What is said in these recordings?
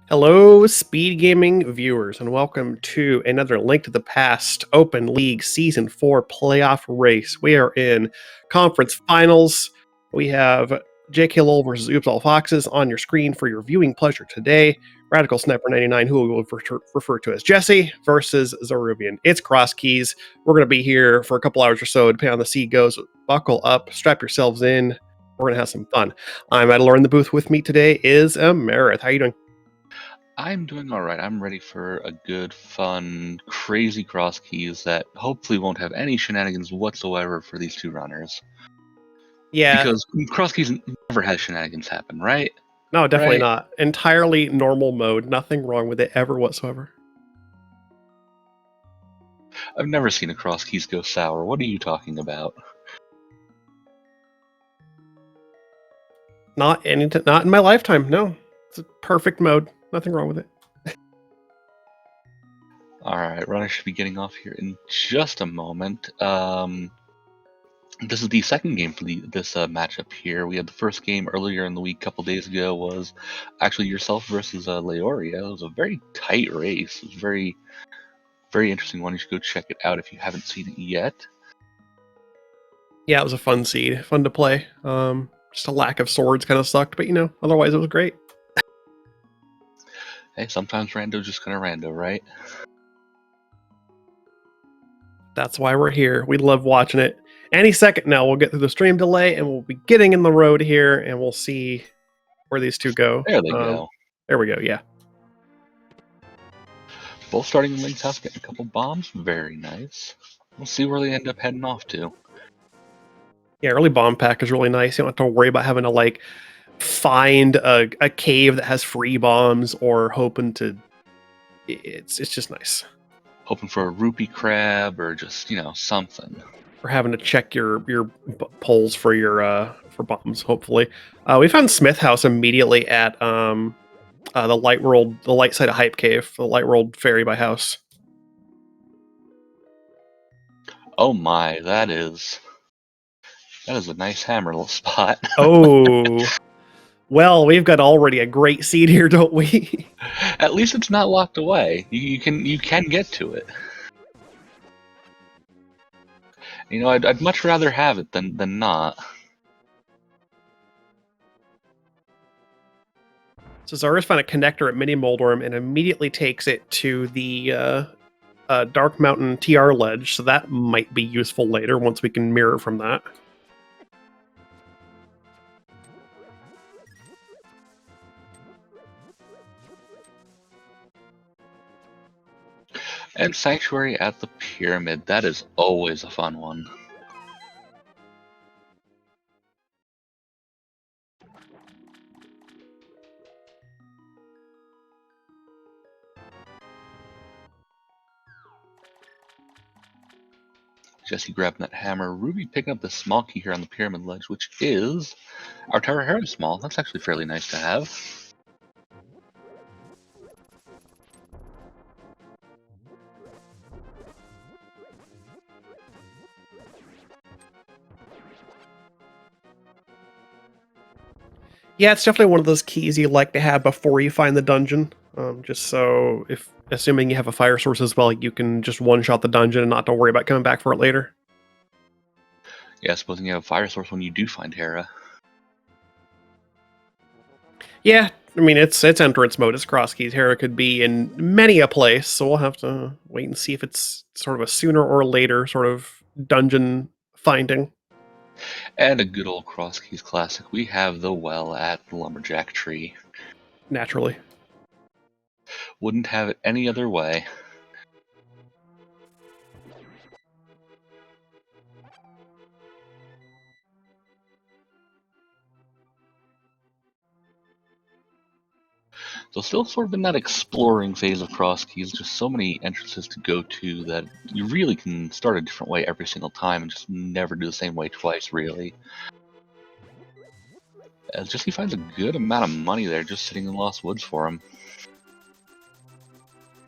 Hello, Speed Gaming viewers, and welcome to another Link to the Past Open League Season 4 playoff race. We are in conference finals. We have JKLOL versus Oops All Foxes on your screen for your viewing pleasure today. Radical Sniper 99, who we will refer to as Jesse, versus Zarubian. It's Cross Keys. We're going to be here for a couple hours or so, depending on the seed goes. Buckle up, strap yourselves in. We're going to have some fun. I'm Adler in the booth. With me today is Meredith. How are you doing? I'm doing all right. I'm ready for a good, fun, crazy cross keys that hopefully won't have any shenanigans whatsoever for these two runners. Yeah. Because cross keys never has shenanigans happen, right? No, definitely Right? not. Entirely normal mode. Nothing wrong with it ever whatsoever. I've never seen a cross keys go sour. What are you talking about? Not in my lifetime. No, it's a perfect mode. Nothing wrong with it. All right, runner should be getting off here in just a moment. This is the second game for this matchup here. We had the first game earlier in the week, a couple days ago, was actually yourself versus Leoria. It was a very tight race. It was very interesting one. You should go check it out if you haven't seen it yet. Yeah, it was a fun seed. Fun to play. Just a lack of swords kind of sucked, but otherwise it was great. Hey, sometimes rando's just gonna rando, right? That's why we're here. We love watching it. Any second now, we'll get through the stream delay and we'll be getting in the road here and we'll see where these two go. There they go. There we go, yeah. Both starting in Link's house, getting a couple bombs. Very nice. We'll see where they end up heading off to. Yeah, early bomb pack is really nice. You don't have to worry about having to find a cave that has free bombs or hoping to. It's just nice. Hoping for a rupee crab or just something. Or having to check your poles for your for bombs. Hopefully, we found Smith House immediately at the light world, the light side of Hype Cave, the light world ferry by house. Oh my, that is a nice hammer little spot. Oh. Well, we've got already a great seed here, don't we? At least it's not locked away. You can get to it. I'd much rather have it than not. So Zara's found a connector at Mini Moldworm and immediately takes it to the Dark Mountain TR ledge, so that might be useful later once we can mirror from that. And Sanctuary at the Pyramid, that is always a fun one. Jesse grabbing that hammer. Ruby picking up the small key here on the Pyramid ledge, which is our Tower Hero small. That's actually fairly nice to have. Yeah, it's definitely one of those keys you like to have before you find the dungeon. Just so, assuming you have a fire source as well, you can just one-shot the dungeon and not have to worry about coming back for it later. Yeah, supposing you have a fire source when you do find Hera. Yeah, I mean, it's entrance mode. It's cross keys. Hera could be in many a place, so we'll have to wait and see if it's sort of a sooner or later sort of dungeon finding. And a good old cross keys classic. We have the well at the Lumberjack Tree. Naturally. Wouldn't have it any other way. So still sort of in that exploring phase of cross keys, just so many entrances to go to that you really can start a different way every single time and just never do the same way twice, really. As Jesse finds a good amount of money there just sitting in Lost Woods for him.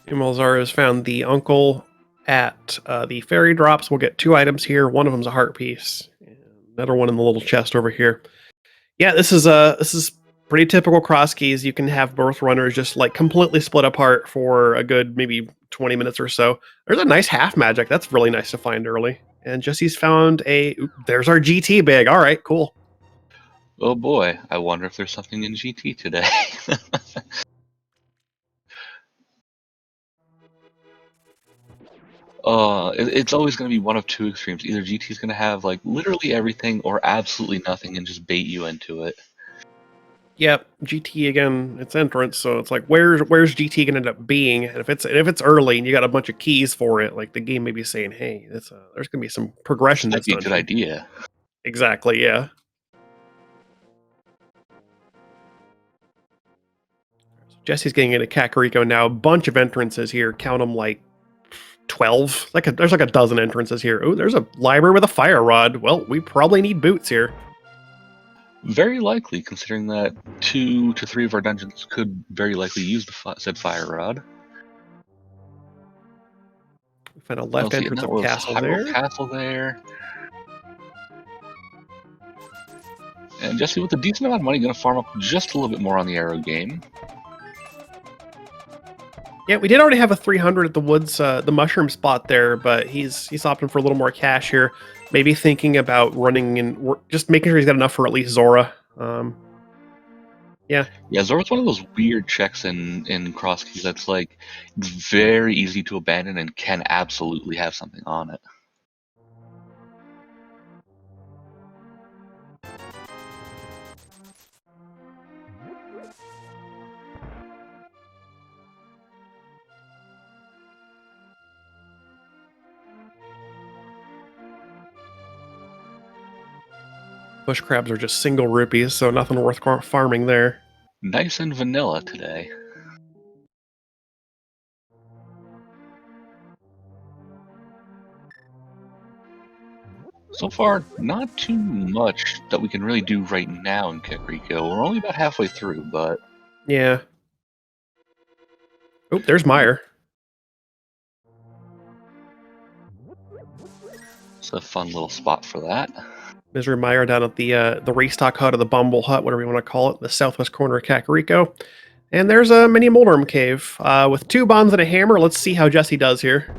Zara has found the uncle at the fairy drops. We'll get 2 items here. One of them's a heart piece. Another one in the little chest over here. Yeah, this is pretty typical cross keys. You can have both runners just like completely split apart for a good maybe 20 minutes or so. There's a nice half magic. That's really nice to find early. And Jesse's found there's our GT big. All right, cool. Oh boy, I wonder if there's something in GT today. It's always going to be one of two extremes. Either GT's going to have like literally everything or absolutely nothing and just bait you into it. Yep, GT again. It's entrance, so it's like where's GT gonna end up being? And if it's early and you got a bunch of keys for it, like the game may be saying, hey, there's gonna be some progression. This might be a good idea. Exactly. Yeah. Jesse's getting into Kakariko now. A bunch of entrances here. Count them like 12. There's like a dozen entrances here. Oh, there's a library with a fire rod. Well, we probably need boots here. Very likely, considering that 2 to 3 of our dungeons could very likely use the said fire rod. We find a left entrance of castle there. Castle there. And Jesse, with a decent amount of money, going to farm up just a little bit more on the arrow game. Yeah, we did already have a 300 at the woods, the mushroom spot there, but he's opting for a little more cash here. Maybe thinking about running and just making sure he's got enough for at least Zora. Yeah. Yeah, Zora's one of those weird checks in cross keys that's like very easy to abandon and can absolutely have something on it. Bush crabs are just single rupees, so nothing worth farming there. Nice and vanilla today. So far, not too much that we can really do right now in Kakariko. We're only about halfway through, but... Yeah. Oh, there's Meyer. It's a fun little spot for that. Misery Meyer down at the Restock Hut or the Bumble Hut, whatever you want to call it, the southwest corner of Kakariko. And there's a mini Moldorm cave with 2 bombs and a hammer. Let's see how Jesse does here.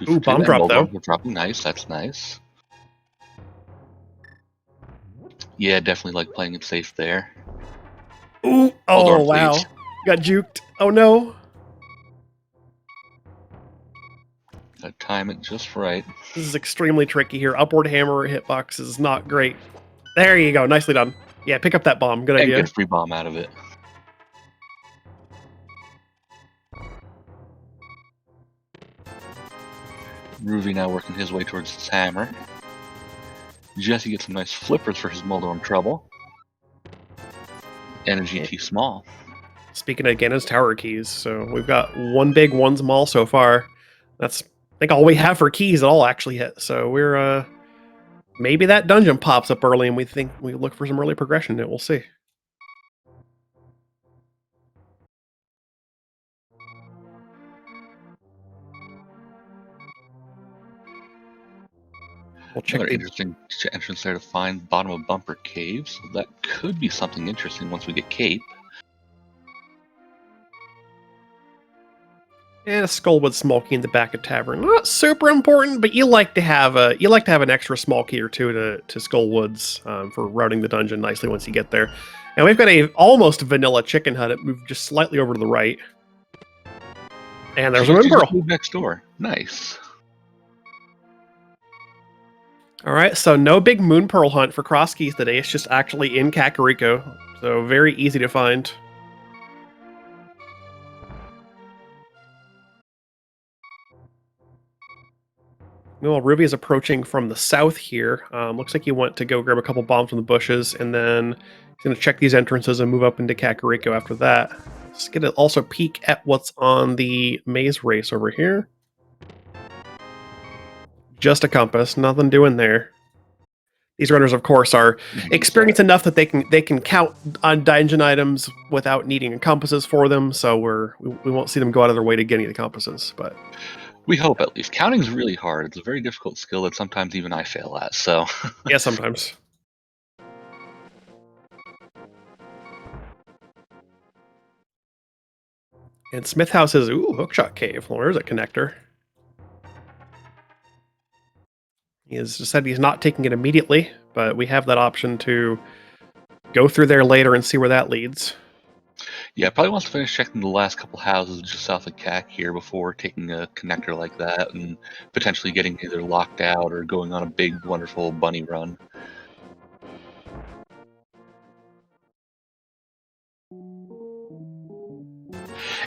Ooh, bomb drop though. Dropping nice. That's nice. Yeah, definitely like playing it safe there. Ooh! Oh wow! Got juked. Oh no! Gotta time it just right. This is extremely tricky here. Upward hammer hitbox is not great. There you go. Nicely done. Yeah, pick up that bomb. Good idea. And get a free bomb out of it. Ruby now working his way towards his hammer. Jesse gets some nice flippers for his Moldorm trouble. And a GT small. Speaking of Ganon's tower keys, so we've got 1 big, 1 small so far. That's, I think, all we have for keys at all actually hit. So we're maybe that dungeon pops up early and we think we look for some early progression. We'll see. We'll check another interesting entrance there to find bottom of bumper caves. So that could be something interesting once we get Cape. And a Skullwood small key in the back of tavern. Not super important, but you like to have an extra small key or two to Skullwoods for routing the dungeon nicely once you get there. And we've got a almost vanilla chicken hut. It moved just slightly over to the right. And there's a Moon Pearl next door. Nice. All right, so no big Moon Pearl hunt for cross keys today. It's just actually in Kakariko, so very easy to find. Well, Ruby is approaching from the south here. Looks like he went to go grab a couple bombs from the bushes, and then he's going to check these entrances and move up into Kakariko after that. Let's get also peek at what's on the maze race over here. Just a compass, nothing doing there. These runners, of course, are experienced enough that they can count on dungeon items without needing compasses for them. So we won't see them go out of their way to get any of the compasses. But We hope at least. Counting's really hard. It's a very difficult skill that sometimes even I fail at. So Yeah, sometimes. And Smith House is, ooh, hookshot cave. Well, there's a connector. He has said he's not taking it immediately, but we have that option to go through there later and see where that leads. yeah, probably wants to finish checking the last couple houses just south of CAC here before taking a connector like that and potentially getting either locked out or going on a big, wonderful bunny run.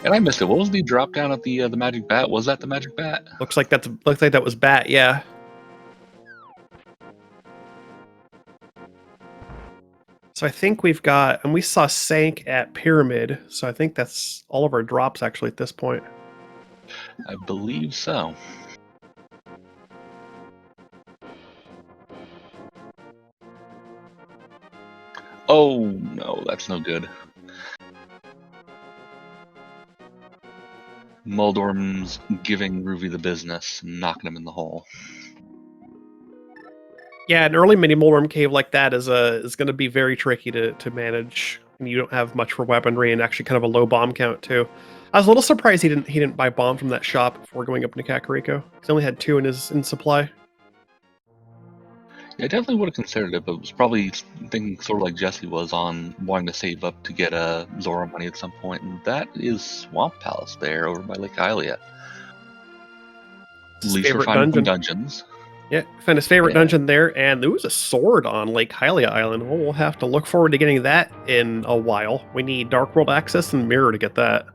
And I missed it. What was the drop down at the magic bat? Was that the magic bat? Looks like that was bat, yeah. So I think we've got, and we saw Sank at Pyramid, so I think that's all of our drops actually at this point. I believe so. Oh no, that's no good. Muldorm's giving Ruby the business, knocking him in the hole. Yeah, an early mini Muldorm cave like that is going to be very tricky to manage. And you don't have much for weaponry and actually kind of a low bomb count too. I was a little surprised he didn't buy bomb from that shop before going up into Kakariko. He's only had 2 in supply. Yeah, I definitely would have considered it, but was probably thinking sort of like Jesse was on wanting to save up to get a Zora money at some point, and that is Swamp Palace there over by Lake Hylia. At His least we're favorite finding some dungeon. dungeons. Yeah, found his favorite Yeah. dungeon there, and there was a sword on Lake Hylia Island. Well, we'll have to look forward to getting that in a while. We need Dark World access and Mirror to get that.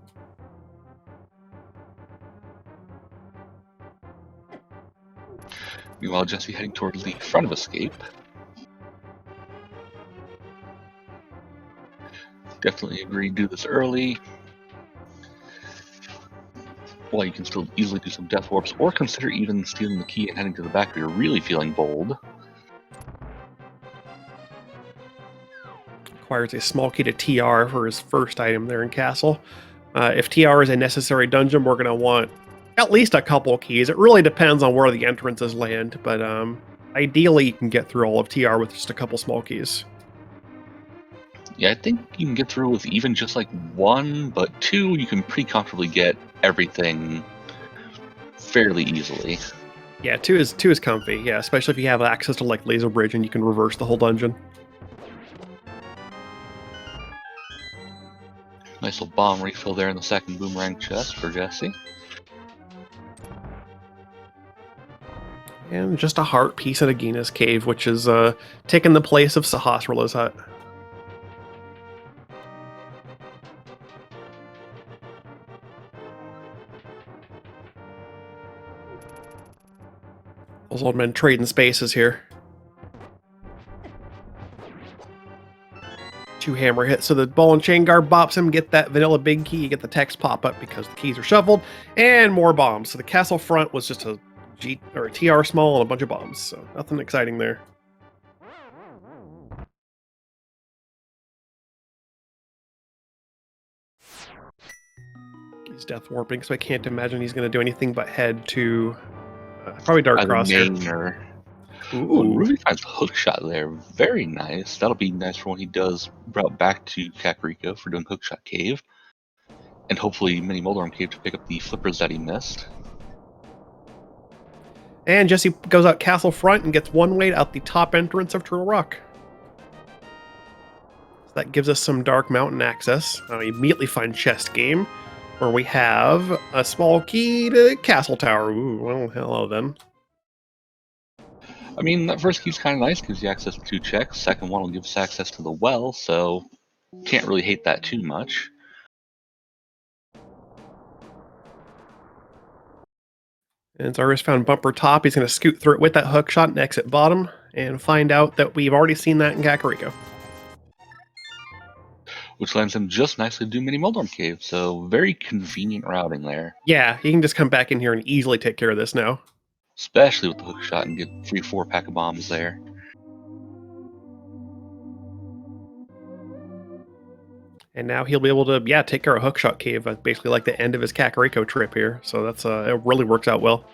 Meanwhile, Jesse heading towards the front of Escape. Definitely agree, do this early. While you can still easily do some death warps, or consider even stealing the key and heading to the back if you're really feeling bold. Acquires a small key to TR for his first item there in Castle. If TR is a necessary dungeon, we're going to want at least a couple keys. It really depends on where the entrances land, but ideally you can get through all of TR with just a couple small keys. Yeah, I think you can get through with even just like 1, but 2, you can pretty comfortably get everything fairly easily. Yeah, 2 is comfy. Yeah, especially if you have access to like Laser Bridge and you can reverse the whole dungeon. Nice little bomb refill there in the second boomerang chest for Jesse. And just a heart piece at Agina's cave, which is taking the place of Sahasrarla's hut. Those old men trading spaces here. 2 hammer hits, so the ball and chain guard bops him, get that vanilla big key, you get the text pop up because the keys are shuffled, and more bombs. So the castle front was just a G or a TR small and a bunch of bombs, so nothing exciting there. He's death warping, so I can't imagine he's going to do anything but head to probably Dark Either Cross here. main or... Ooh. Oh, Ruby finds a hook shot there. Very nice. That'll be nice for when he does route back to Kakariko for doing Hookshot Cave. And hopefully Mini Muldorm Cave to pick up the flippers that he missed. And Jesse goes out castle front and gets one way out the top entrance of Turtle Rock. So that gives us some Dark Mountain access. We immediately find Chest Game, where we have a small key to Castle Tower. Ooh, well, hello then. I mean, that first key's kind of nice, gives you access to 2 checks. Second one will give us access to the well, so can't really hate that too much. And Zarus found Bumper Top. He's going to scoot through it with that hook shot and exit bottom, and find out that we've already seen that in Kakariko. Which lands him just nicely to do Mini Muldorm Cave, so very convenient routing there. Yeah, he can just come back in here and easily take care of this now. Especially with the hook shot and get 3-4 pack of bombs there. And now he'll be able to, yeah, take care of Hookshot Cave at basically like the end of his Kakariko trip here. So that's it really works out well.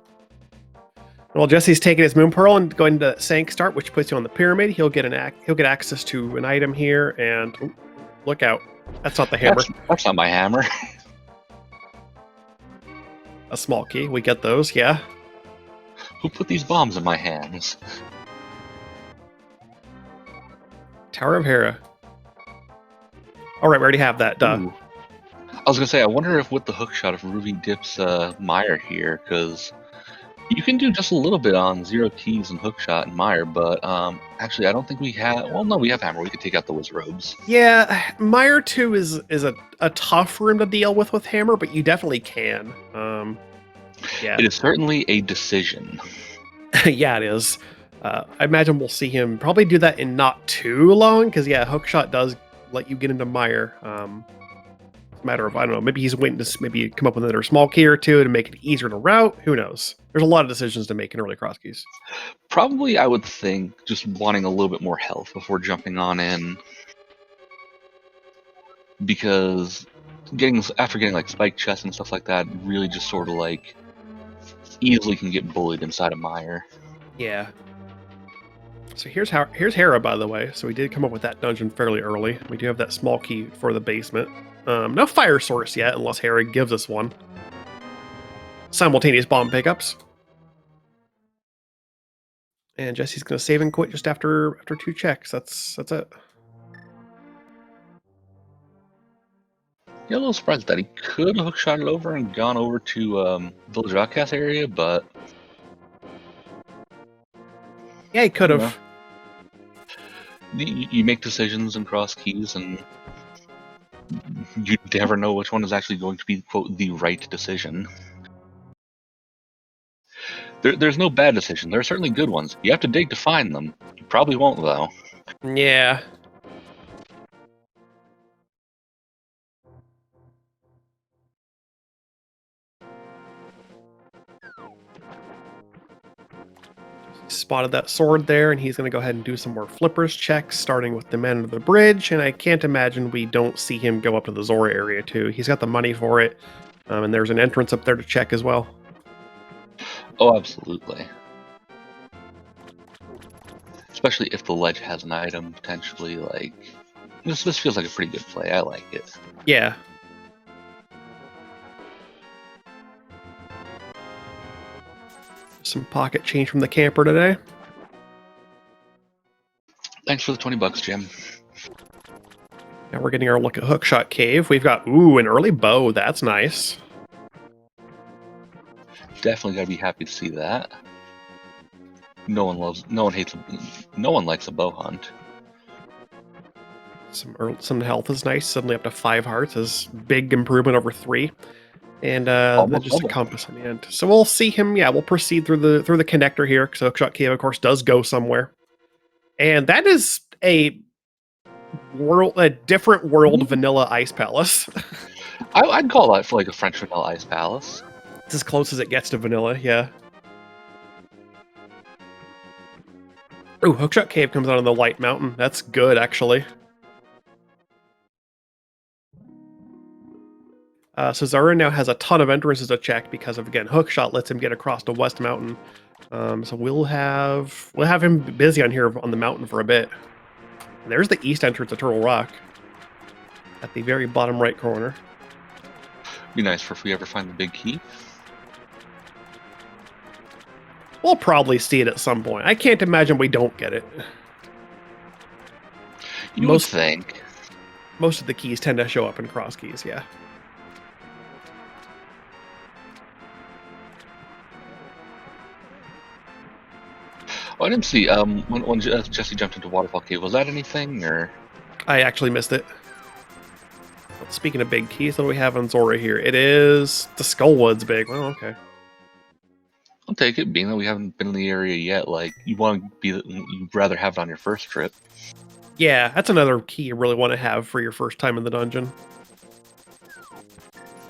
Well, Jesse's taking his Moon Pearl and going to Sank Start, which puts you on the pyramid. He'll get access to an item here, and ooh, look out. That's not the hammer. That's not my hammer. A small key. We get those, yeah. Who put these bombs in my hands? Tower of Hera. All right, we already have that. Duh. Ooh. I was gonna say, I wonder if with the hook shot, if Ruby dips Meyer here, because you can do just a little bit on zero keys and hookshot and Meyer, but actually, I don't think we have. Well, no, we have hammer. We could take out the wizard robes. Yeah, Meyer 2 is a tough room to deal with hammer, but you definitely can. Yeah, it is certainly a decision. Yeah, it is. I imagine we'll see him probably do that in not too long, because yeah, hookshot does let you get into Meyer. It's a matter of, I don't know, maybe he's waiting to maybe come up with another small key or two to make it easier to route. Who knows? There's a lot of decisions to make in early cross keys. Probably, I would think, just wanting a little bit more health before jumping on in. Because after getting like spike chests and stuff like that, really just sort of like easily can get bullied inside of Meyer. Yeah. So here's Hera, by the way. So we did come up with that dungeon fairly early. We do have that small key for the basement. No fire source yet, unless Hera gives us one. Simultaneous bomb pickups. And Jesse's gonna save and quit just after 2 checks. That's it. Yeah, a little surprised that he could have hookshot it over and gone over to Village Outcast area, but Yeah, he could have. You make decisions and cross keys, and you never know which one is actually going to be, quote, the right decision. There's no bad decision. There are certainly good ones. You have to dig to find them. You probably won't, though. Yeah. Spotted that sword there, and he's going to go ahead and do some more flippers checks, starting with the man under the bridge. And I can't imagine we don't see him go up to the Zora area too. He's got the money for it, and there's an entrance up there to check as well. Oh, absolutely. Especially if the ledge has an item, potentially. Like this feels like a pretty good play. I like it. Yeah. Some pocket change from the camper today. Thanks for the $20, Jim. Now we're getting our look at Hookshot Cave. We've got, ooh, an early bow. That's nice. Definitely gotta be happy to see that. No one likes a bow hunt. Some health is nice. Suddenly up to 5 hearts is big improvement over 3. And then just a compass on the end. So we'll see him. Yeah, we'll proceed through the connector here. So Hookshot Cave, of course, does go somewhere, and that is a different world vanilla ice palace. I'd call that for like a French vanilla ice palace. It's as close as it gets to vanilla. Yeah. Ooh, Hookshot Cave comes out of the Light Mountain. That's good, actually. So Zara now has a ton of entrances to check because of, again, Hookshot lets him get across to West Mountain. So we'll have him busy on here on the mountain for a bit. And there's the east entrance of Turtle Rock at the very bottom right corner. Be nice for if we ever find the big key. We'll probably see it at some point. I can't imagine we don't get it. You would think. Most of the keys tend to show up in cross keys, yeah. Oh, I didn't see. When Jesse jumped into Waterfall Cave, was that anything, or? I actually missed it. Speaking of big keys, what do we have on Zora here? It is the Skullwood's big. Well, okay. I'll take it, being that we haven't been in the area yet. Like, you'd rather have it on your first trip. Yeah, that's another key you really want to have for your first time in the dungeon.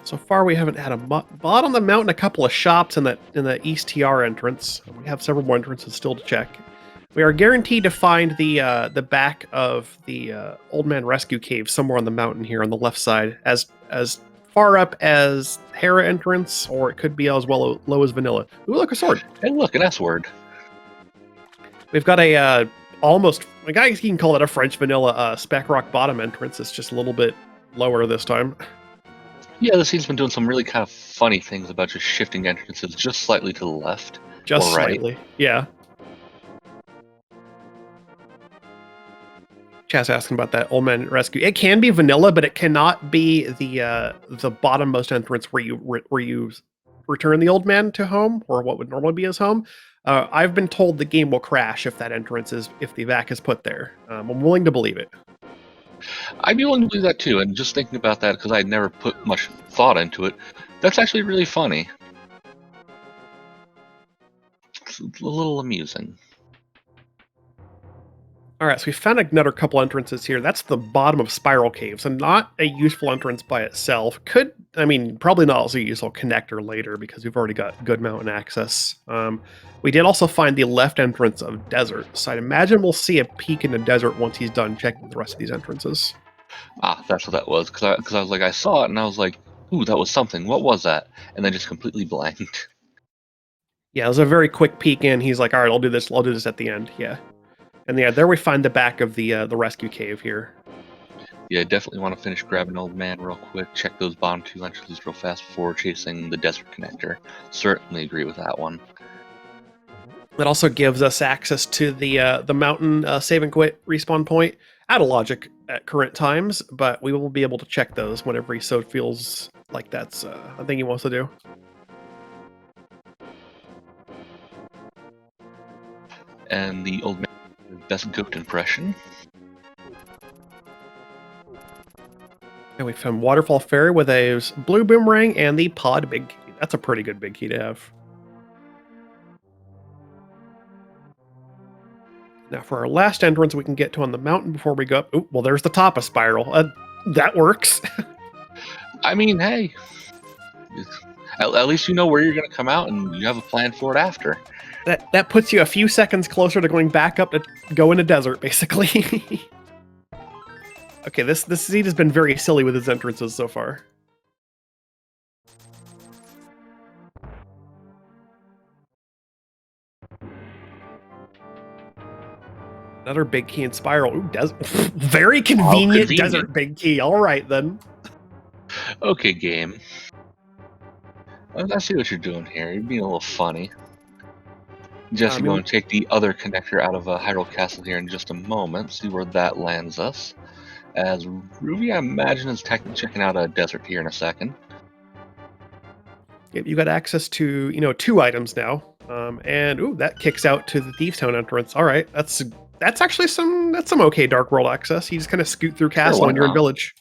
So far, we haven't had a bot on the mountain, a couple of shops in the East TR entrance. We have several more entrances still to check. We are guaranteed to find the back of the Old Man Rescue Cave somewhere on the mountain here on the left side, as far up as Hera entrance, or it could be as low as Vanilla. Ooh, look, a sword. Hey, look, an S-word. We've got a almost, I guess you can call it a French Vanilla Spec Rock bottom entrance. It's just a little bit lower this time. Yeah, this scene's been doing some really kind of funny things about just shifting entrances just slightly to the left Just or right. slightly, yeah. Chaz asking about that Old Man Rescue. It can be vanilla, but it cannot be the bottommost entrance where you return the old man to home, or what would normally be his home. I've been told the game will crash if that entrance if the vac is put there. I'm willing to believe it. I'd be willing to believe that too, and just thinking about that, because I'd never put much thought into it, that's actually really funny. It's a little amusing. All right, so we found another couple entrances here. That's the bottom of Spiral Caves, and not a useful entrance by itself. Probably not also a useful connector later, because we've already got good mountain access. We did also find the left entrance of Desert, so I'd imagine we'll see a peek in the desert once he's done checking the rest of these entrances. Ah, that's what that was, because I was like, I saw it, and I was like, ooh, that was something. What was that? And then just completely blanked. Yeah, it was a very quick peek in. He's like, all right, I'll do this at the end. Yeah. And yeah, there we find the back of the rescue cave here. Yeah, definitely want to finish grabbing Old Man real quick. Check those bottom two entrances real fast before chasing the desert connector. Certainly agree with that one. That also gives us access to the mountain save and quit respawn point. Out of logic at current times, but we will be able to check those whenever he so feels like that's a thing he wants to do. And the Old Man best goat impression. And we found Waterfall Ferry with a blue boomerang and the pod big key. That's a pretty good big key to have. Now for our last entrance we can get to on the mountain before we go up. Oh, well, there's the top of Spiral. That works. I mean, hey. At least you know where you're going to come out and you have a plan for it after. That puts you a few seconds closer to going back up to go in a desert, basically. Okay, this seed has been very silly with his entrances so far. Another big key in Spiral. Ooh, very convenient desert big key. All right, then. Okay, game. I see what you're doing here. You're being a little funny. Jesse, going to take the other connector out of Hyrule Castle here in just a moment. See where that lands us. As Ruby, I imagine, is checking out a desert here in a second. You got access to 2 items now, and ooh, that kicks out to the Thief's Town entrance. All right, that's actually some okay Dark World access. You just kind of scoot through castle and you're in village.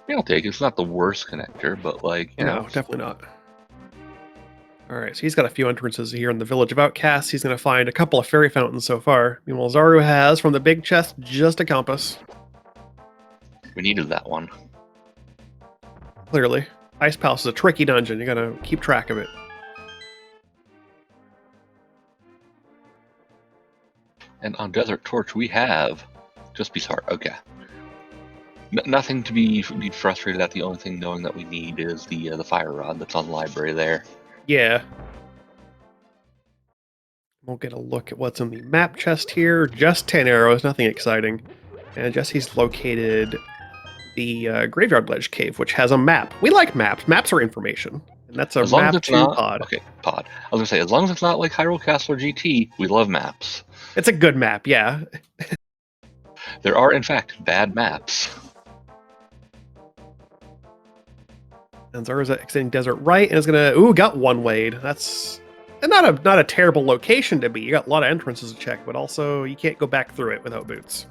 Yeah, I'll take it. It's not the worst connector, but No, definitely not. All right, so he's got a few entrances here in the Village of Outcasts. He's going to find a couple of fairy fountains so far. Meanwhile, Zaru has, from the big chest, just a compass. We needed that one. Clearly. Ice Palace is a tricky dungeon. You got to keep track of it. And on Desert Torch, we have... Just be smart. Okay. Nothing to be frustrated at. The only thing knowing that we need is the fire rod that's on the library there. Yeah. We'll get a look at what's in the map chest here. Just 10 arrows, nothing exciting. And Jesse's located the Graveyard Ledge Cave, which has a map. We like maps. Maps are information. And that's a map to pod. Okay, pod. I was going to say, as long as it's not like Hyrule Castle or GT, we love maps. It's a good map, yeah. There are, in fact, bad maps. And Zara's exiting Desert Right, and is gonna got one wayed. That's not a terrible location to be. You got a lot of entrances to check, but also you can't go back through it without boots.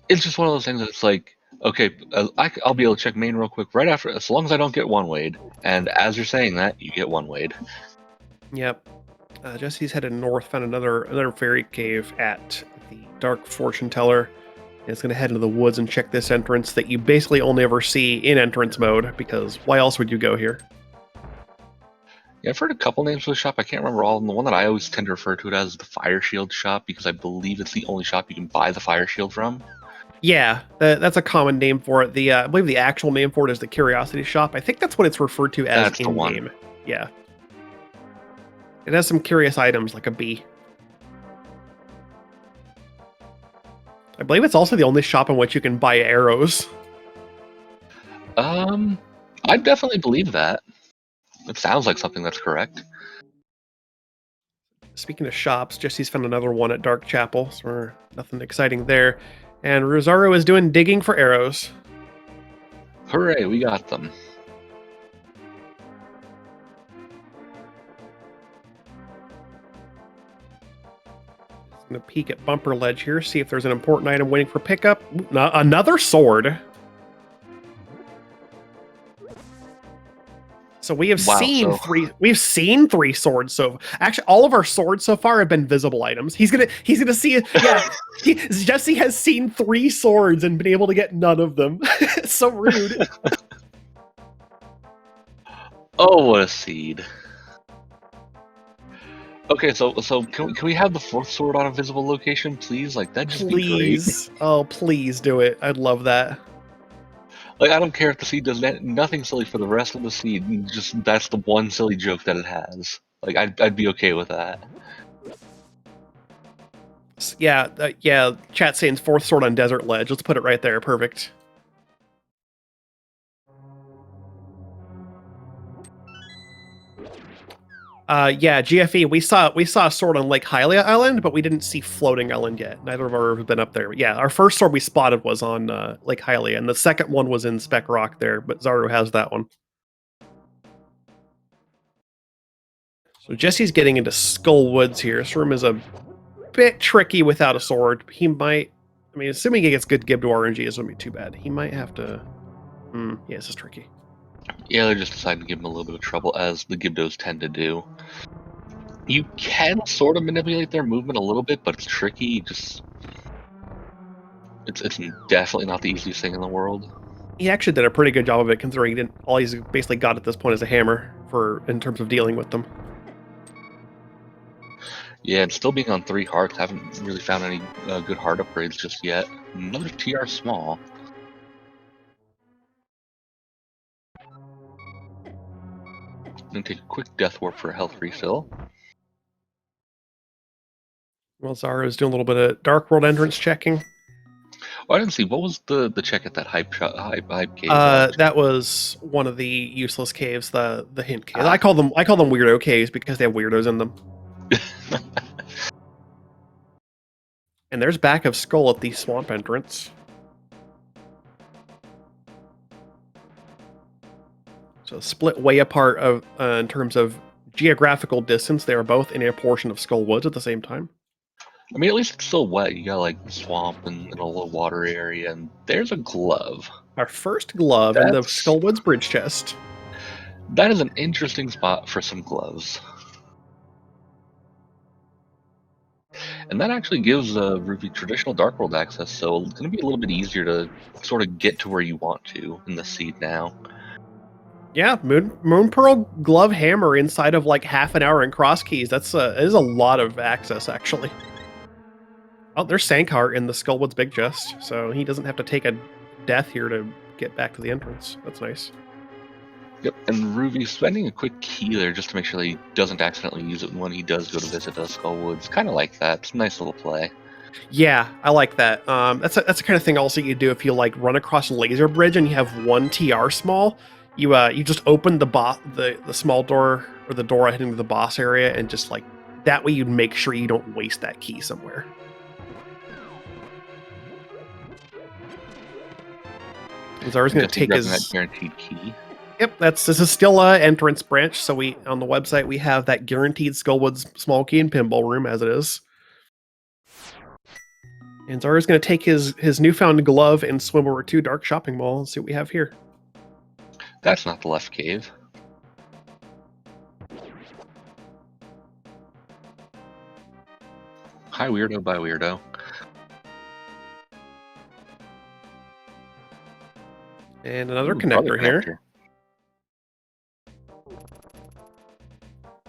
It's just one of those things that's like, okay, I'll be able to check main real quick right after, as long as I don't get one wayed. And as you're saying that, you get one wayed. Yep. Jesse's headed north, found another fairy cave at the Dark Fortune Teller. It's going to head into the woods and check this entrance that you basically only ever see in entrance mode, because why else would you go here? Yeah, I've heard a couple names for the shop. I can't remember all of them. The one that I always tend to refer to it as the Fire Shield shop, because I believe it's the only shop you can buy the Fire Shield from. Yeah, that's a common name for it. I believe the actual name for it is the Curiosity Shop. I think that's what it's referred to as That's the one. in-game. Yeah. It has some curious items, like a bee. I believe it's also the only shop in which you can buy arrows. I definitely believe that. It sounds like something that's correct. Speaking of shops, Jesse's found another one at Dark Chapel, so nothing exciting there. And Rosario is doing digging for arrows. Hooray, we got them. I'm going to peek at Bumper Ledge here, see if there's an important item waiting for pickup. Ooh, another sword. So we have seen three. We've seen 3 swords. So actually, all of our swords so far have been visible items. He's gonna see. Yeah, Jesse has seen 3 swords and been able to get none of them. It's so rude. Oh, what a seed. Okay, so can we have the 4th sword on a visible location, please? Like, that'd just be great. Oh, please do it. I'd love that. Like, I don't care if the seed does nothing silly for the rest of the seed. Just that's the one silly joke that it has. Like, I'd be okay with that. Yeah, yeah. Chat saying 4th sword on Desert Ledge. Let's put it right there. Perfect. Yeah, GFE. We saw a sword on Lake Hylia Island, but we didn't see Floating Island yet. Neither of our have been up there. But yeah, our first sword we spotted was on Lake Hylia, and the second one was in Speck Rock there. But Zaru has that one. So Jesse's getting into Skull Woods here. This room is a bit tricky without a sword. He might. I mean, assuming he gets good Gib to RNG, it wouldn't be too bad. He might have to. Yeah, this is tricky. Yeah, they just decided to give him a little bit of trouble, as the Gibdos tend to do. You can sort of manipulate their movement a little bit, but it's tricky. It's definitely not the easiest thing in the world. He actually did a pretty good job of it, considering he didn't. All he's basically got at this point is a hammer in terms of dealing with them. Yeah, and still being on 3 hearts, haven't really found any good heart upgrades just yet. Another TR small. Gonna take a quick death warp for a health refill. Well, Zaru's doing a little bit of Dark World entrance checking. Oh, I didn't see. What was the check at that hype cave? That was one of the useless caves, the hint cave. I call them weirdo caves because they have weirdos in them. And there's back of Skull at the swamp entrance. So split way apart of in terms of geographical distance. They are both in a portion of Skull Woods at the same time. I mean, at least it's still wet. You got like swamp and a little water area, and there's a glove. Our first glove in the Skull Woods bridge chest. That is an interesting spot for some gloves. And that actually gives Ruby traditional Dark World access, so it's going to be a little bit easier to sort of get to where you want to in the seed now. Yeah, Moon Pearl glove hammer inside of like half an hour in cross keys. That is a lot of access, actually. Oh, there's Sankar in the Skullwoods big chest, so he doesn't have to take a death here to get back to the entrance. That's nice. Yep, and Ruby spending a quick key there just to make sure that he doesn't accidentally use it when he does go to visit Skullwoods. Kind of like that. It's a nice little play. Yeah, I like that. That's the kind of thing also you do if you like run across a laser bridge and you have one TR small. You just open the small door or the door heading to the boss area, and just like that way you'd make sure you don't waste that key somewhere. Zara's going to take his that guaranteed key. Yep, this is still a entrance branch. So we on the website we have that guaranteed Skullwoods small key and pinball room as it is. And Zara's going to take his newfound glove and swim over to Dark Shopping Mall and see what we have here. That's not the left cave. Hi, weirdo by weirdo. And another Another connector here.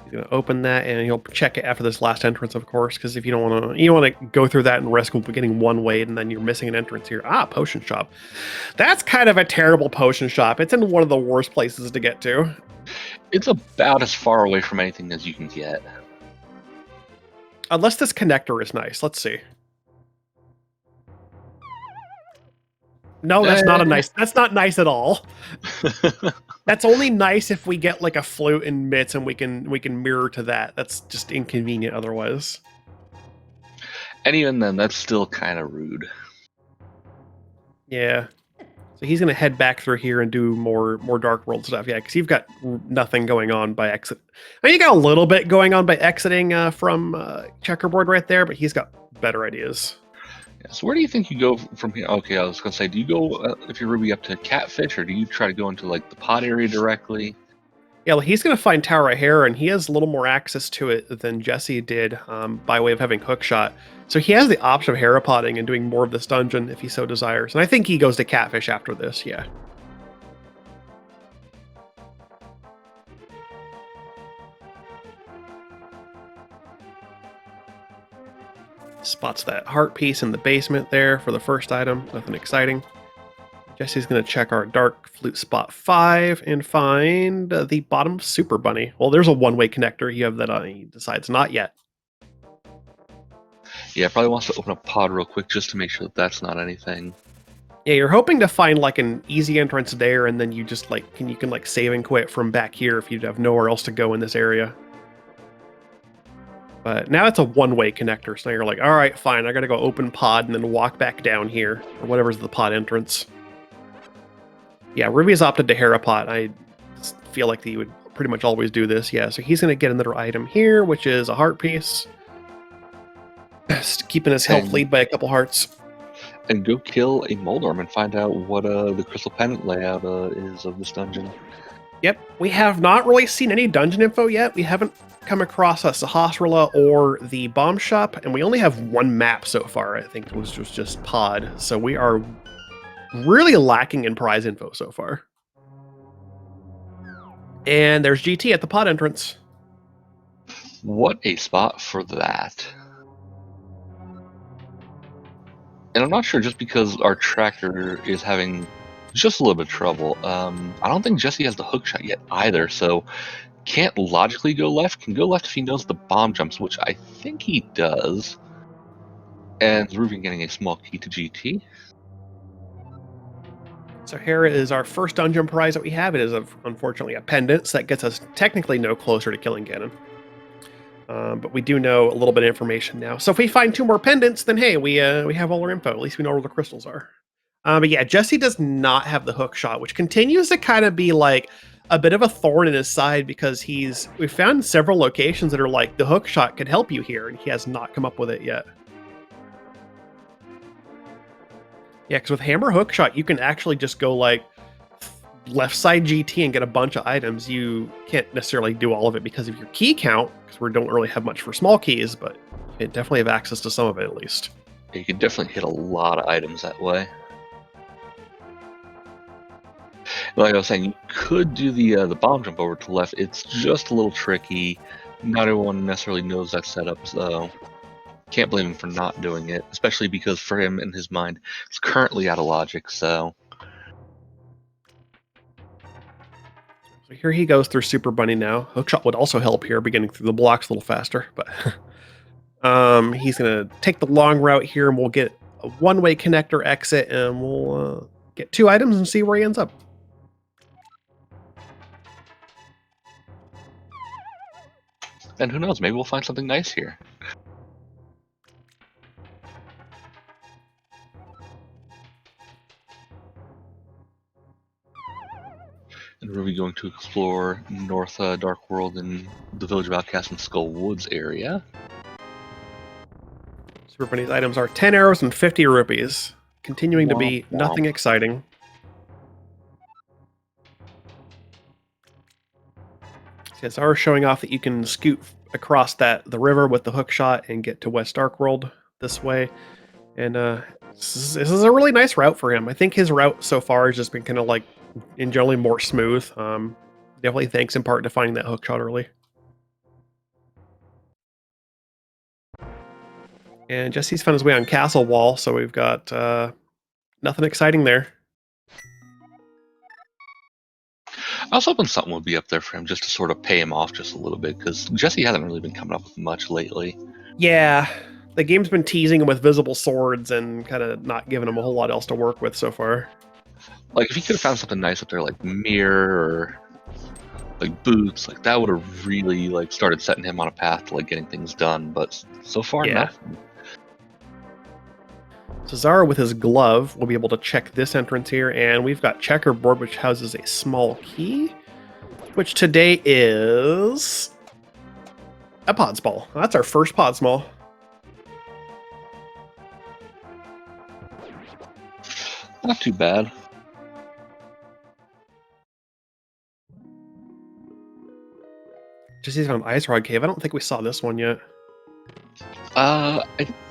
He's gonna open that, and he'll check it after this last entrance, of course, because if you don't want to go through that and risk getting one way, and then you're missing an entrance here. Ah, potion shop. That's kind of a terrible potion shop. It's in one of the worst places to get to. It's about as far away from anything as you can get. Unless this connector is nice. Let's see. No, that's not a nice. That's not nice at all. That's only nice if we get like a flute and mitts, and we can mirror to that. That's just inconvenient otherwise. And even then, that's still kind of rude. Yeah. So he's gonna head back through here and do more Dark World stuff. Yeah, because you've got nothing going on by exit. I mean, you got a little bit going on by exiting from checkerboard right there, but he's got better ideas. Yeah, so where do you think you go from here? Okay, I was gonna say, do you go if you're Ruby up to Catfish, or do you try to go into like the pod area directly? Yeah, well, he's gonna find Tower of Hera, and he has a little more access to it than Jesse did by way of having Hookshot. So he has the option of Hera potting and doing more of this dungeon if he so desires. And I think he goes to Catfish after this. Yeah. Spots that heart piece in the basement there for the first item. Nothing exciting. Jesse's going to check our Dark Flute spot 5 and find the bottom Super Bunny. Well, there's a one-way connector you have that he decides not yet. Yeah, probably wants to open up pod real quick just to make sure that that's not anything. Yeah, you're hoping to find like an easy entrance there, and then you just like you can like save and quit from back here if you have nowhere else to go in this area. But now it's a one-way connector, so now you're like, all right, fine, I gotta go open pod and then walk back down here, or whatever's the pod entrance. Yeah, Ruby's opted to Hera pot. I feel like he would pretty much always do this. Yeah, so he's gonna get another item here, which is a heart piece. Just keeping his health lead by a couple hearts. And go kill a Moldorm and find out what the Crystal Pendant layout is of this dungeon. Yep, we have not really seen any dungeon info yet. We haven't come across a Sahasrara or the bomb shop, and we only have one map so far. I think it was just pod, so we are really lacking in prize info so far. And there's GT at the pod entrance. What a spot for that. And I'm not sure, just because our tracker is having just a little bit of trouble. I don't think Jesse has the hook shot yet either, so can't logically go left. Can go left if he knows the bomb jumps, which I think he does. And Ruben getting a small key to GT. So Hera is our first dungeon prize that we have. It is unfortunately a pendant, so that gets us technically no closer to killing Ganon. But we do know a little bit of information now. So if we find 2 more pendants, then hey, we have all our info. At least we know where the crystals are. But yeah, Jesse does not have the hook shot, which continues to kind of be like a bit of a thorn in his side, because we found several locations that are like the hook shot could help you here, and he has not come up with it yet. Yeah, because with hammer hook shot, you can actually just go like left side GT and get a bunch of items. You can't necessarily do all of it because of your key count, because we don't really have much for small keys, but you definitely have access to some of it at least. You can definitely hit a lot of items that way. Like I was saying, you could do the bomb jump over to the left. It's just a little tricky. Not everyone necessarily knows that setup, so can't blame him for not doing it, especially because for him, in his mind, it's currently out of logic, so... So here he goes through Super Bunny now. Hookshot would also help here, beginning through the blocks a little faster, but he's going to take the long route here, and we'll get a one-way connector exit, and we'll get 2 items and see where he ends up. And who knows, maybe we'll find something nice here. And we're going to explore North Dark World in the Village of Outcasts and Skull Woods area. Super Bunny's items are 10 arrows and 50 rupees, continuing to be nothing exciting. It's already showing off that you can scoot across the river with the hook shot and get to West Dark World this way. And This is a really nice route for him. I think his route so far has just been kind of like, in generally more smooth. Definitely thanks in part to finding that hook shot early. And Jesse's found his way on Castle Wall, so we've got nothing exciting there. I was hoping something would be up there for him just to sort of pay him off just a little bit, because Jesse hasn't really been coming up with much lately. Yeah, the game's been teasing him with visible swords and kind of not giving him a whole lot else to work with so far. Like, if he could have found something nice up there, like mirror or like boots, like that would have really like started setting him on a path to like getting things done. But so far, Yeah. nothing. So Zara with his glove will be able to check this entrance here, and we've got checkerboard, which houses a small key, which today is a pod small. That's our first pod small. Not too bad. Just on Ice Rod Cave. I don't think we saw this one yet. I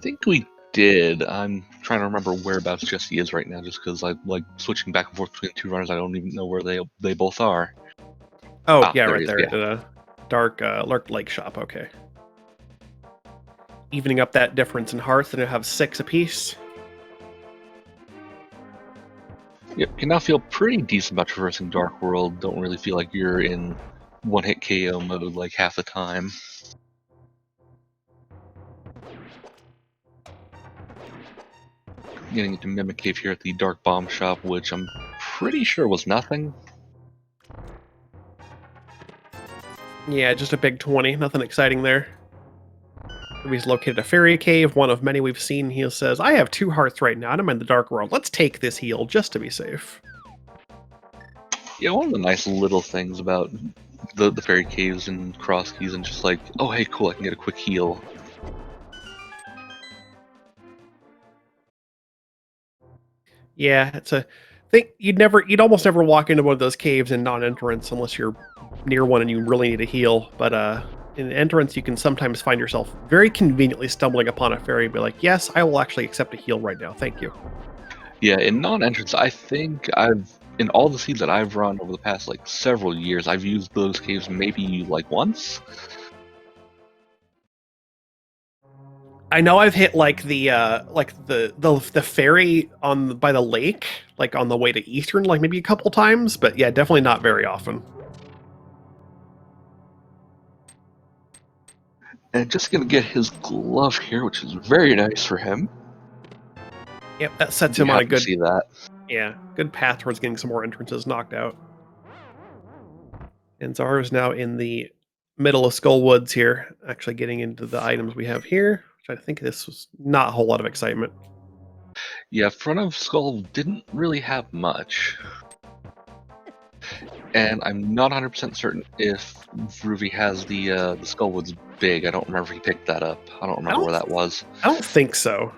think we did. I'm trying to remember whereabouts Jesse is right now, just because I like switching back and forth between the two runners. I don't even know where they both are. Oh, yeah, there right he is, there. yeah. At a dark Lurk Lake shop. Okay. Evening up that difference in hearth, and it'll have 6 apiece. Yep, can now feel pretty decent about traversing Dark World. Don't really feel like you're in one-hit KO mode like half the time. Getting into Mimic Cave here at the Dark Bomb Shop, which I'm pretty sure was nothing. Yeah, just a big 20. Nothing exciting there. He's located a fairy cave, one of many we've seen. He says, I have 2 hearts right now, and I'm in the Dark World. Let's take this heal just to be safe. Yeah, one of the nice little things about the fairy caves and cross keys and just like, oh hey, cool, I can get a quick heal. Yeah, it's a thing. You'd almost never walk into one of those caves in non-entrance unless you're near one and you really need a heal. But in entrance, you can sometimes find yourself very conveniently stumbling upon a fairy and be like, yes, I will actually accept a heal right now. Thank you. Yeah, in non-entrance, I think in all the seeds that I've run over the past like several years, I've used those caves maybe like once. I know I've hit like the ferry by the lake, like on the way to Eastern, like maybe a couple times, but yeah, definitely not very often. And just gonna get his glove here, which is very nice for him. Yep, that sets You him on a have to good see that. good path towards getting some more entrances knocked out. And Zara's now in the middle of Skull Woods here, actually getting into the items we have here, which I think this was not a whole lot of excitement. Yeah, Front of Skull didn't really have much. And I'm not 100% certain if Ruby has the Skullwoods big. I don't remember if he picked that up. I don't remember where that was. I don't think so.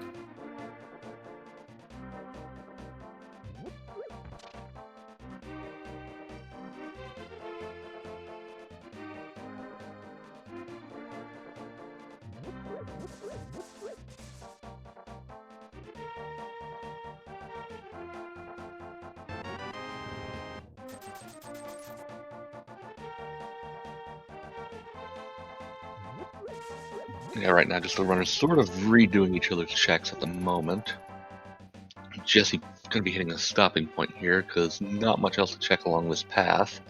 Yeah, right now just the runners sort of redoing each other's checks at the moment. Jesse going to be hitting a stopping point here because not much else to check along this path.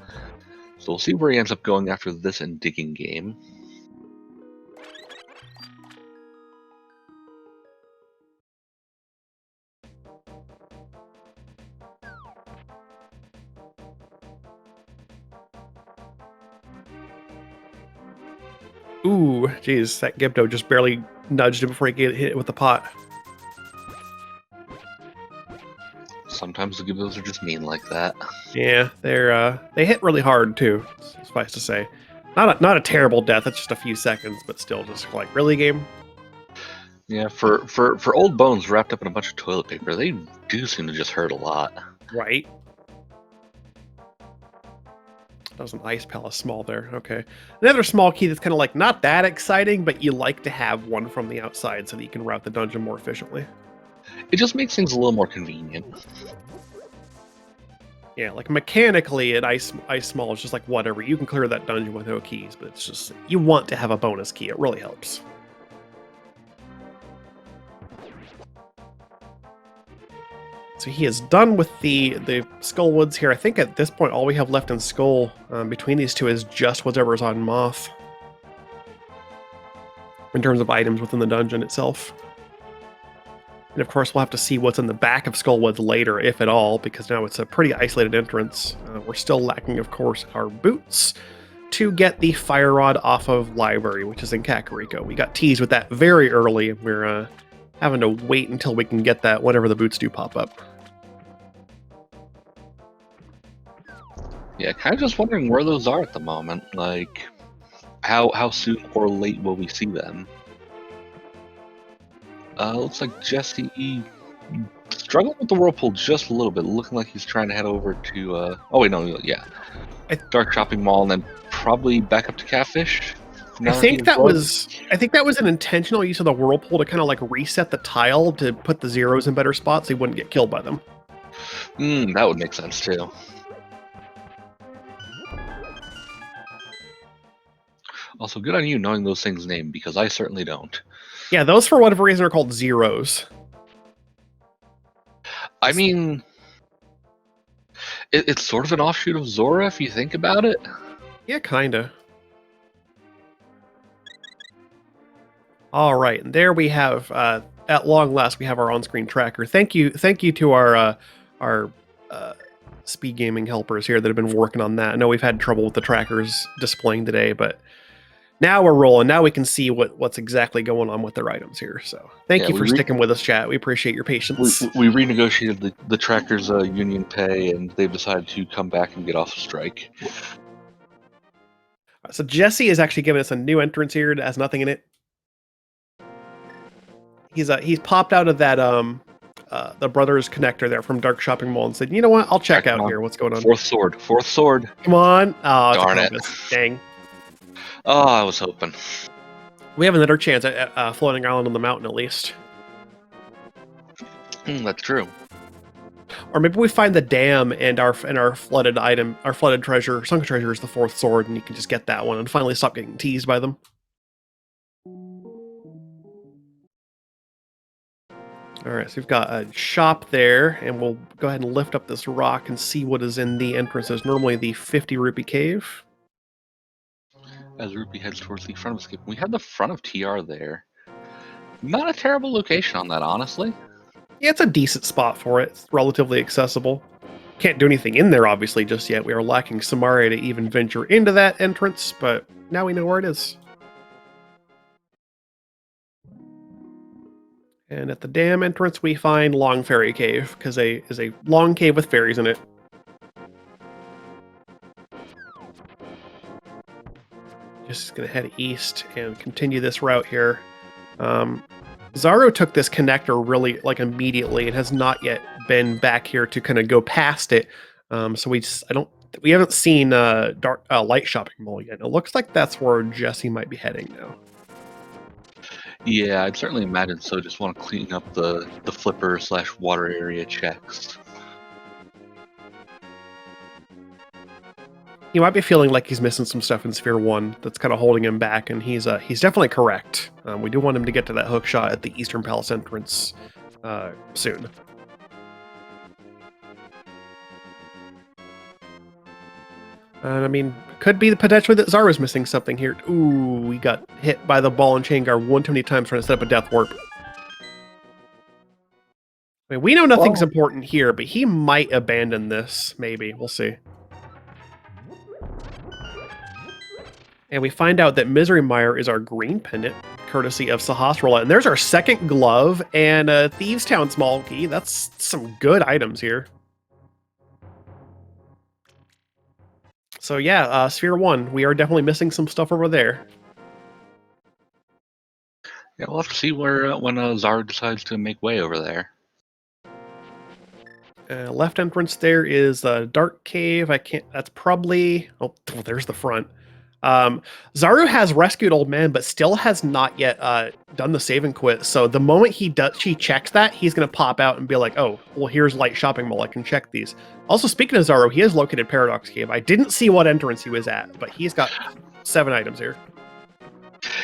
So we'll see where he ends up going after this and digging game. Ooh, geez, that Gibdo just barely nudged him before he get hit with the pot. Sometimes the Gibos are just mean like that. Yeah, they hit really hard too. Suffice to say, not a terrible death. It's just a few seconds, but still, just like really game. Yeah, for old bones wrapped up in a bunch of toilet paper, they do seem to just hurt a lot. Right. That was an ice palace small there. Okay. Another small key that's kind of like not that exciting, but you like to have one from the outside so that you can route the dungeon more efficiently. It just makes things a little more convenient. Yeah, like mechanically at Ice Mall is just like whatever. You can clear that dungeon with no keys, but it's just you want to have a bonus key. It really helps. So he is done with the Skull Woods here. I think at this point all we have left in Skull between these two is just whatever's on Moth in terms of items within the dungeon itself. And of course, we'll have to see what's in the back of Skullwoods later, if at all, because now it's a pretty isolated entrance. We're still lacking, of course, our boots to get the fire rod off of Library, which is in Kakariko. We got teased with that very early, and we're having to wait until we can get that whenever the boots do pop up. Yeah, kind of just wondering where those are at the moment. Like, how soon or late will we see them? Looks like Jesse struggling with the whirlpool just a little bit, looking like he's trying to head over to. Oh wait, no, yeah, Dark Shopping Mall, and then probably back up to Catfish. I think that was an intentional use of the whirlpool to kind of like reset the tile to put the zeros in better spots so he wouldn't get killed by them. That would make sense too. Also, good on you knowing those things' name, because I certainly don't. Yeah, those for whatever reason are called zeros. I mean, it's sort of an offshoot of Zora if you think about it. Yeah, kinda. All right, and there we have, at long last, we have our on-screen tracker. Thank you to our SpeedGaming helpers here that have been working on that. I know we've had trouble with the trackers displaying today, but now we're rolling. Now we can see what's exactly going on with their items here. So thank you for sticking with us, chat. We appreciate your patience. We renegotiated the trackers' union pay, and they've decided to come back and get off of strike. So Jesse is actually giving us a new entrance here that has nothing in it. He's popped out of that the Brothers connector there from Dark Shopping Mall and said, you know what, I'll check out here what's going on. Fourth sword. Come on. Oh, darn it. Dang. Oh, I was hoping. We have another chance at floating island on the mountain at least. That's true. Or maybe we find the dam and our flooded item, our flooded treasure, sunken treasure is the fourth sword, and you can just get that one and finally stop getting teased by them. All right, so we've got a shop there, and we'll go ahead and lift up this rock and see what is in the entrances. Normally the 50 rupee cave. As Rupee heads towards the front of Escape, we have the front of TR there. Not a terrible location on that, honestly. Yeah, it's a decent spot for it. It's relatively accessible. Can't do anything in there, obviously, just yet. We are lacking Samaria to even venture into that entrance, but now we know where it is. And at the dam entrance, we find Long Fairy Cave, because it is a long cave with fairies in it. Just going to head east and continue this route here. Zaru took this connector really immediately. It has not yet been back here to kind of go past it. So we haven't seen Light Shopping Mall yet. It looks like that's where Jesse might be heading now. Yeah, I'd certainly imagine so. Just want to clean up the flipper/water area checks. He might be feeling like he's missing some stuff in Sphere 1 that's kind of holding him back, and he's definitely correct. We do want him to get to that hook shot at the Eastern Palace entrance soon. And I mean, could be potentially that Zara's missing something here. Ooh, we got hit by the ball and chain guard one too many times trying to set up a death warp. I mean, we know nothing's important here, but he might abandon this, maybe. We'll see. And we find out that Misery Mire is our green pendant, courtesy of Sahasrara. And there's our second glove and a Thieves Town small key. That's some good items here. So yeah, Sphere 1, we are definitely missing some stuff over there. Yeah, we'll have to see when Zara decides to make way over there. Left entrance there is a dark cave. That's probably... Oh, there's the front. Zaru has rescued Old Man, but still has not yet done the save and quit. So the moment she checks that, he's gonna pop out and be like, "Oh, well, here's Light Shopping Mall. I can check these." Also, speaking of Zaru, he has located Paradox Cave. I didn't see what entrance he was at, but he's got 7 items here.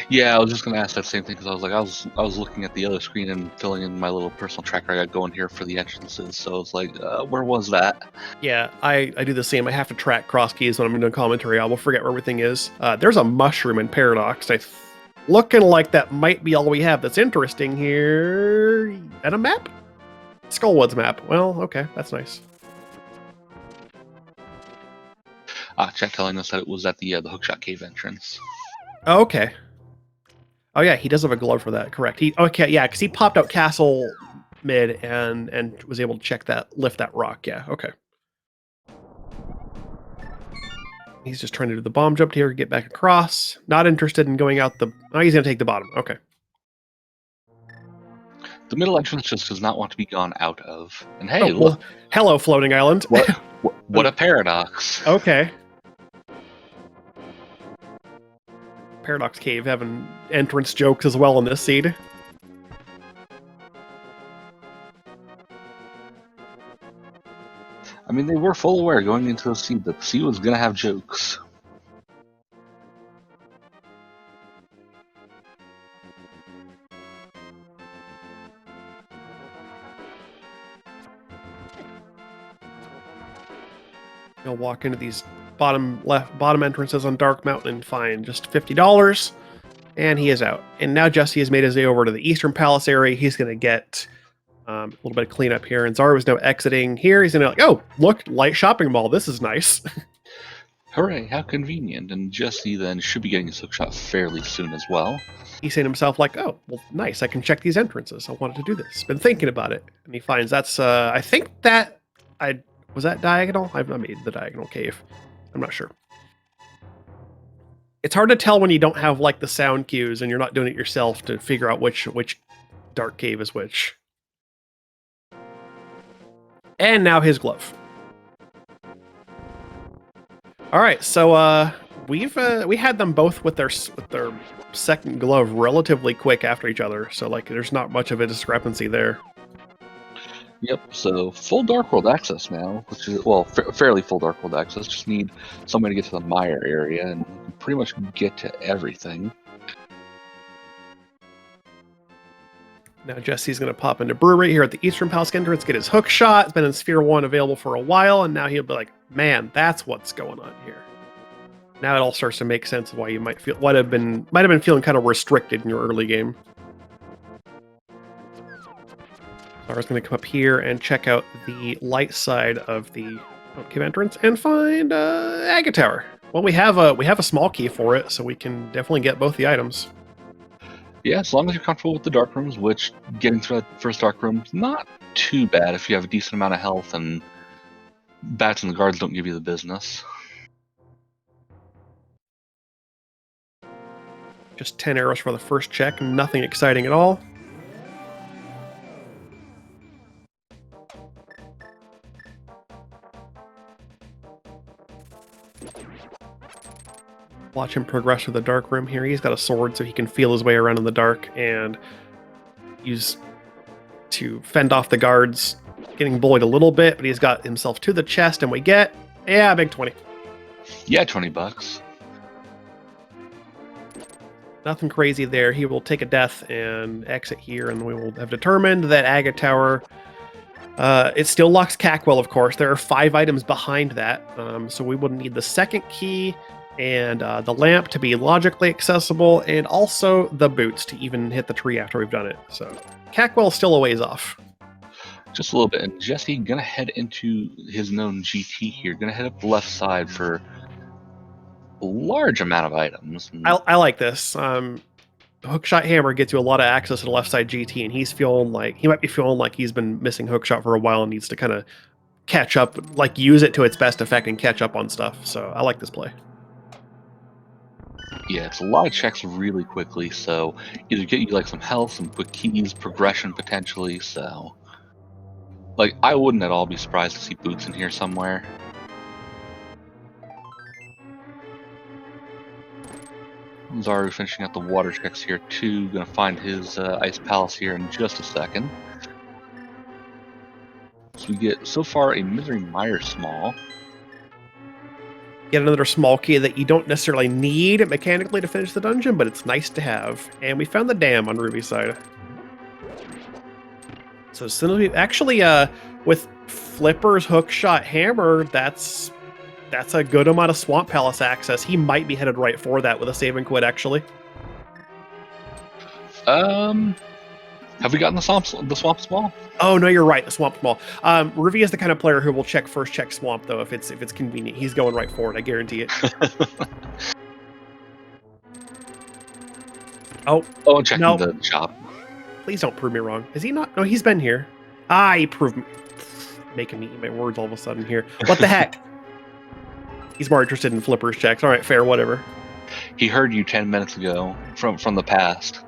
Yeah, I was just gonna ask that same thing because I was looking at the other screen and filling in my little personal tracker I got going here for the entrances. So it's like, where was that? Yeah, I do the same. I have to track cross keys when I'm doing commentary. I will forget where everything is. There's a mushroom in Paradox. Looking like that might be all we have that's interesting here. And a map? Skullwoods map. Well, okay, that's nice. Chat telling us that it was at the Hookshot Cave entrance. Oh, okay. Oh yeah, he does have a glove for that. Correct. Because he popped out Castle mid and was able to lift that rock. Yeah, okay. He's just trying to do the bomb jump here, get back across. Not interested in going out the. Oh, he's gonna take the bottom. Okay. The middle entrance just does not want to be gone out of. And hey, look. Well, hello, floating island. What a paradox. Okay. Paradox Cave having entrance jokes as well in this seed. I mean, they were full aware going into the seed that the seed was going to have jokes. He'll walk into these bottom entrances on Dark Mountain and find just $50. And he is out. And now Jesse has made his way over to the Eastern Palace area. He's going to get a little bit of cleanup here. And Zaru is now exiting here. He's going to be like, oh, look, Light Shopping Mall. This is nice. Hooray, how convenient. And Jesse then should be getting his hookshot fairly soon as well. He's saying to himself like, oh, well, nice. I can check these entrances. I wanted to do this. Been thinking about it. And he finds that's, I think that, was that diagonal? I've not made the diagonal cave. I'm not sure. It's hard to tell when you don't have like the sound cues and you're not doing it yourself to figure out which dark cave is which. And now his glove. All right, so we had them both with their second glove relatively quick after each other, so like there's not much of a discrepancy there. Yep, so full Dark World access now, which is, well, fairly full Dark World access. Just need somebody to get to the Mire area and pretty much get to everything. Now Jesse's going to pop into Brewery here at the Eastern Palace entrance, get his hook shot. It's been in Sphere 1 available for a while, and now he'll be like, man, that's what's going on here. Now it all starts to make sense of why you might have been feeling kind of restricted in your early game. I was going to come up here and check out the light side of the cave entrance and find Agate Tower. Well, we have a small key for it, so we can definitely get both the items. Yeah, as long as you're comfortable with the dark rooms, which getting through that first dark room is not too bad if you have a decent amount of health and bats and the guards don't give you the business. Just 10 arrows for the first check, nothing exciting at all. Watch him progress through the dark room here. He's got a sword so he can feel his way around in the dark and use to fend off the guards, getting bullied a little bit, but he's got himself to the chest, and we get, yeah, big 20. Yeah, $20. Nothing crazy there. He will take a death and exit here, and we will have determined that Agate Tower, it still locks Cackwell, of course. There are 5 items behind that, so we would need the second key and the lamp to be logically accessible, and also the boots to even hit the tree after we've done it. So Cackwell's still a ways off. Just a little bit. And Jesse gonna head into his known GT here. Gonna head up the left side for a large amount of items. I like this. Hookshot Hammer gets you a lot of access to the left side GT, and he might be feeling like he's been missing Hookshot for a while and needs to kind of catch up, like use it to its best effect and catch up on stuff. So I like this play. Yeah, it's a lot of checks really quickly, so either get you like some health, some quick keys, progression potentially, so like I wouldn't at all be surprised to see boots in here somewhere. Zaru finishing up the water checks here too. Gonna find his ice palace here in just a second. So we get so far a Misery Mire small. Get another small key that you don't necessarily need mechanically to finish the dungeon, but it's nice to have. And we found the dam on Ruby's side. So as soon as we actually with Flipper's hookshot hammer, that's a good amount of Swamp Palace access. He might be headed right for that with a save and quit, actually. Have we gotten the swamp small? Oh no, you're right. The Swamp Small. Ruby is the kind of player who will check Swamp though if it's convenient. He's going right for it. I guarantee it. Oh, checking no. the shop. Please don't prove me wrong. Is he not? No, he's been here. He proved me. Making me eat my words all of a sudden here. What the heck? He's more interested in Flipper's checks. All right, fair, whatever. He heard you 10 minutes ago from the past.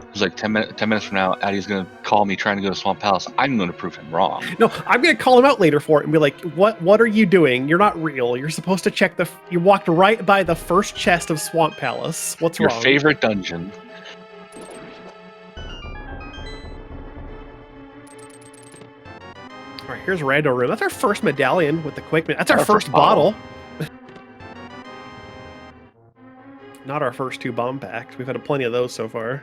It was like 10 minutes from now, Addie's going to call me trying to go to Swamp Palace. I'm going to prove him wrong. No, I'm going to call him out later for it and be like, what are you doing? You're not real. You're supposed to check you walked right by the first chest of Swamp Palace. What's Your wrong? Your favorite dungeon. All right, here's Rando Room. That's our first medallion with the quick. That's our first bottle. Not our first 2 bomb packs. We've had plenty of those so far.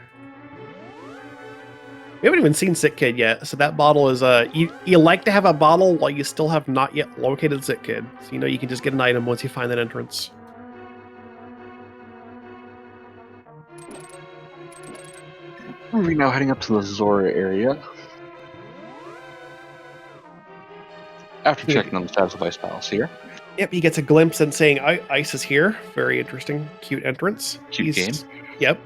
We haven't even seen Sick Kid yet, so that bottle is you like to have a bottle while you still have not yet located Sick Kid, so you know you can just get an item once you find that entrance. We're now heading up to the Zora area. After checking on the status of Ice Palace here. Yep, he gets a glimpse and saying Ice is here. Very interesting, cute entrance. Cute game. Yep.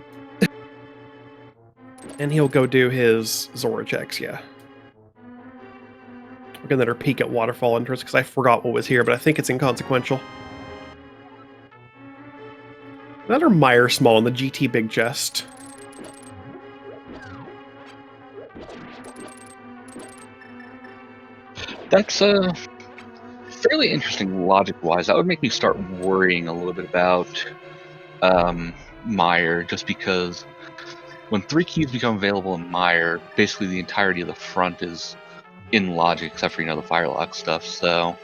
And he'll go do his Zora checks, yeah. We're gonna let her peek at Waterfall entrance because I forgot what was here, but I think it's inconsequential. Another Mire Small in the GT Big Chest. That's fairly interesting logic-wise. That would make me start worrying a little bit about Mire, just because when 3 keys become available in Mire, basically the entirety of the front is in logic, except for, the Firelock stuff, so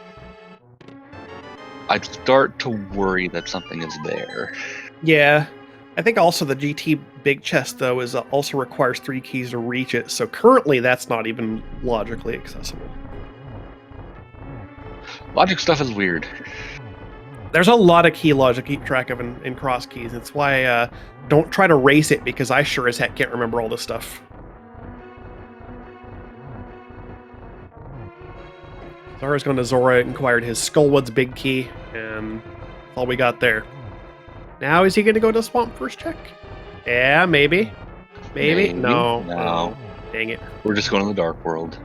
I'd start to worry that something is there. Yeah. I think also the GT Big Chest, though, also requires 3 keys to reach it, so currently that's not even logically accessible. Logic stuff is weird. There's a lot of key logic to keep track of in cross keys. That's why don't try to race it, because I sure as heck can't remember all this stuff. Zara's going to Zora, inquired his Skullwood's big key, and that's all we got there. Now is he going to go to Swamp first check? Yeah, maybe. Maybe? No. No. Dang it. We're just going to the Dark World.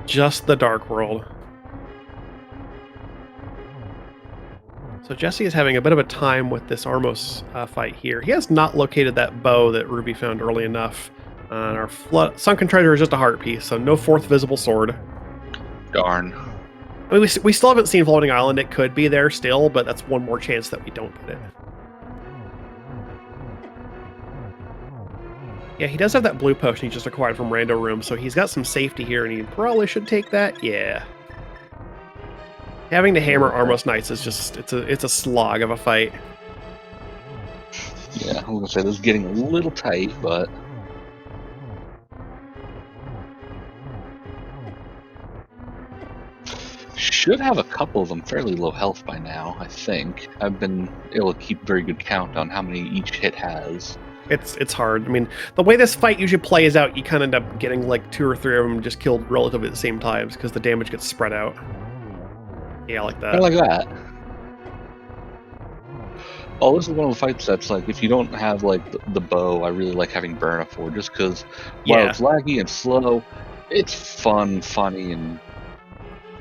Just the Dark World. So Jesse is having a bit of a time with this Armos fight here. He has not located that bow that Ruby found early enough. And our Sunken Treasure is just a heart piece, so no 4th visible sword. Darn. I mean, we still haven't seen Floating Island. It could be there still, but that's one more chance that we don't get it. Yeah, he does have that blue potion he just acquired from Rando Room, so he's got some safety here, and he probably should take that. Yeah. Having to hammer Armos Knights is just, it's a slog of a fight. Yeah, I'm gonna say this is getting a little tight, but should have a couple of them fairly low health by now, I think. I've been able to keep very good count on how many each hit has. It's hard. I mean, the way this fight usually plays out, you kind of end up getting like 2 or 3 of them just killed relatively at the same times because the damage gets spread out. Yeah, like that. I like that. Oh, this is one of the fights that's like, if you don't have like the bow, I really like having Burna for, just because while it's laggy and slow, it's fun, funny, and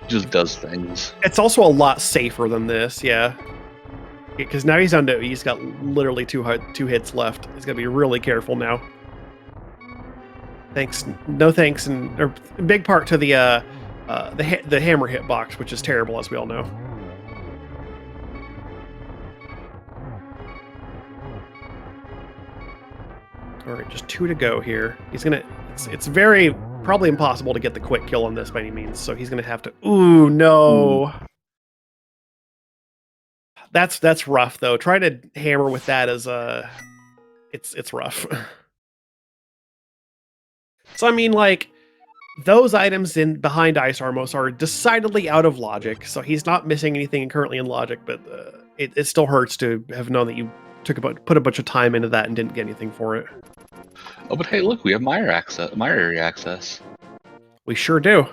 just does things. It's also a lot safer than this, yeah. Because now he's got literally 2 hits left. He's got to be really careful now. Thanks, no thanks, and a big part to the hammer hitbox, which is terrible, as we all know. All right, just 2 to go here. He's gonna. It's very probably impossible to get the quick kill on this by any means. So he's gonna have to. Ooh, no. That's rough though. Try to hammer with that as it's rough. So I mean, like, those items in behind Ice Armos are decidedly out of logic. So he's not missing anything currently in logic, but it still hurts to have known that you put a bunch of time into that and didn't get anything for it. Oh, but hey, look, we have Mire area access. We sure do.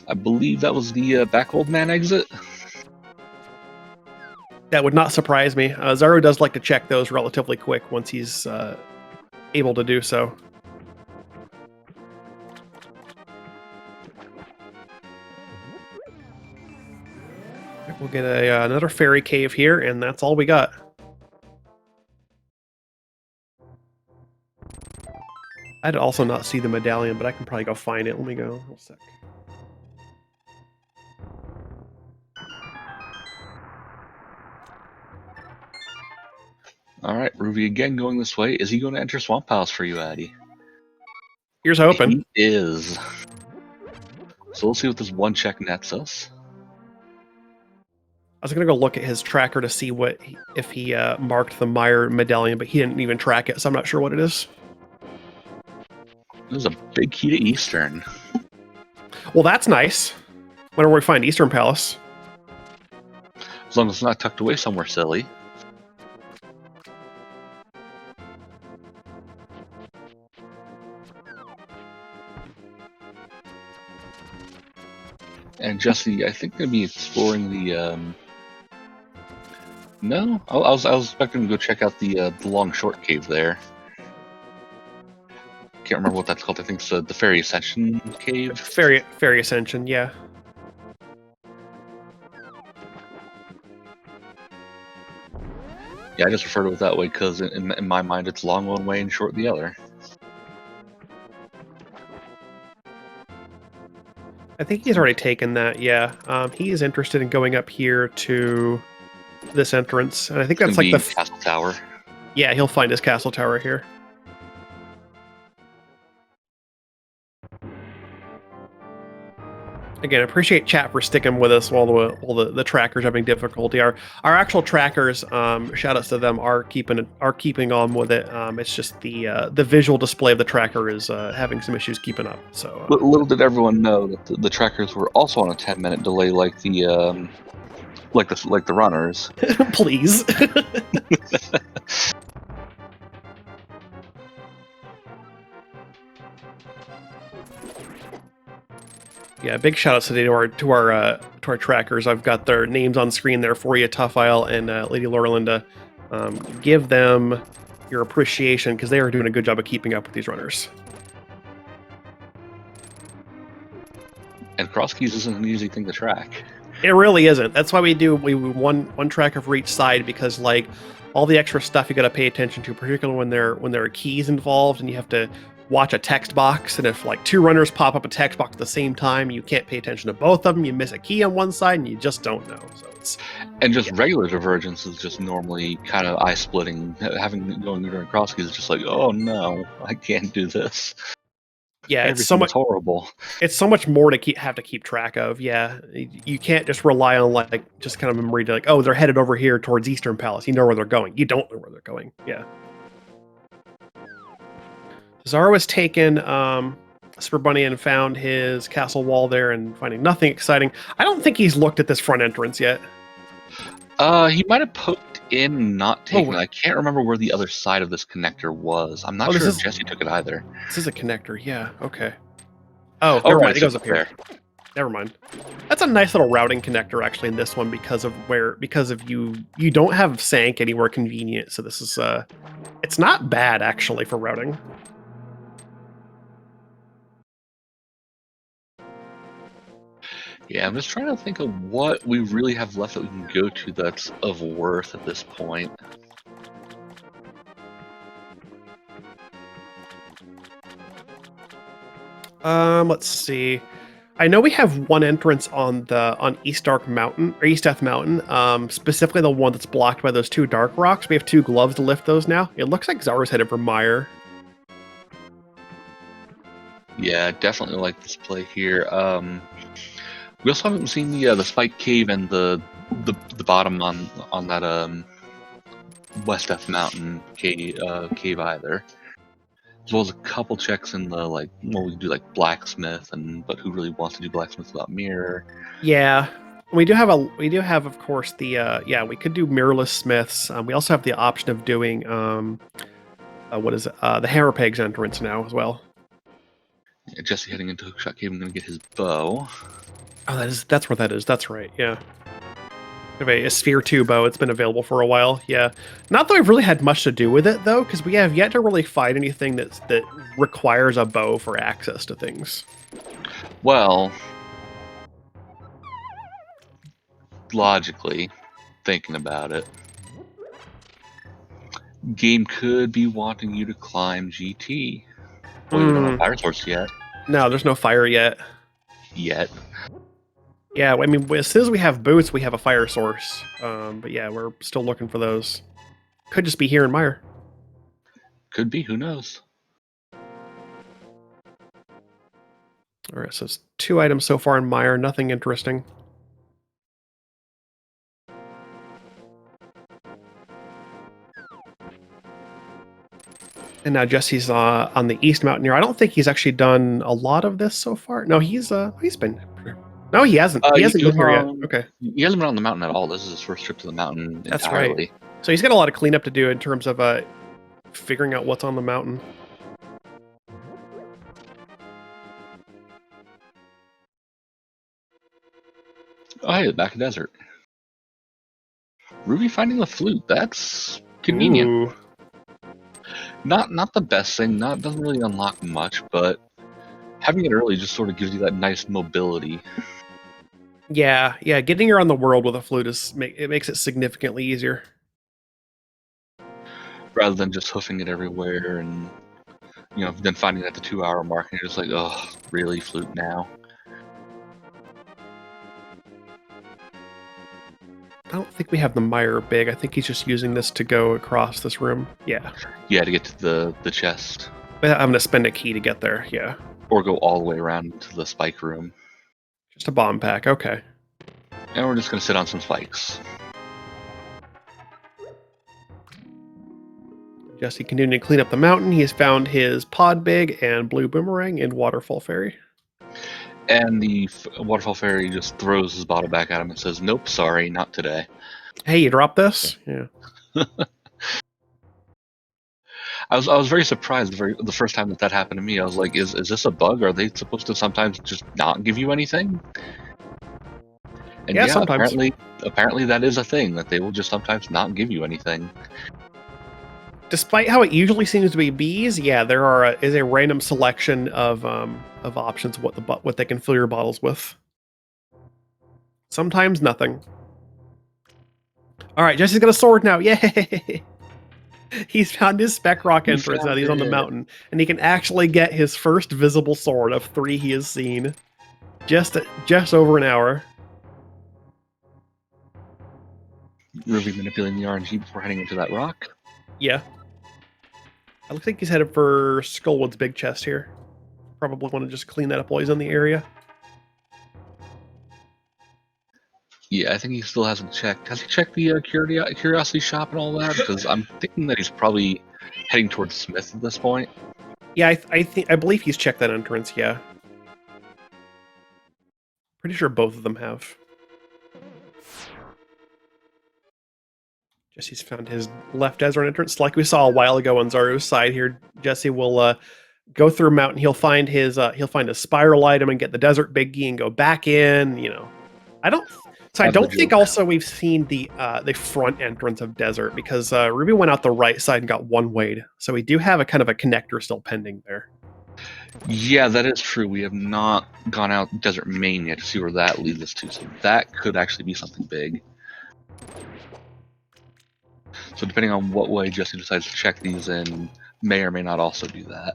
I believe that was the back old man exit. That would not surprise me. Zaru does like to check those relatively quick once he's able to do so. We'll get another fairy cave here, and that's all we got. I'd also not see the medallion, but I can probably go find it. Let me go. One sec. All right, Ruby again going this way. Is he going to enter Swamp Palace for you, Addy? Here's hoping. He is. So we'll see what this one check nets us. I was gonna go look at his tracker to see if he marked the Mire medallion, but he didn't even track it, so I'm not sure what it is. There's a big key to Eastern. Well, that's nice. Whenever we find Eastern Palace. As long as it's not tucked away somewhere silly. And Jesse, I think gonna be exploring the. No, I was expecting to go check out the long short cave there. Can't remember what that's called. I think it's the Fairy Ascension cave. Fairy Ascension, yeah. Yeah, I just refer to it that way because in my mind it's long one way and short the other. I think he's already taken that, yeah. He is interested in going up here to this entrance, and I think that's like the Castle Tower. Yeah, he'll find his castle tower here. Again, I appreciate chat for sticking with us while the trackers having difficulty. Our actual trackers, shout outs to them, are keeping on with it. It's just the visual display of the tracker is having some issues keeping up. So little did everyone know that the trackers were also on a 10-minute delay, like the runners. Please. Yeah, big shout outs today to our trackers. I've got their names on screen there for you, Tough Isle and Lady Lauralinda. Give them your appreciation because they are doing a good job of keeping up with these runners. And cross keys isn't an easy thing to track. It really isn't. That's why we one tracker for each side, because like all the extra stuff you got to pay attention to, particularly when there are keys involved and you have to watch a text box, and if like 2 runners pop up a text box at the same time, you can't pay attention to both of them. You miss a key on one side and you just don't know. So it's regular divergence is just normally kind of eye splitting. Going during cross keys is just like, oh no, I can't do this. Yeah, it's so much horrible. It's so much more to have to keep track of. Yeah, you can't just rely on like just kind of memory to like, oh, they're headed over here towards Eastern Palace. You know where they're going. You don't know where they're going. Yeah. Zaru has taken Super Bunny and found his castle wall there and finding nothing exciting. I don't think he's looked at this front entrance yet. He might have poked in, not taken it. I can't remember where the other side of this connector was. I'm not sure if Jesse took it either. This is a connector, yeah. Okay. Oh, never mind. It goes up here. Never mind. That's a nice little routing connector actually in this one because of you don't have Sank anywhere convenient. So this is it's not bad actually for routing. Yeah, I'm just trying to think of what we really have left that we can go to that's of worth at this point. Let's see. I know we have one entrance on East Dark Mountain or East Death Mountain, specifically the one that's blocked by those two dark rocks. We have 2 gloves to lift those now. It looks like Zara's headed for Mire. Yeah, definitely like this play here. We also haven't seen the Spike Cave and the bottom on that West Death Mountain cave either. As well as a couple checks in the we can do like blacksmith, but who really wants to do blacksmith without mirror? Yeah, we do have of course the we could do mirrorless smiths. We also have the option of doing what is it? The hammer pegs entrance now as well. Yeah, Jesse heading into Hookshot Cave. I'm gonna get his bow. Oh, that's where that is. That's right. Yeah. A Sphere 2 bow. It's been available for a while. Yeah. Not that we've really had much to do with it, though, because we have yet to really find anything that requires a bow for access to things. Well, logically, thinking about it, game could be wanting you to climb GT. Well, we don't have fire source yet. No, there's no fire yet. Yet. Yeah, I mean, as soon as we have boots, we have a fire source. But yeah, we're still looking for those. Could just be here in Mire. Could be, who knows? Alright, so it's 2 items so far in Mire, nothing interesting. And now Jesse's on the East Mountain here. I don't think he's actually done a lot of this so far. No, he's been. No, he hasn't. He hasn't been here yet. Okay. He hasn't been on the mountain at all. This is his first trip to the mountain entirely. That's right. So he's got a lot of cleanup to do in terms of figuring out what's on the mountain. Oh, hey, back in desert. Ruby finding the flute. That's convenient. Ooh. Not the best thing. Doesn't really unlock much, but having it early just sort of gives you that nice mobility. Yeah. Getting around the world with a flute makes it significantly easier. Rather than just hoofing it everywhere and then finding it at the 2-hour mark and you're just like, oh, really, flute now? I don't think we have the Mire big. I think he's just using this to go across this room. Yeah. Yeah, to get to the chest. I'm going to spend a key to get there, yeah. Or go all the way around to the spike room. Just a bomb pack, okay. And we're just going to sit on some spikes. Jesse continuing to clean up the mountain. He has found his pod big and blue boomerang in Waterfall Fairy. And the Waterfall Fairy just throws his bottle back at him and says, nope, sorry, not today. Hey, you dropped this? Yeah. I was very surprised the first time that happened to me. I was like, is this a bug? Are they supposed to sometimes just not give you anything? And yeah, sometimes. Apparently that is a thing, that they will just sometimes not give you anything. Despite how it usually seems to be bees, yeah, there is a random selection of options what they can fill your bottles with. Sometimes nothing. All right, Jesse's got a sword now. Yay! He's found his spec rock entrance now. He's on the mountain, and he can actually get his first visible sword of 3 he has seen. Just over an hour. Ruby manipulating the RNG before heading into that rock. Yeah. It looks like he's headed for Skullwood's big chest here. Probably want to just clean that up while he's in the area. Yeah, I think he still hasn't checked. Has he checked the curiosity shop and all that? Because I'm thinking that he's probably heading towards Smith at this point. Yeah, I believe he's checked that entrance. Yeah, pretty sure both of them have. Jesse's found his left desert entrance, like we saw a while ago on Zaru's side here. Jesse will go through a mountain. He'll find a spiral item and get the desert biggie and go back in. I don't think also we've seen the front entrance of desert because Ruby went out the right side and got one wayed. So we do have a kind of a connector still pending there. Yeah, that is true. We have not gone out desert main yet to see where that leads us to. So that could actually be something big. So depending on what way Jesse decides to check these in, may or may not also do that.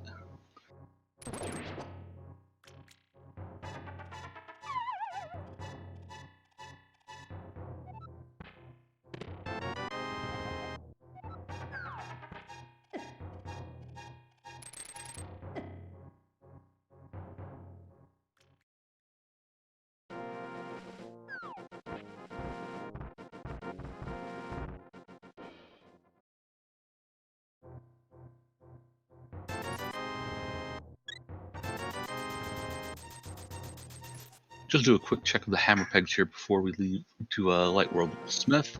just do a quick check of the hammer pegs here before we leave to Light World with Smith.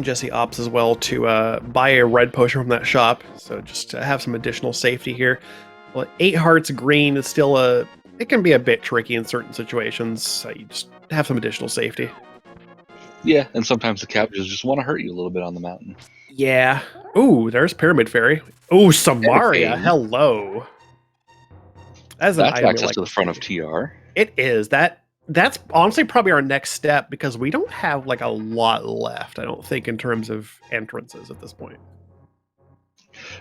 Jesse opts as well to buy a red potion from that shop, so just to have some additional safety here. Well, 8 hearts green is still it can be a bit tricky in certain situations, so you just have some additional safety. Yeah, and sometimes the cabbages just want to hurt you a little bit on the mountain. Yeah. Ooh, there's Pyramid Fairy. Ooh, Samaria, Hey. hello. That's an item access to the front of TR. It is. That's honestly probably our next step, because we don't have like a lot left, I don't think, in terms of entrances at this point.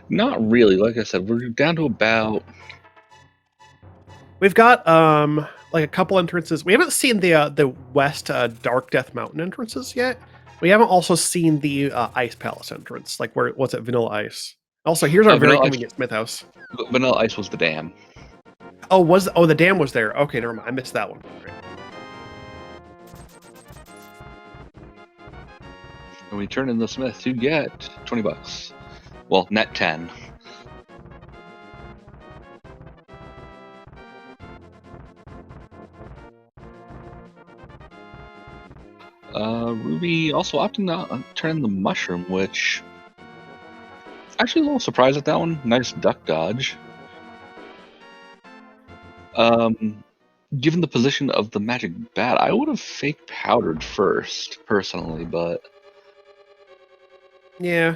Not really. Like I said, we're down to about... We've got like a couple entrances. We haven't seen the west Dark Death Mountain entrances yet. We haven't also seen the Ice Palace entrance, like what's it, Vanilla Ice. Also, here's our very convenient Smith House. Vanilla Ice was the dam. Oh, the dam was there. Okay, never mind. I missed that one. Right. And we turn in the Smith, you get 20 bucks. Well, net 10. Ruby also opting to turn in the mushroom, which... Actually a little surprised at that one. Nice duck dodge. Given the position of the magic bat, I would have fake powdered first, personally, but... Yeah.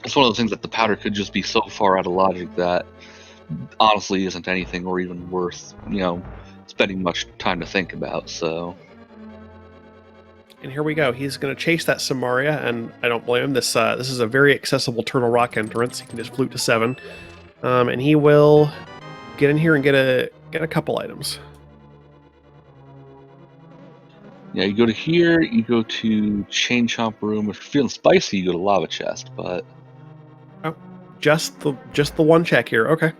It's one of those things that the powder could just be so far out of logic that honestly isn't anything or even worth, spending much time to think about, so... And here we go. He's going to chase that Samaria, and I don't blame him. This is a very accessible Turtle Rock entrance. He can just flute to 7. And he will get in here and get a couple items. Yeah, you go to here, you go to Chain Chomp Room. If you're feeling spicy, you go to Lava Chest, but... Oh, just the one check here. Okay.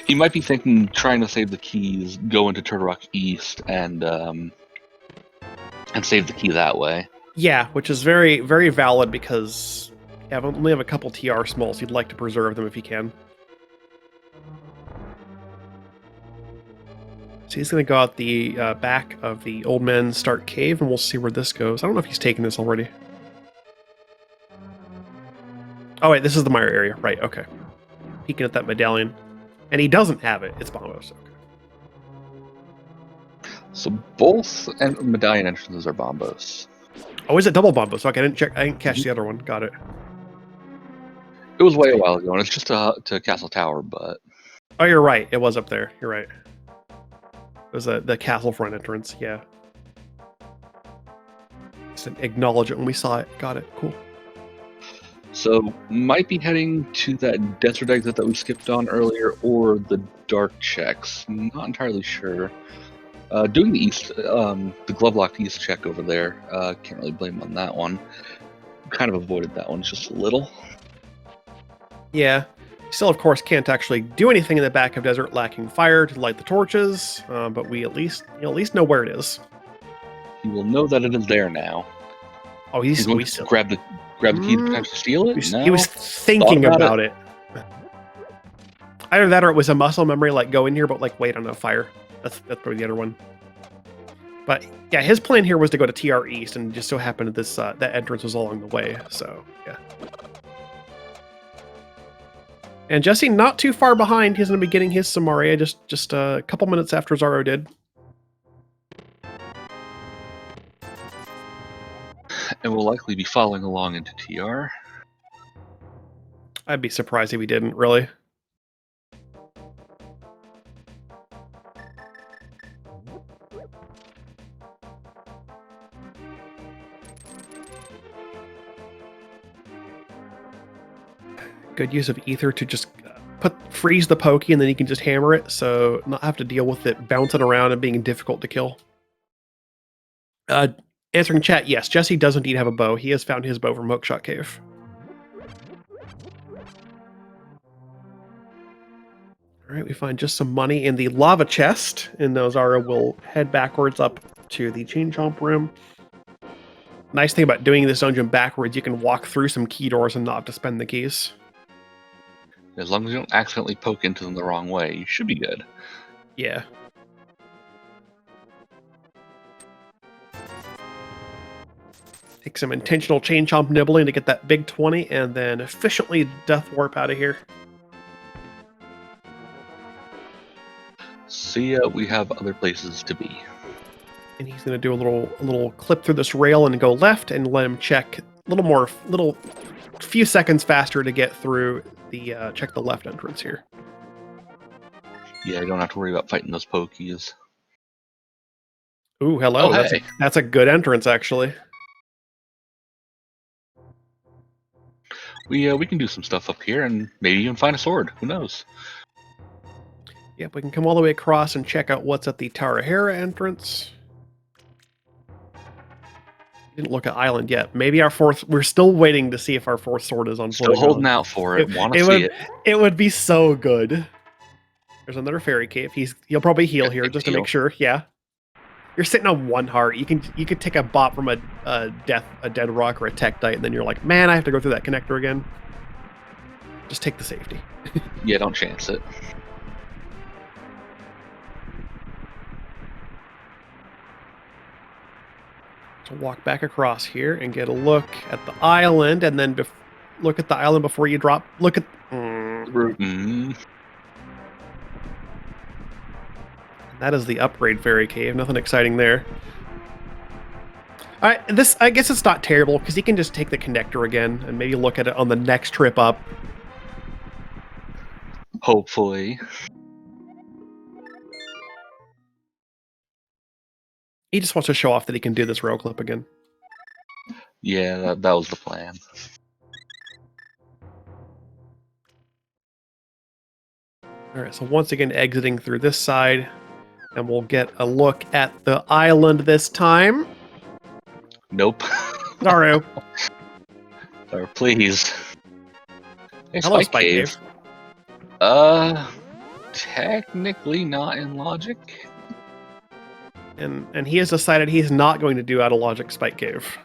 He might be thinking, trying to save the keys, go into Turtle Rock East, and save the key that way. Yeah, which is very, very valid, because you only have a couple TR smalls. You'd like to preserve them if you can. So he's going to go out the back of the Old Men Start Cave, and we'll see where this goes. I don't know if he's taken this already. Oh, wait, this is the Mire area. Right, okay. Peeking at that medallion. And he doesn't have it. It's Bombos. Okay. So both medallion entrances are Bombos. Oh, is it double Bombos? Okay, I didn't catch the other one. Got it. It was way a while ago, and it's just to Castle Tower, but... Oh, you're right. It was up there. You're right. It was the castle front entrance, yeah. Just acknowledge it when we saw it. Got it. Cool. So, might be heading to that desert exit that we skipped on earlier, or the dark checks. Not entirely sure. Doing the east, the glove locked east check over there. Can't really blame him on that one. Kind of avoided that one just a little. Yeah. Still, of course, can't actually do anything in the back of desert, lacking fire to light the torches. But we at least know where it is. He will know that it is there now. Oh, he's going to grab the key to potentially steal it. He was thinking about it. Either that, or it was a muscle memory, like go in here, but like wait on a fire. That's probably the other one. But yeah, his plan here was to go to TR East, and just so happened this that entrance was along the way. So yeah. And Jesse, not too far behind. He's going to be getting his Samaria just a couple minutes after Zaro did. And will likely be following along into TR. I'd be surprised if he didn't, really. Good use of ether to just freeze the pokey, and then you can just hammer it, so not have to deal with it bouncing around and being difficult to kill. Answering chat, yes, Jesse does indeed have a bow. He has found his bow from Hookshot Cave. All right, we find just some money in the lava chest, and Zara will head backwards up to the Chain Chomp room. Nice thing about doing this dungeon backwards, you can walk through some key doors and not have to spend the keys. As long as you don't accidentally poke into them the wrong way, you should be good. Yeah. Take some intentional chain chomp nibbling to get that big 20, and then efficiently death warp out of here. See, we have other places to be. And he's going to do a little clip through this rail and go left, and let him check a little few seconds faster to get through the check the left entrance here. Yeah, you don't have to worry about fighting those pokies. Ooh, hello. Oh, that's a good entrance, actually. We can do some stuff up here and maybe even find a sword. Who knows? Yep, we can come all the way across and check out what's at the Tarahera entrance. Didn't look at island yet. Maybe our fourth. We're still waiting to see if our fourth sword is on. Still holding out for it. Want to see it? It would be so good. There's another fairy cave. He'll probably heal here just to make sure. Yeah. You're sitting on one heart. You could take a bot from a dead rock or a Tektite, and then you're like, man, I have to go through that connector again. Just take the safety. Yeah, don't chance it. So walk back across here and get a look at the island, and then look at the island before you drop. Look at. That is the upgrade fairy cave. Nothing exciting there. All right, this I guess it's not terrible because he can just take the connector again and maybe look at it on the next trip up. Hopefully. He just wants to show off that he can do this rail clip again. Yeah, that was the plan. All right, so once again exiting through this side, and we'll get a look at the island this time. Nope. Sorry. Or please. Hey, Hello, Spike Cave. Technically not in logic. And he has decided he's not going to do out of logic Spike Cave.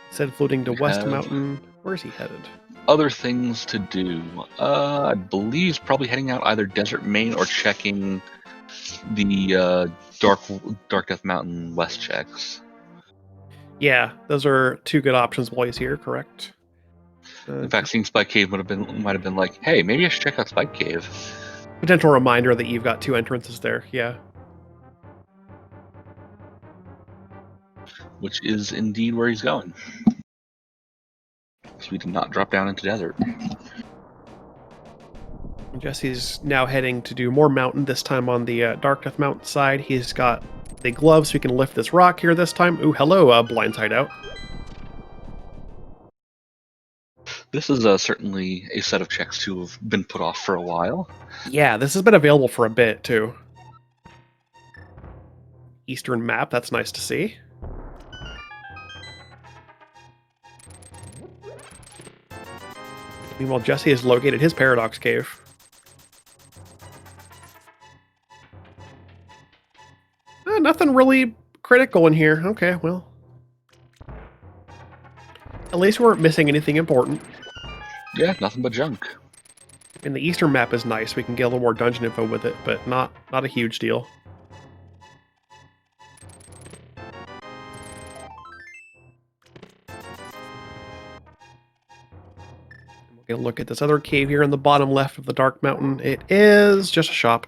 Instead floating to West Mountain. Where's he headed? Other things to do. I believe he's probably heading out either Desert Main or checking the Dark Death Mountain West checks. Yeah, those are two good options while he's here, correct? In fact, seeing Spike Cave might have been like, hey, maybe I should check out Spike Cave. Potential reminder that you've got two entrances there, yeah. Which is indeed where he's going. So we did not drop down into desert. Jesse's now heading to do more mountain, this time on the Dark Death Mountain side. He's got the gloves so he can lift this rock here this time. Ooh, hello, blindside out. This is certainly a set of checks to have been put off for a while. Yeah, this has been available for a bit, too. Eastern map, that's nice to see. Meanwhile, Jesse has located his Paradox Cave. Nothing really critical in here. Okay, well. At least we weren't missing anything important. Yeah, nothing but junk. And the Eastern map is nice. We can get a little more dungeon info with it, but not a huge deal. We'll get a look at this other cave here in the bottom left of the Dark Mountain. It is just a shop.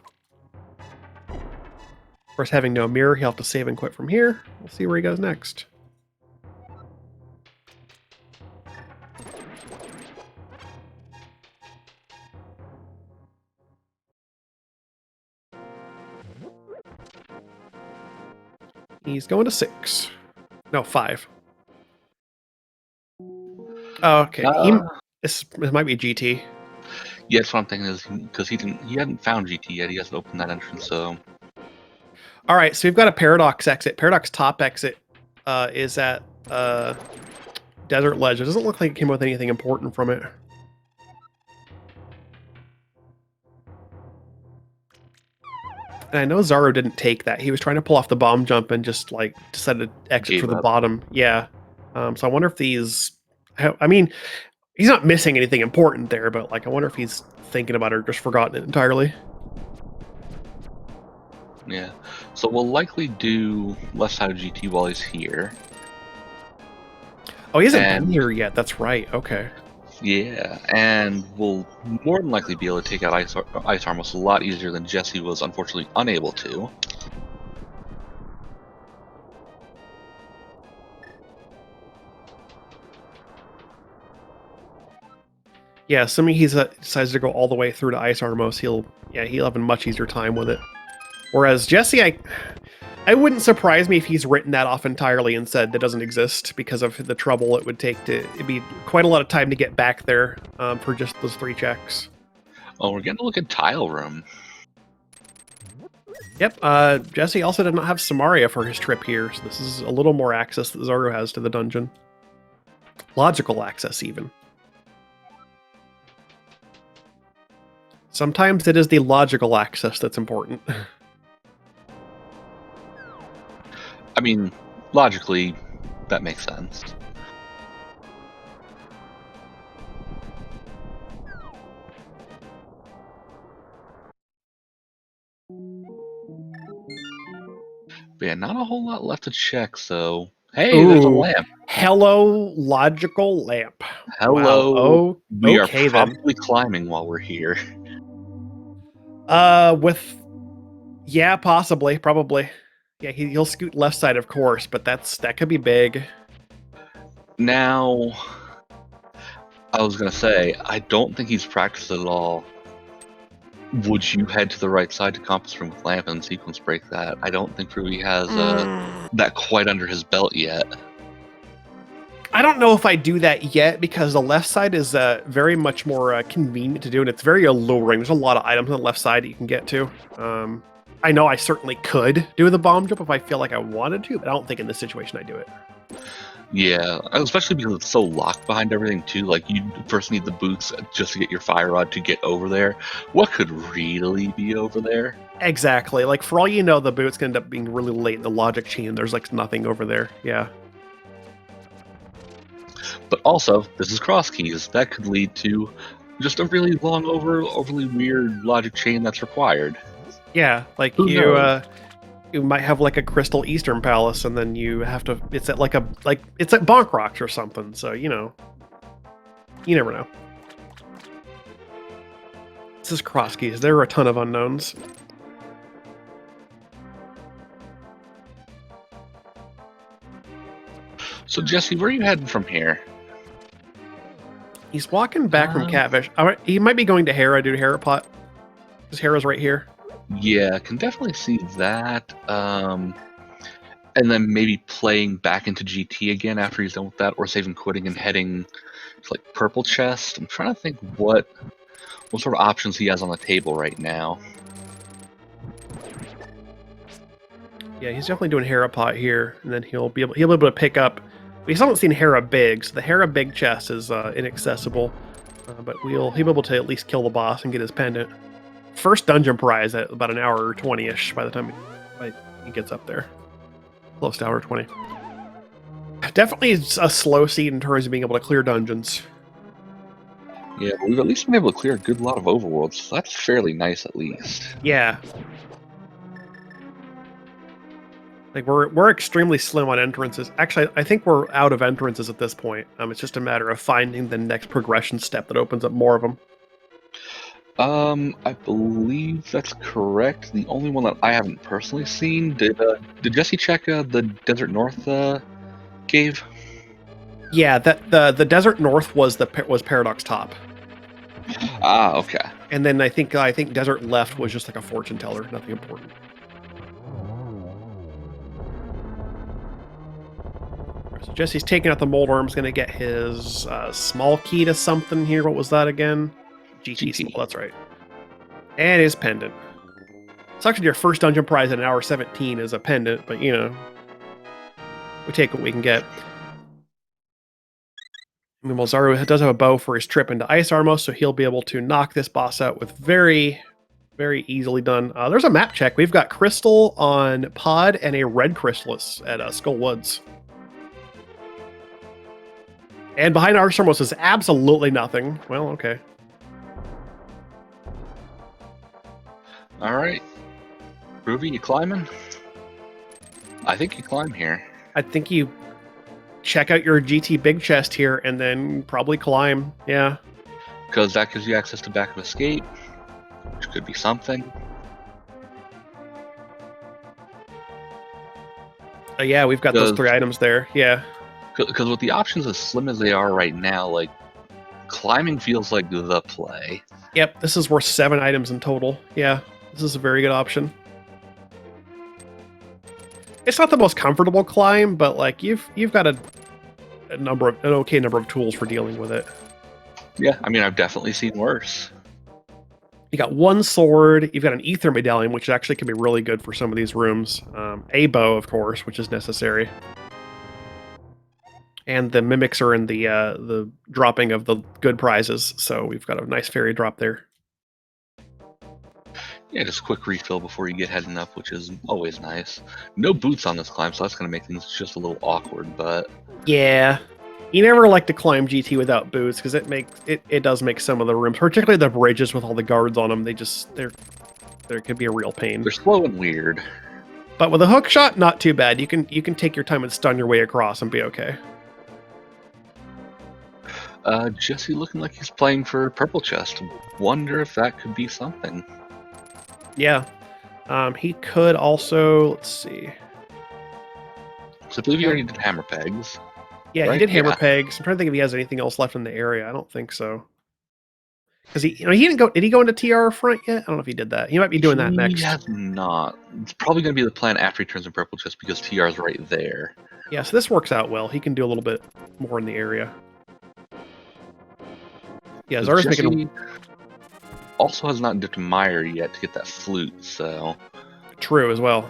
Of course, having no mirror, he'll have to save and quit from here. We'll see where he goes next. He's going to 6. No, 5. Oh, okay. This might be GT. Yeah, that's what I'm thinking is because he hadn't found GT yet. He hasn't opened that entrance, so. All right, so we've got a Paradox exit. Paradox top exit is at Desert Ledge. It doesn't look like it came with anything important from it. And I know Zaro didn't take that. He was trying to pull off the bomb jump and just like decided to exit for the bottom. Yeah. So I wonder if these. I mean, He's not missing anything important there, but like I wonder if he's thinking about it or just forgotten it entirely. Yeah. So we'll likely do left side of GT while he's here. Oh, he hasn't been here yet. That's right. Okay. Yeah, and we'll more than likely be able to take out Ice Armos a lot easier than Jesse was unfortunately unable to. Yeah, assuming he decides to go all the way through to Ice Armos, he'll have a much easier time with it. Whereas Jesse, I wouldn't surprise me if he's written that off entirely and said that doesn't exist because of the trouble it would take it'd be quite a lot of time to get back there for just those 3 checks. Oh, we're getting to look at Tile Room. Yep, Jesse also did not have Samaria for his trip here, so this is a little more access that Zaru has to the dungeon. Logical access, even. Sometimes it is the logical access that's important. I mean, logically, that makes sense. But yeah, not a whole lot left to check, so... Hey, Ooh, there's a lamp. Hello, logical lamp. Hello. Wow. Oh, we okay, are probably climbing while we're here. Yeah, possibly, probably. Yeah, he'll scoot left side, of course, but that could be big. Now, I was gonna say, I don't think he's practiced at all. Would you head to the right side to compass room with lamp and sequence break that? I don't think Rui has that quite under his belt yet. I don't know if I do that yet because the left side is very much more convenient to do, and it's very alluring. There's a lot of items on the left side that you can get to. I know I certainly could do the bomb jump if I feel like I wanted to, but I don't think in this situation I do it. Yeah, especially because it's so locked behind everything too. Like you first need the boots just to get your fire rod to get over there. What could really be over there? Exactly. Like for all you know, the boot's gonna end up being really late in the logic chain. There's like nothing over there. Yeah. But also, this is cross keys. That could lead to just a really long, overly weird logic chain that's required. Yeah, like Who knows? You might have like a Crystal Eastern Palace, and then you have to. It's at it's at Bonk Rocks or something. So you never know. This is cross keys. There are a ton of unknowns. So Jesse, where are you heading from here? He's walking back from Catfish. He might be going to Hera due to Hera Pot. Because Hera's right here. Yeah, can definitely see that. And then maybe playing back into GT again after he's done with that, or saving quitting and heading to like Purple Chest. I'm trying to think what sort of options he has on the table right now. Yeah, he's definitely doing Hera Pot here, and then he'll be able to pick up. We still haven't seen Hera Big, so the Hera Big chest is inaccessible. But he'll be able to at least kill the boss and get his pendant. First dungeon prize at about an hour or 20-ish by the time he gets up there. Close to hour 20. Definitely a slow seed in terms of being able to clear dungeons. Yeah, but we've at least been able to clear a good lot of overworlds, so that's fairly nice at least. Yeah. Like we're extremely slim on entrances. Actually, I think we're out of entrances at this point. It's just a matter of finding the next progression step that opens up more of them. I believe that's correct. The only one that I haven't personally seen, did Jesse check the Desert North cave? Yeah, that the Desert North was Paradox Top. Ah, okay. And then I think Desert Left was just like a fortune teller, nothing important. So Jesse's taking out the mold arm's going to get his small key to something here. What was that again? GT. Small, that's right. And his pendant. It's actually your first dungeon prize at an hour 17 is a pendant, but we take what we can get. I mean, Zaru does have a bow for his trip into Ice Armos, so he'll be able to knock this boss out with very, very easily done. There's a map check. We've got Crystal on Pod and a red Crystalus at Skull Woods. And behind Armstrong is absolutely nothing. Well, okay. All right. Ruby, you climbing? I think you climb here. I think you check out your GT big chest here and then probably climb. Yeah. Because that gives you access to back of escape, which could be something. Yeah, we've got those 3 items there. Yeah. Because with the options as slim as they are right now, like, climbing feels like the play. Yep, this is worth 7 items in total. Yeah, this is a very good option. It's not the most comfortable climb, but like you've got an okay number of tools for dealing with it. Yeah, I mean, I've definitely seen worse. You got 1 sword. You've got an ether medallion, which actually can be really good for some of these rooms. A bow, of course, which is necessary. And the mimics are in the dropping of the good prizes, so we've got a nice fairy drop there. Yeah, just a quick refill before you get heading up, which is always nice. No boots on this climb, so that's going to make things just a little awkward, but... Yeah. You never like to climb GT without boots, because it does make some of the rooms, particularly the bridges with all the guards on them, there could be a real pain. They're slow and weird. But with a hook shot, not too bad. You can take your time and stun your way across and be okay. Jesse looking like he's playing for Purple Chest. Wonder if that could be something. Yeah. He could also, let's see. So I believe he already did hammer pegs. Yeah, right? He did hammer pegs. I'm trying to think if he has anything else left in the area. I don't think so. Because he didn't go. Did he go into TR front yet? I don't know if he did that. He might be doing that next. He has not. It's probably going to be the plan after he turns in Purple Chest because TR is right there. Yeah, so this works out well. He can do a little bit more in the area. Yeah, Zara's making. Also has not dipped Meyer yet to get that flute, so. True as well.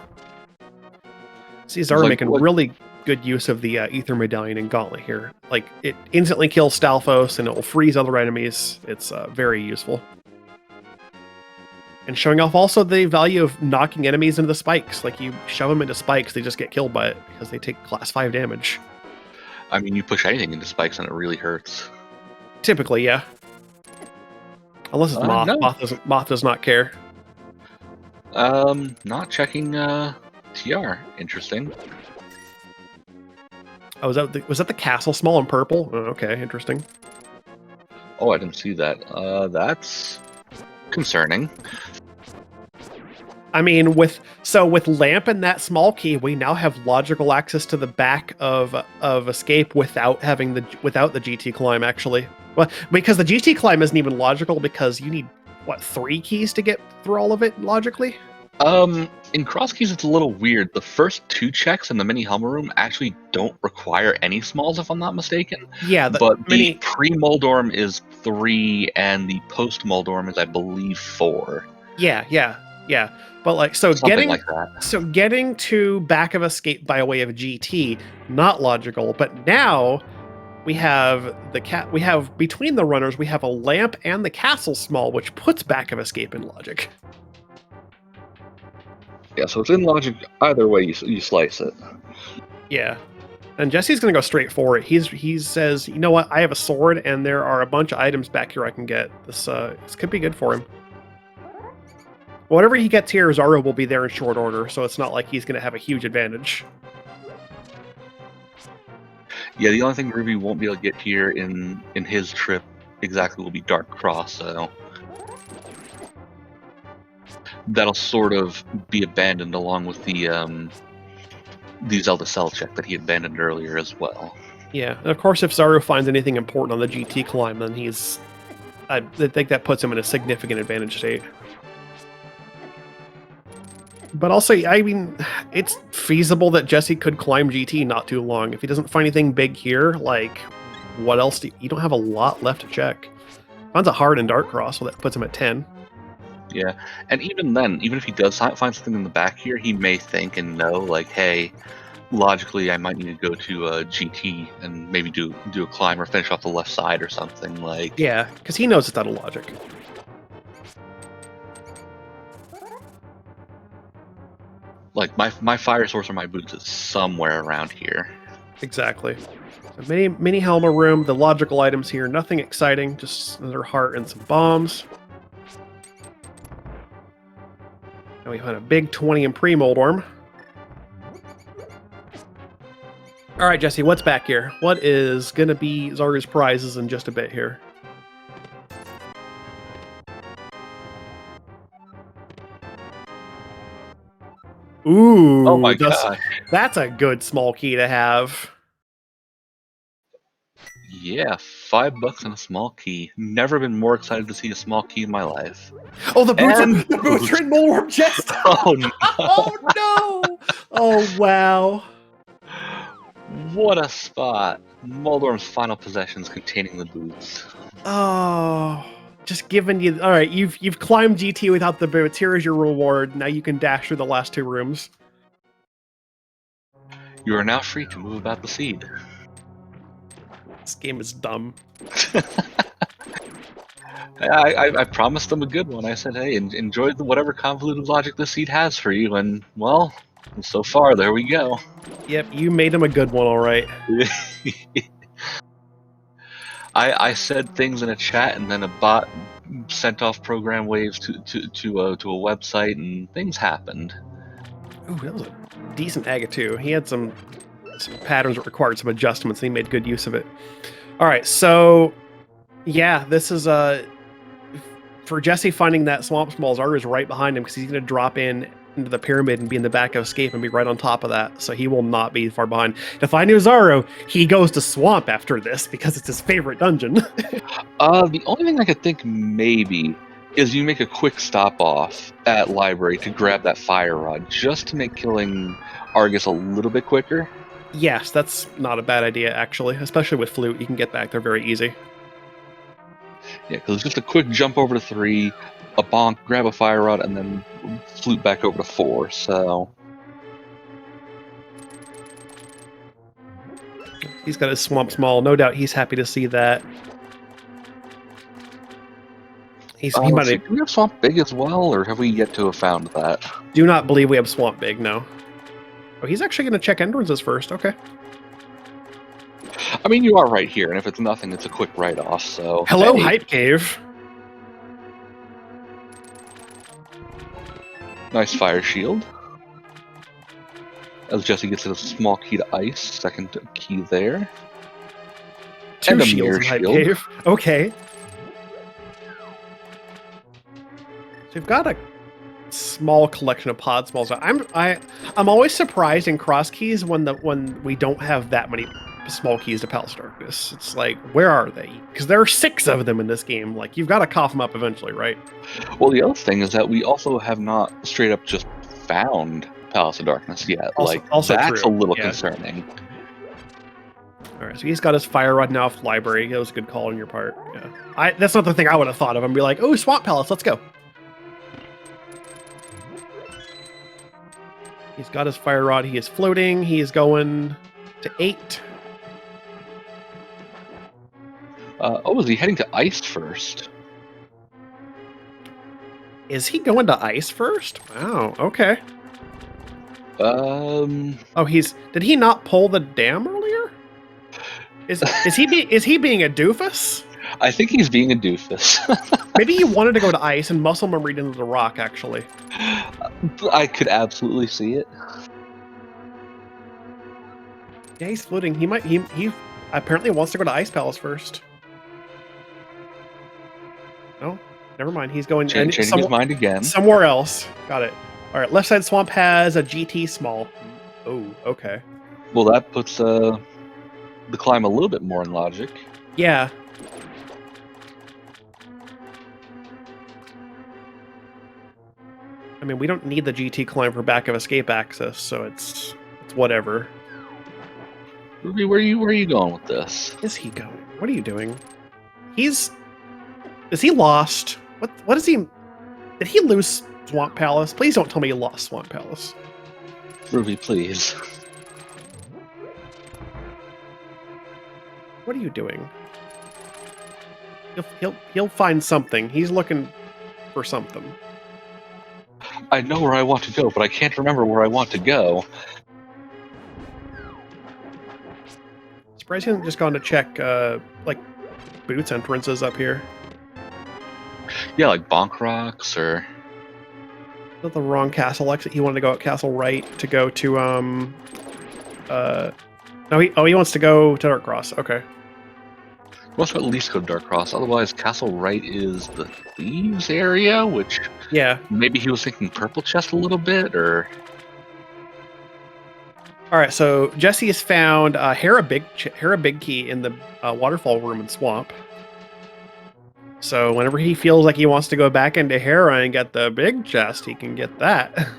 See, Zara making really good use of the Ether Medallion and Gauntlet here. Like, it instantly kills Stalfos and it will freeze other enemies. It's very useful. And showing off also the value of knocking enemies into the spikes. Like, you shove them into spikes, they just get killed by it because they take class 5 damage. I mean, you push anything into spikes and it really hurts. Typically, yeah. Unless it's Moth. No. Moth does not care. Not checking TR. Interesting. Oh, was that the castle small and purple? Oh, okay, interesting. Oh, I didn't see that. That's concerning. I mean, with Lamp and that small key, we now have logical access to the back of escape without the GT climb, actually. Well, because the GT climb isn't even logical because you need, 3 keys to get through all of it logically? In cross keys, it's a little weird. The first 2 checks in the mini Helmer room actually don't require any smalls, if I'm not mistaken. Yeah, but the pre-Moldorm is 3, and the post-Moldorm is, I believe, 4. Yeah. But getting to back of escape by way of GT, not logical. But now we have between the runners, we have a lamp and the castle small, which puts back of escape in logic. Yeah, so it's in logic either way you slice it. Yeah. And Jesse's going to go straight for it. He says, you know what, I have a sword and there are a bunch of items back here I can get. This could be good for him. Whatever he gets here, Zaro will be there in short order, so it's not like he's going to have a huge advantage. Yeah, the only thing Ruby won't be able to get here in his trip exactly will be Dark Cross, so that'll sort of be abandoned along with the Zelda Cell check that he abandoned earlier as well. Yeah, and of course if Zaro finds anything important on the GT climb, then I think that puts him in a significant advantage state. But also, I mean, it's feasible that Jesse could climb GT not too long. If he doesn't find anything big here, like, what else you don't have a lot left to check. Finds a hard and Dark Cross, so that puts him at 10. Yeah, and even then, even if he does find something in the back here, he may think and know, like, hey, logically I might need to go to GT and maybe do a climb or finish off the left side or something, like... Yeah, because he knows it's out of logic. Like, my fire source or my boots is somewhere around here. Exactly. So mini Helma room. The logical items here, nothing exciting. Just another heart and some bombs. And we found a big 20 in pre-Moldorm. All right, Jesse, what's back here? What is going to be Zaru's prizes in just a bit here? Ooh, Oh my gosh. that's a good small key to have. Yeah, $5 and a small key. Never been more excited to see a small key in my life. Oh, the boots And are in Moldorm chest. Oh no! Oh no! Oh wow! What a spot! Moldorm's final possessions containing the boots. Oh, just giving you. All right, you've climbed GT without the boots. Here is your reward. Now you can dash through the last 2 rooms. You are now free to move about the seed. This game is dumb. I promised them a good one. I said, hey, enjoy whatever convoluted logic this seed has for you, and, well, so far, there we go. Yep, you made him a good one, all right. I said things in a chat, and then a bot sent off program waves to a website, and things happened. Ooh, that was a decent Aga too. He had some patterns that required some adjustments, and he made good use of it. All right, so yeah, this is for Jesse finding that Swamp Smalls is right behind him because he's going to drop into the pyramid and be in the back of Escape and be right on top of that, so he will not be far behind. To find Zaru, he goes to Swamp after this because it's his favorite dungeon. The only thing I could think maybe is you make a quick stop off at Library to grab that fire rod just to make killing Argus a little bit quicker. Yes, that's not a bad idea, actually, especially with Flute. You can get back there very easy. Yeah, because it's just a quick jump over to 3, a bonk, grab a fire rod, and then Flute back over to 4, so... He's got his Swamp Small. No doubt he's happy to see that. He might do we have Swamp Big as well, or have we yet to have found that? Do not believe we have Swamp Big, no. Oh, he's actually going to check entrances first. Okay. I mean, you are right here, and if it's nothing, it's a quick write-off, so... Hello, hey. Hype Cave. Nice fire shield. As Jesse gets a small key to ice, second key there. 2 and a shields mirror in Hype shield. Cave. Okay. So we've got a small collection of pod smalls. I'm always surprised in cross keys when we don't have that many small keys to Palace of Darkness. It's like, where are they? Because there are 6 of them in this game. Like, you've got to cough them up eventually, right? Well, the other thing is that we also have not straight up just found Palace of Darkness yet. Also that's true. a little Yeah. concerning. All right, so he's got his fire rod now off Library. That was a good call on your part. Yeah, that's not the thing I would have thought of. I'd be like, oh, Swamp Palace, let's go. He's got his fire rod. He is floating. He is going to 8. Is he heading to ice first? Is he going to ice first? Wow. Okay. Oh, Did he not pull the dam earlier? Is he being a doofus? I think he's being a doofus. Maybe he wanted to go to ice and muscle memory into the rock. Actually, I could absolutely see it. yeah, he's floating. He apparently wants to go to Ice Palace first. No, never mind. He's going Changing his mind again. Somewhere else. Got it. All right. Left side swamp has a GT small. Oh, okay. Well, that puts the climb a little bit more in logic. Yeah. I mean, we don't need the GT climb for back of escape access, so it's whatever. Ruby, where are you going with this? Is he going? What are you doing? Is he lost? What is he? Did he lose Swamp Palace? Please don't tell me he lost Swamp Palace. Ruby, please. What are you doing? He'll find something. He's looking for something. I know where I want to go, but I can't remember where I want to go. Surprised he hasn't just gone to check, like, boots entrances up here. Yeah, like Bonk Rocks or... Is that the wrong castle exit? He wanted to go at castle right to go to, no, he wants to go to Dark Cross. Okay. Must at least go Dark Cross. Otherwise, Castle Right is the Thieves area, which Yeah. maybe he was thinking Purple Chest a little bit, or... All right, so Jesse has found Hera Big Key in the waterfall room and swamp. So whenever he feels like he wants to go back into Hera and get the big chest, he can get that.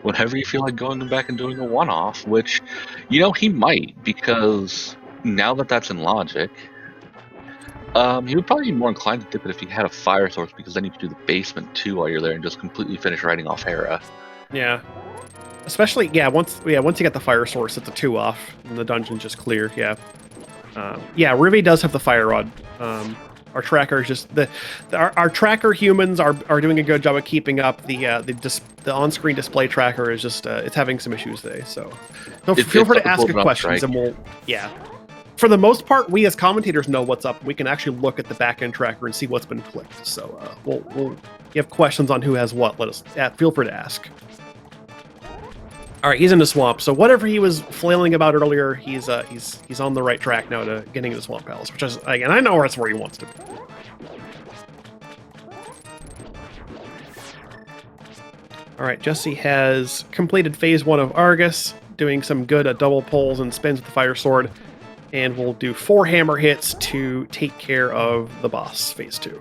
Whenever you feel like going back and doing a one-off, which, you know, he might, because now that that's in logic, he would probably be more inclined to dip it if he had a fire source, because then you could do the basement too while you're there and just completely finish writing off Hera. Yeah. Especially, once you get the fire source, it's a 2 off, and the dungeon's just clear. Yeah. Ruby does have the fire rod. Our tracker is just our tracker humans are doing a good job of keeping up. The on-screen display tracker is just it's having some issues today. So feel free to ask questions, and we'll For the most part, we as commentators know what's up. We can actually look at the back-end tracker and see what's been clicked. So we'll if you have questions on who has what, feel free to ask. All right, he's in the swamp. So whatever he was flailing about earlier, he's on the right track now to getting to the Swamp Palace, which is, again, I know that's where he wants to be. All right, Jesse has completed phase 1 of Argus, doing some good double pulls and spins with the fire sword, and we'll do 4 hammer hits to take care of the boss, phase 2.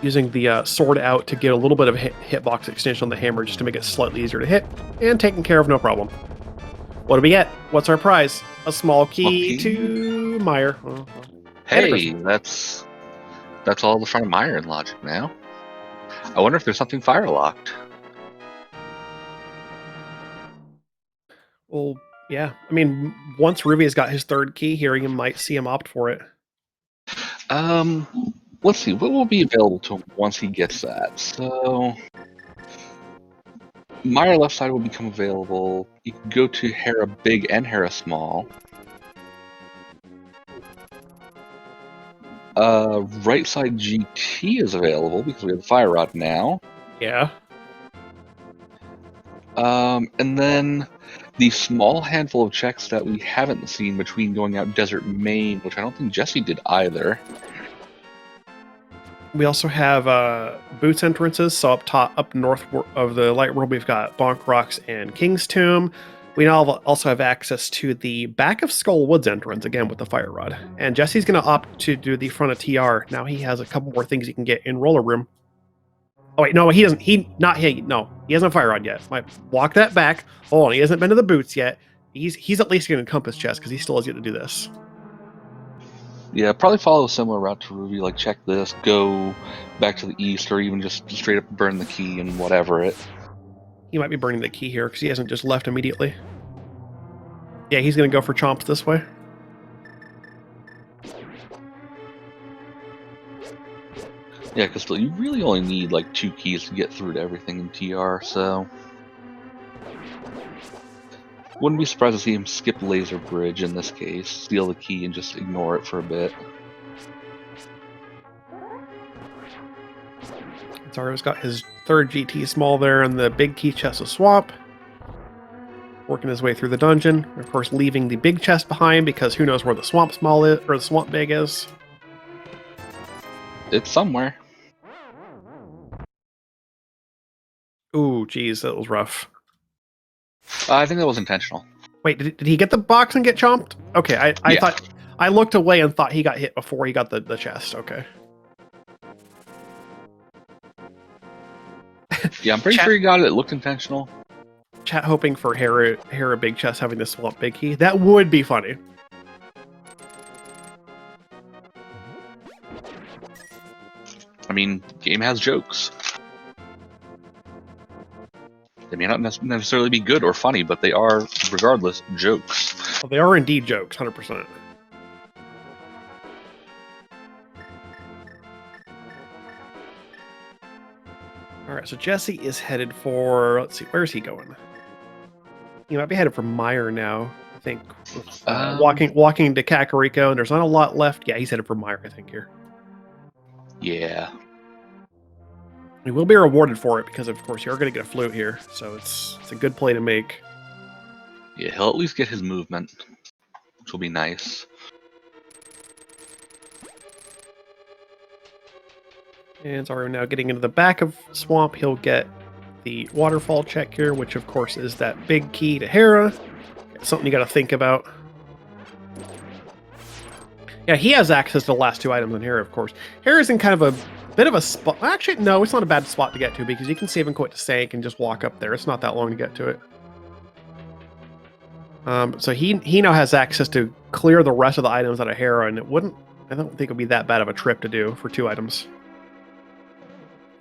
Using the sword out to get a little bit of hitbox extension on the hammer just to make it slightly easier to hit, and taken care of no problem. What do we get? What's our prize? A small key to Meyer. Hey, that's all the front of Meyer in logic now. I wonder if there's something fire locked. Well, yeah. I mean, once Ruby has got his 3rd key here, you might see him opt for it. Let's see, what will be available to him once he gets that? So, Meyer left side will become available. You can go to Hera Big and Hera Small. Right side GT is available because we have the Fire Rod now. Yeah. And then the small handful of checks that we haven't seen between going out Desert Main, which I don't think Jesse did either. We also have boots entrances. So up north of the light world, we've got Bonk Rocks and King's Tomb. We now also have access to the back of Skull Woods entrance, again with the fire rod. And Jesse's going to opt to do the front of TR. Now he has a couple more things he can get in Roller Room. Oh wait, no, he doesn't. He hasn't a fire rod yet. Might walk that back. Hold on, he hasn't been to the boots yet. He's at least going to encompass chest because he still has yet to do this. Yeah, probably follow a similar route to Ruby, like check this, go back to the east, or even just straight up burn the key and whatever it. He might be burning the key here because he hasn't just left immediately. Yeah, he's going to go for chomps this way. Yeah, because you really only need like 2 keys to get through to everything in TR, so... Wouldn't be surprised to see him skip Laser Bridge in this case, steal the key and just ignore it for a bit. Zaro's got his 3rd GT small there and the big key chest of swap. Working his way through the dungeon. Of course, leaving the big chest behind because who knows where the swamp small is, or the swamp big is. It's somewhere. Ooh, geez, that was rough. I think that was intentional. Wait, did he get the box and get chomped? Okay, I thought... I looked away and thought he got hit before he got the chest. Okay. Yeah, I'm pretty sure he got it. It looked intentional. Chat hoping for Hera Big Chest having the swamp big key. That would be funny. I mean, game has jokes. They may not necessarily be good or funny, but they are, regardless, jokes. Well, they are indeed jokes, 100%. All right, so Jesse is headed for... Let's see, where's he going? He might be headed for Meyer now. I think with, walking to Kakariko, and there's not a lot left. Yeah, he's headed for Meyer, I think, here. Yeah. We will be rewarded for it because, of course, you're going to get a flute here, so it's a good play to make. Yeah, he'll at least get his movement, which will be nice. And Zaru now getting into the back of Swamp. He'll get the waterfall check here, which, of course, is that big key to Hera. It's something you got to think about. Yeah, he has access to the last two items in Hera, of course. Hera's in kind of a bit of a spot. Actually, no, it's not a bad spot to get to because you can save and quit to Sank and just walk up there. It's not that long to get to it. So he now has access to clear the rest of the items out of Hera, and I don't think it would be that bad of a trip to do for 2 items.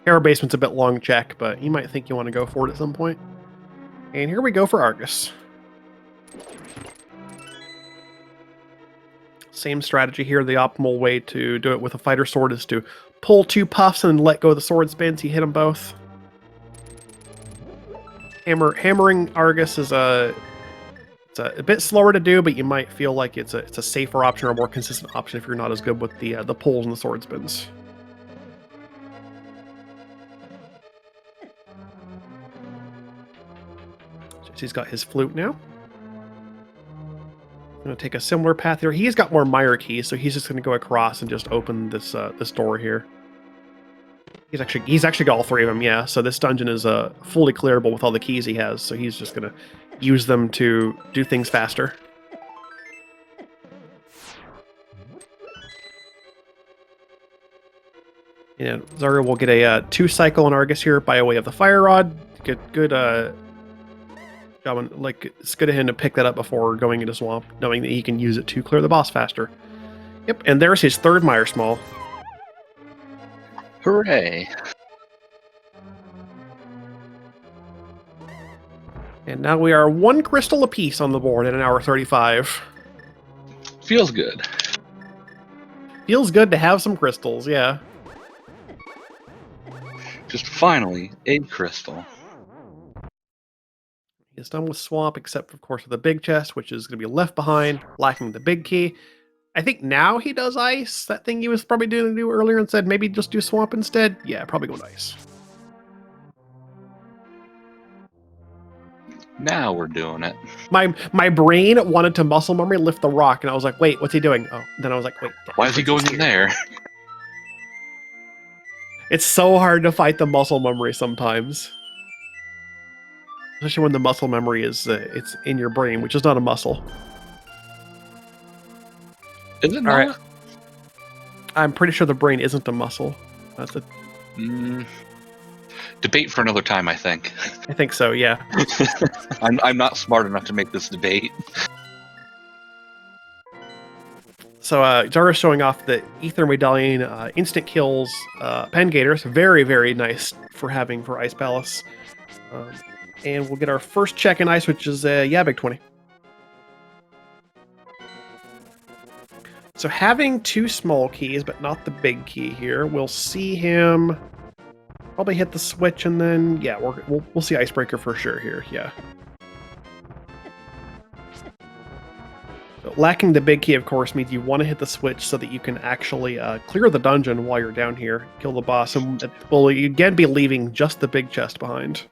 Hera basement's a bit long check, but you might think you want to go for it at some point. And here we go for Argus. Same strategy here. The optimal way to do it with a fighter sword is to pull 2 puffs and let go of the sword spins. You hit them both. Hammering Argus is it's a bit slower to do, but you might feel like it's a safer option or a more consistent option if you're not as good with the pulls and the sword spins. So he's got his flute now. Going to take a similar path here. He's got more Meyer keys, so he's just going to go across and just open this this door here. He's actually got all 3 of them, yeah. So this dungeon is fully clearable with all the keys he has. So he's just going to use them to do things faster. And Zaru will get a 2 cycle on Argus here by way of the fire rod. Good job on, like, it's good of him to pick that up before going into Swamp, knowing that he can use it to clear the boss faster. Yep, and there's his 3rd Meyer Small. Hooray! And now we are 1 crystal apiece on the board in 1 hour 35. Feels good. Feels good to have some crystals, yeah. Just finally, a crystal. He's done with Swamp, except, of course, for the big chest, which is going to be left behind, lacking the big key. I think now he does Ice. That thing he was probably doing to do earlier and said maybe just do Swamp instead. Yeah, probably go with Ice. Now we're doing it. My brain wanted to muscle memory lift the rock, and I was like, wait, what's he doing? Oh, then I was like, wait. Why is he going in there? It's so hard to fight the muscle memory sometimes. Especially when the muscle memory is it's in your brain, which is not a muscle. Is it not? All right. I'm pretty sure the brain isn't a muscle. That's a debate for another time, I think. I think so, yeah. I'm not smart enough to make this debate. So Zaru's showing off the Ether Medallion instant kills Pen Gators. Very, very nice for having for Ice Palace. And we'll get our first check in Ice, which is Big 20. So having 2 small keys, but not the big key here, we'll see him probably hit the switch, and then, yeah, we'll see Icebreaker for sure here, yeah. So lacking the big key, of course, means you want to hit the switch so that you can actually clear the dungeon while you're down here, kill the boss, and will again be leaving just the big chest behind.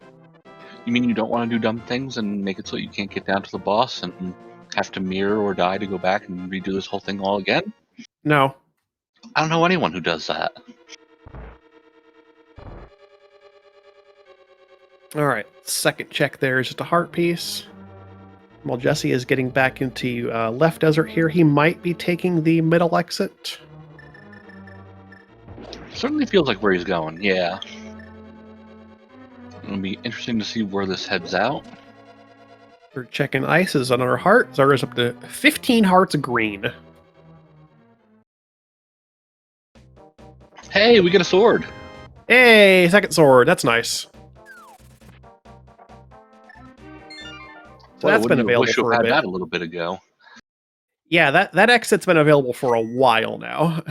You mean you don't want to do dumb things and make it so you can't get down to the boss and have to mirror or die to go back and redo this whole thing all again? No. I don't know anyone who does that. Alright, second check there is just a heart piece. While Jesse is getting back into left desert here, he might be taking the middle exit. Certainly feels like where he's going, yeah. It'll be interesting to see where this heads out. We're checking Ices on our heart. Zara's up to 15 hearts green. Hey, we get a sword! Hey, second sword. That's nice. So that's been available for a bit. That a little bit ago. Yeah, that exit's been available for a while now.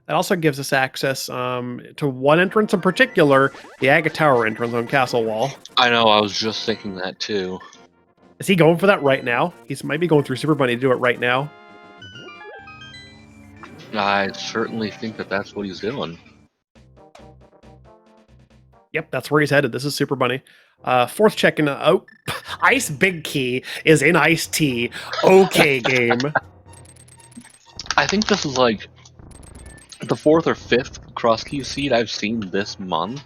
That also gives us access to one entrance in particular, the Aga Tower entrance on Castle Wall. I know, I was just thinking that too. Is he going for that right now? He might be going through Super Bunny to do it right now. I certainly think that that's what he's doing. Yep, that's where he's headed. This is Super Bunny. Fourth check in. Oh, Ice Big Key is in Ice T. Okay, game. I think this is like the 4th or 5th cross key seed I've seen this month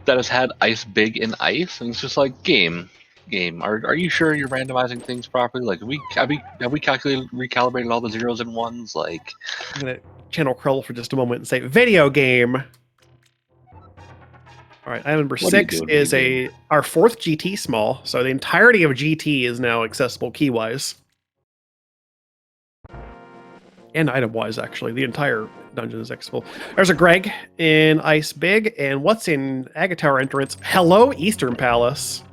that has had Ice Big in Ice, and it's just like game. Are you sure you're randomizing things properly? Like, have we recalibrated all the zeros and ones? Like, I'm gonna channel Krull for just a moment and say video game. All right, item number 6 is our 4th GT small, so the entirety of GT is now accessible key-wise. And item-wise, actually. The entire dungeon is accessible. There's a Greg in Ice Big, and what's in Aga Tower entrance? Hello, Eastern Palace.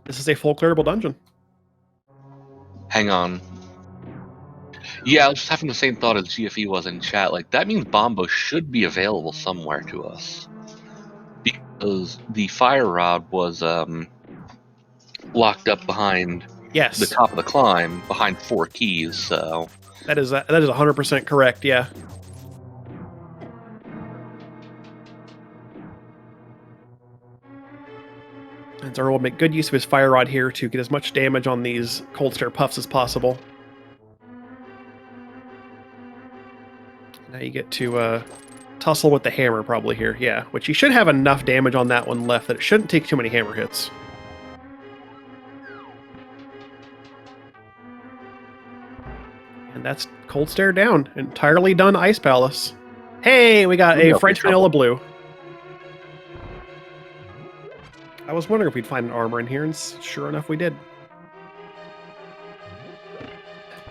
This is a full clearable dungeon. Hang on. Yeah, I was just having the same thought as GFE was in chat. Like, that means Bombo should be available somewhere to us. Because the fire rod was locked up behind the top of the climb, behind 4 keys, so... That is 100% correct, yeah. And Zara will make good use of his fire rod here to get as much damage on these cold stare puffs as possible. Now you get to tussle with the hammer probably here, yeah. Which you should have enough damage on that one left that it shouldn't take too many hammer hits. And that's cold stare down. Entirely done Ice Palace. Hey, we got a French Vanilla Blue. I was wondering if we'd find an armor in here, and sure enough we did.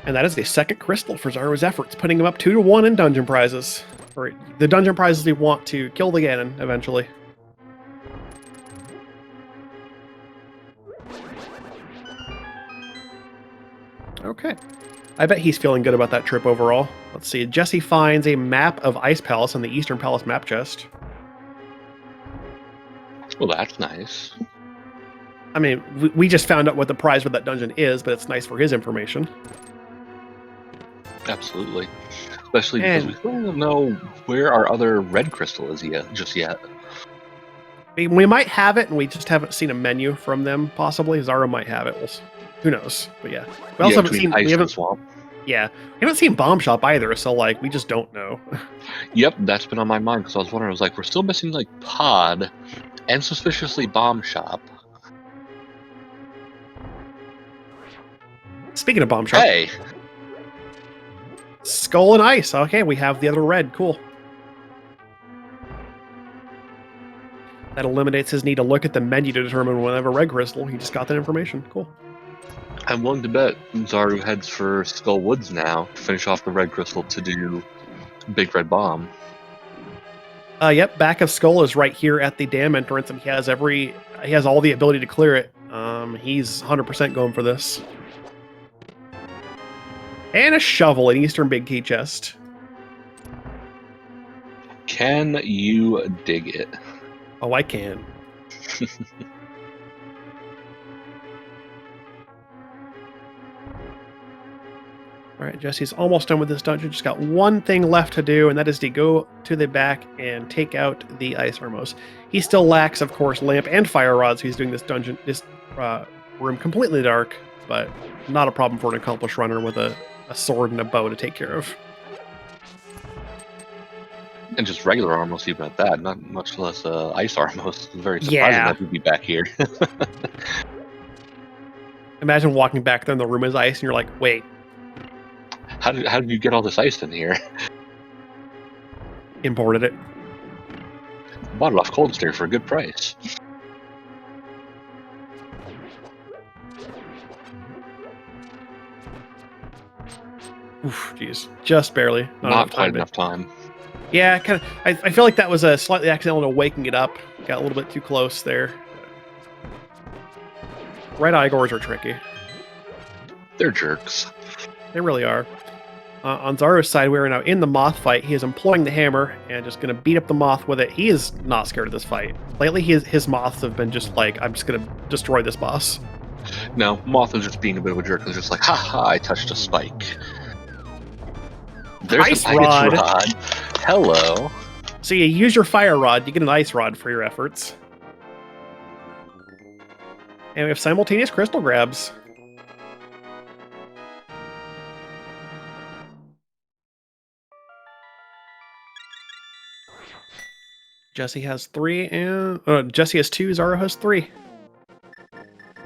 And that is the 2nd crystal for Zaru's efforts, putting him up 2-1 in dungeon prizes. Or the dungeon prizes we want to kill the Ganon, eventually. Okay. I bet he's feeling good about that trip overall. Let's see. Jesse finds a map of Ice Palace in the Eastern Palace map chest. Well, that's nice. I mean, we just found out what the prize for that dungeon is, but it's nice for his information. Absolutely. Especially because we still don't know where our other red crystal is just yet. We might have it, and we just haven't seen a menu from them, possibly. Zara might have it. Who knows? But yeah. We also haven't seen... We haven't seen Bomb Shop either, so, like, we just don't know. Yep, that's been on my mind, because I was wondering, I was like, we're still missing, like, Pod and suspiciously Bomb Shop. Speaking of Bomb Shop... Hey! Skull and Ice. Okay, we have the other red. Cool. That eliminates his need to look at the menu to determine when I have a red crystal. He just got that information. Cool. I'm willing to bet Zaru heads for Skull Woods now to finish off the red crystal to do Big Red Bomb. Yep, back of Skull is right here at the dam entrance, and he has all the ability to clear it. He's 100% going for this. And a shovel in Eastern Big Key chest. Can you dig it? Oh, I can. Alright, Jesse's almost done with this dungeon. Just got one thing left to do, and that is to go to the back and take out the Ice Armos. He still lacks, of course, lamp and fire rods. So he's doing this room completely dark, but not a problem for an accomplished runner with a sword and a bow to take care of. And just regular Armos even at that, not much less Ice Armos. It's very surprising that he'd be back here. Imagine walking back there and the room is ice, and you're like, wait. How did you get all this ice in here? Imported it. Bought it off Cold Stare for a good price. Oof, jeez. Just barely. Not quite enough time. Yeah, kind of. I feel like that was a slightly accidental waking it up. Got a little bit too close there. Red Igors are tricky. They're jerks. They really are. On Zaru's side, we are now in the moth fight. He is employing the hammer and just going to beat up the moth with it. He is not scared of this fight. Lately, his moths have been just like, I'm just going to destroy this boss. No, Moth is just being a bit of a jerk. It's just like, haha, I touched a spike. There's Ice an rod. ice rod. Hello. So you use your fire rod, you get an ice rod for your efforts. And we have simultaneous crystal grabs. Jesse has 3, and Jesse has 2, Zaru has 3.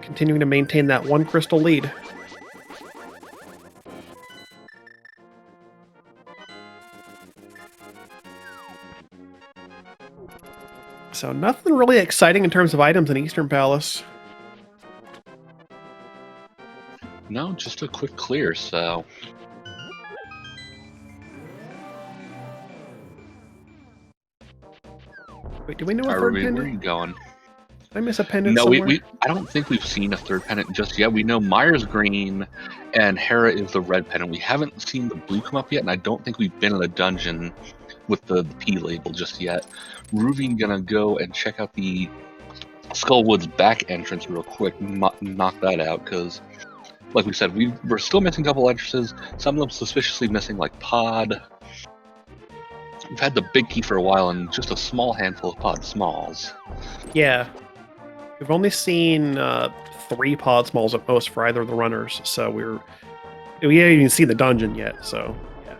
Continuing to maintain that 1 crystal lead. So nothing really exciting in terms of items in Eastern Palace. No, just a quick clear, so... Wait, do we know a third pendant? Where are you going? Did I miss a pendant No, somewhere? I don't think we've seen a third pendant just yet. We know Myra's green and Hera is the red pendant. We haven't seen the blue come up yet, and I don't think we've been in a dungeon with the P label just yet. Ruvy's gonna go and check out the Skullwood's back entrance real quick, knock that out, because, like we said, we're still missing a couple entrances, some of them suspiciously missing, like Pod. We've had the big key for a while and just a small handful of Pod Smalls. Yeah. We've only seen 3 pod smalls at most for either of the runners, so we haven't even seen the dungeon yet, so yeah.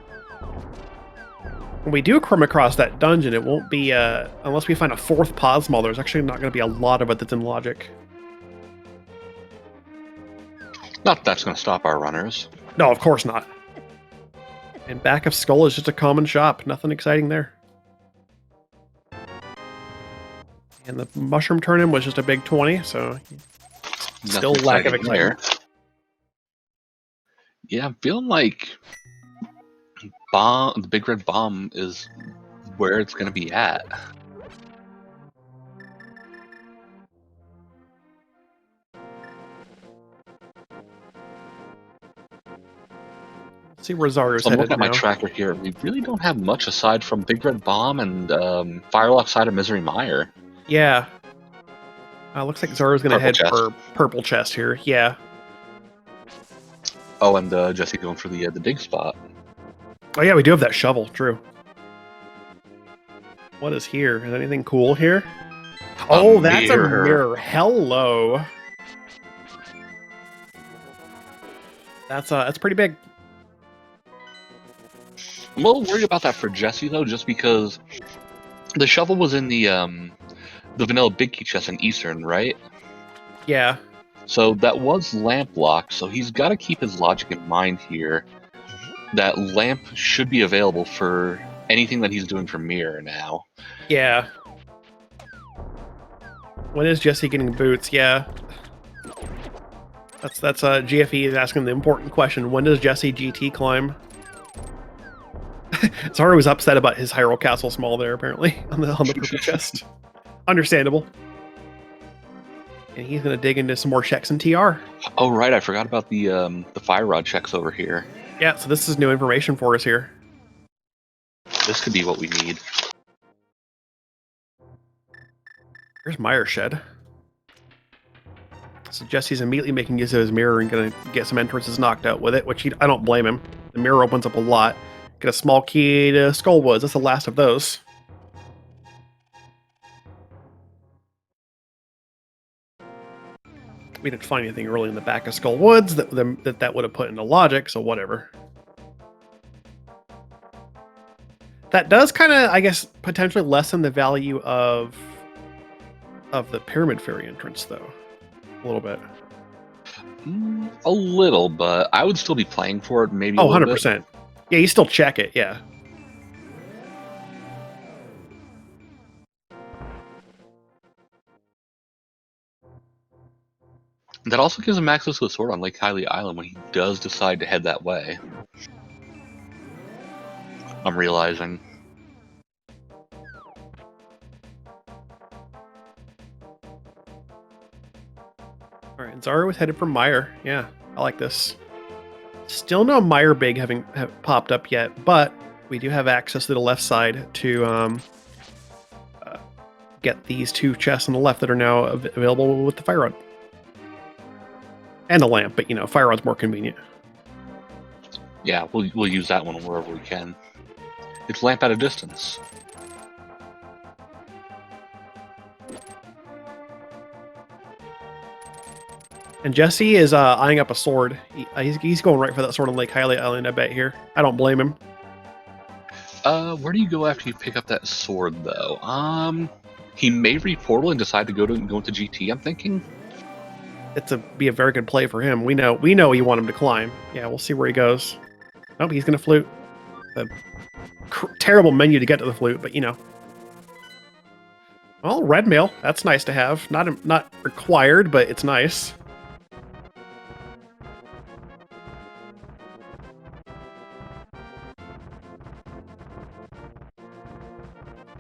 When we do come across that dungeon, it won't be, unless we find a 4th pod small, there's actually not going to be a lot of it that's in logic. Not that that's going to stop our runners. No, of course not. And back of Skull is just a common shop. Nothing exciting there. And the mushroom turn-in was just a big 20, so still lack of excitement. Yeah, I'm feeling like the big red bomb is where it's going to be at. Let's see where Zaru's I'm headed looking at my now. tracker here. We really don't have much aside from Big Red Bomb and Firelock side of Misery Mire. Yeah. Looks like Zaru's going to head for purple chest here. Yeah. Oh, and Jesse going for the dig spot. Oh yeah, we do have that shovel. True. What is here? Is anything cool here? Oh, that's a mirror. Hello. That's pretty big. I'm a little worried about that for Jesse though, just because the shovel was in the vanilla big key chest in Eastern, right? Yeah. So that was lamp locked, so he's got to keep his logic in mind here. That lamp should be available for anything that he's doing for mirror now. Yeah. When is Jesse getting boots? Yeah. That's GFE is asking the important question. When does Jesse GT climb? Zaru was upset about his Hyrule Castle small there, apparently, on the purple chest. Understandable. And he's gonna dig into some more checks in TR. Oh right, I forgot about the fire rod checks over here. Yeah, so this is new information for us here. This could be what we need. Here's Meyer Shed. So Jesse's immediately making use of his mirror and gonna get some entrances knocked out with it, which I don't blame him. The mirror opens up a lot. Get a small key to Skullwoods. That's the last of those. We didn't find anything really in the back of Skullwoods that would have put into logic, so whatever. That does kind of, I guess, potentially lessen the value of the Pyramid Fairy entrance, though. A little bit. A little, but I would still be playing for it, maybe. Oh, 100%. Yeah, you still check it, yeah. That also gives him access to a sword on Lake Hylia Island when he does decide to head that way. I'm realizing. Alright, Zaru was headed for Meyer. Yeah, I like this. Still no Meyer Big having popped up yet, but we do have access to the left side to get these 2 chests on the left that are now available with the fire rod. And the lamp, but fire rod's more convenient. Yeah, we'll use that one wherever we can. It's lamp at a distance. And Jesse is eyeing up a sword. He's going right for that sword on Lake Highlight Island, I bet here. I don't blame him. Where do you go after you pick up that sword, though? He may reportal and decide to go into GT, I'm thinking. Be a very good play for him. We know you want him to climb. Yeah, we'll see where he goes. Nope, he's going to flute. A terrible menu to get to the flute, but Well, red mail. That's nice to have. Not required, but it's nice.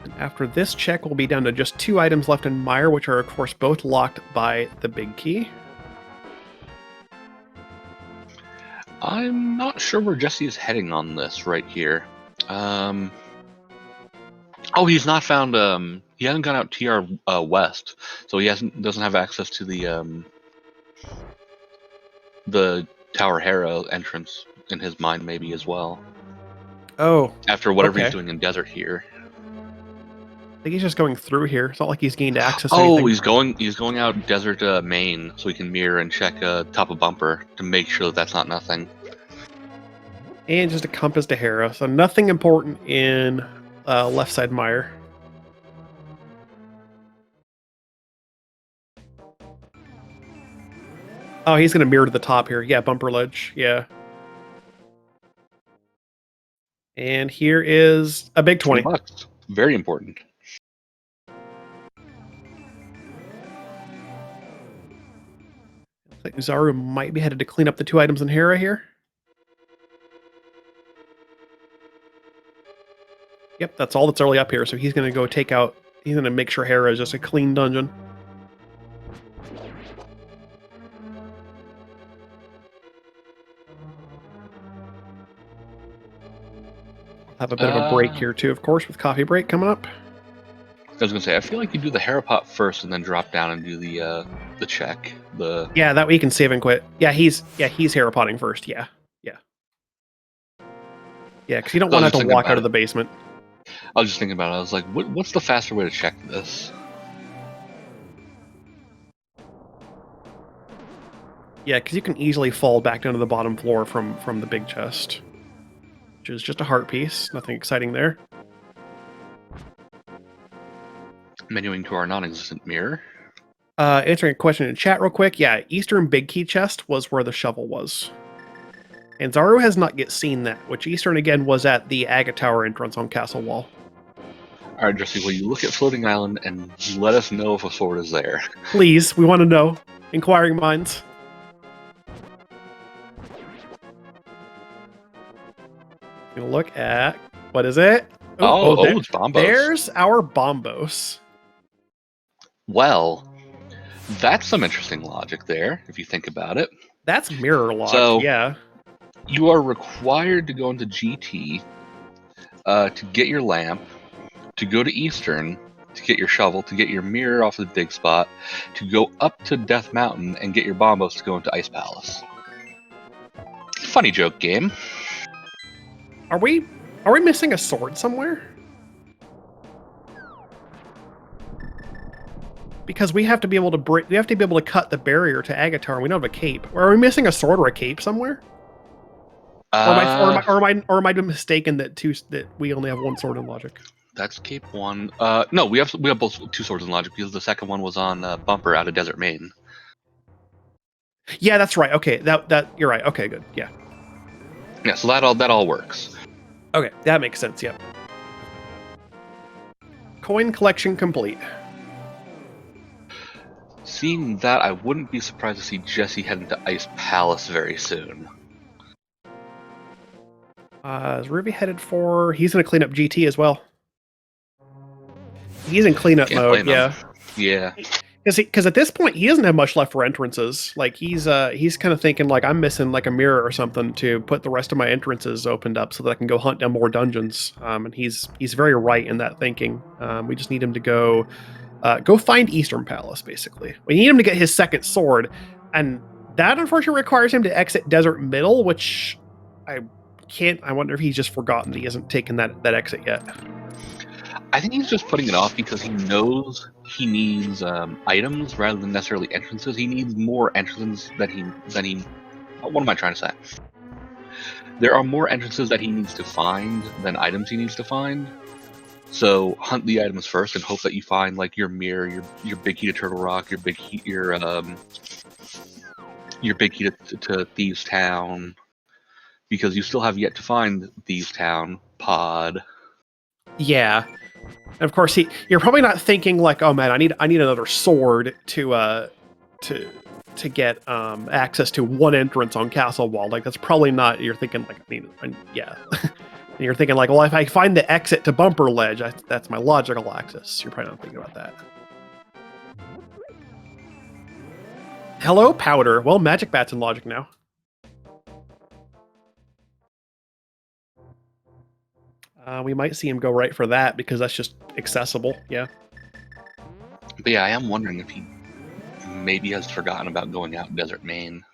And after this check, we'll be down to just 2 items left in Mire, which are, of course, both locked by the big key. I'm not sure where Jesse is heading on this right here. Oh, he's not found. He hasn't gone out TR West, so he doesn't have access to the Tower Hera entrance in his mind, maybe as well. Oh, after whatever okay. he's doing in desert here. I think he's just going through here. It's not like he's gained access to Oh, anything. he's going out desert main so he can mirror and check top of bumper to make sure that that's not nothing. And just a compass to Hera, so nothing important in left side Mire. Oh, he's going to mirror to the top here. Yeah, bumper ledge. Yeah. And here is a big 20. $20. Very important. Looks like Uzaru might be headed to clean up the 2 items in Hera here. Yep, that's all that's early up here, so he's going to go take out... He's going to make sure Hera is just a clean dungeon. Have a bit of a break here too, of course, with coffee break coming up. I was gonna say, I feel like you do the Hera pot first and then drop down and do the check. Yeah, that way you can save and quit. Yeah, he's Hera potting first. Yeah, because you don't want to have to walk out of the basement. I was just thinking about it. I was like, what's the faster way to check this? Yeah, because you can easily fall back down to the bottom floor from the big chest. Which is just a heart piece. Nothing exciting there. Menuing to our non-existent mirror. Answering a question in chat real quick. Yeah, Eastern Big Key Chest was where the shovel was. And Zaru has not yet seen that, which Eastern, again, was at the Aga Tower entrance on Castle Wall. Alright, Jesse, will you look at Floating Island and let us know if a sword is there? Please, we want to know. Inquiring minds. Gonna look at... What is it? It's Bombos. There's our Bombos. Well, that's some interesting logic there, if you think about it. That's mirror locked, yeah. You are required to go into GT to get your lamp, to go to Eastern, to get your shovel, to get your mirror off of the dig spot, to go up to Death Mountain and get your Bombos to go into Ice Palace. Funny joke game. Are we missing a sword somewhere? Because we have to be able to cut the barrier to Agatar, and we don't have a cape. Or are we missing a sword or a cape somewhere? Or am I mistaken that we only have 1 sword in Logic? That's Cape 1. No, we have both 2 swords in Logic because the second one was on Bumper out of Desert Main. Yeah, that's right. Okay, that you're right. Okay, good. Yeah. Yeah, so that all works. Okay, that makes sense. Yep. Coin collection complete. Seeing that, I wouldn't be surprised to see Jesse heading to Ice Palace very soon. Is Ruby headed for... He's going to clean up GT as well. He's in cleanup mode, yeah. Yeah. Because at this point he doesn't have much left for entrances. Like he's kind of thinking like I'm missing like a mirror or something to put the rest of my entrances opened up so that I can go hunt down more dungeons. And he's very right in that thinking. We just need him to go find Eastern Palace. Basically, we need him to get his second sword, and that unfortunately requires him to exit Desert Middle, which I can't. I wonder if he's just forgotten that he hasn't taken that exit yet. I think he's just putting it off because he knows he needs items rather than necessarily entrances. He needs more entrances than he. What am I trying to say? There are more entrances that he needs to find than items he needs to find. So hunt the items first and hope that you find like your mirror, your big key to Turtle Rock, your big key to Thieves Town, because you still have yet to find Thieves Town pod. Yeah. And of course, you're probably not thinking like, oh man, I need another sword to get access to one entrance on Castle Wall. Like that's probably not. You're thinking like, yeah. And you're thinking like, well, if I find the exit to Bumper Ledge, that's my logical access. You're probably not thinking about that. Hello, Powder. Well, Magic Bat's in Logic now. We might see him go right for that because that's just accessible. Yeah. But yeah, I am wondering if he maybe has forgotten about going out in Desert Main.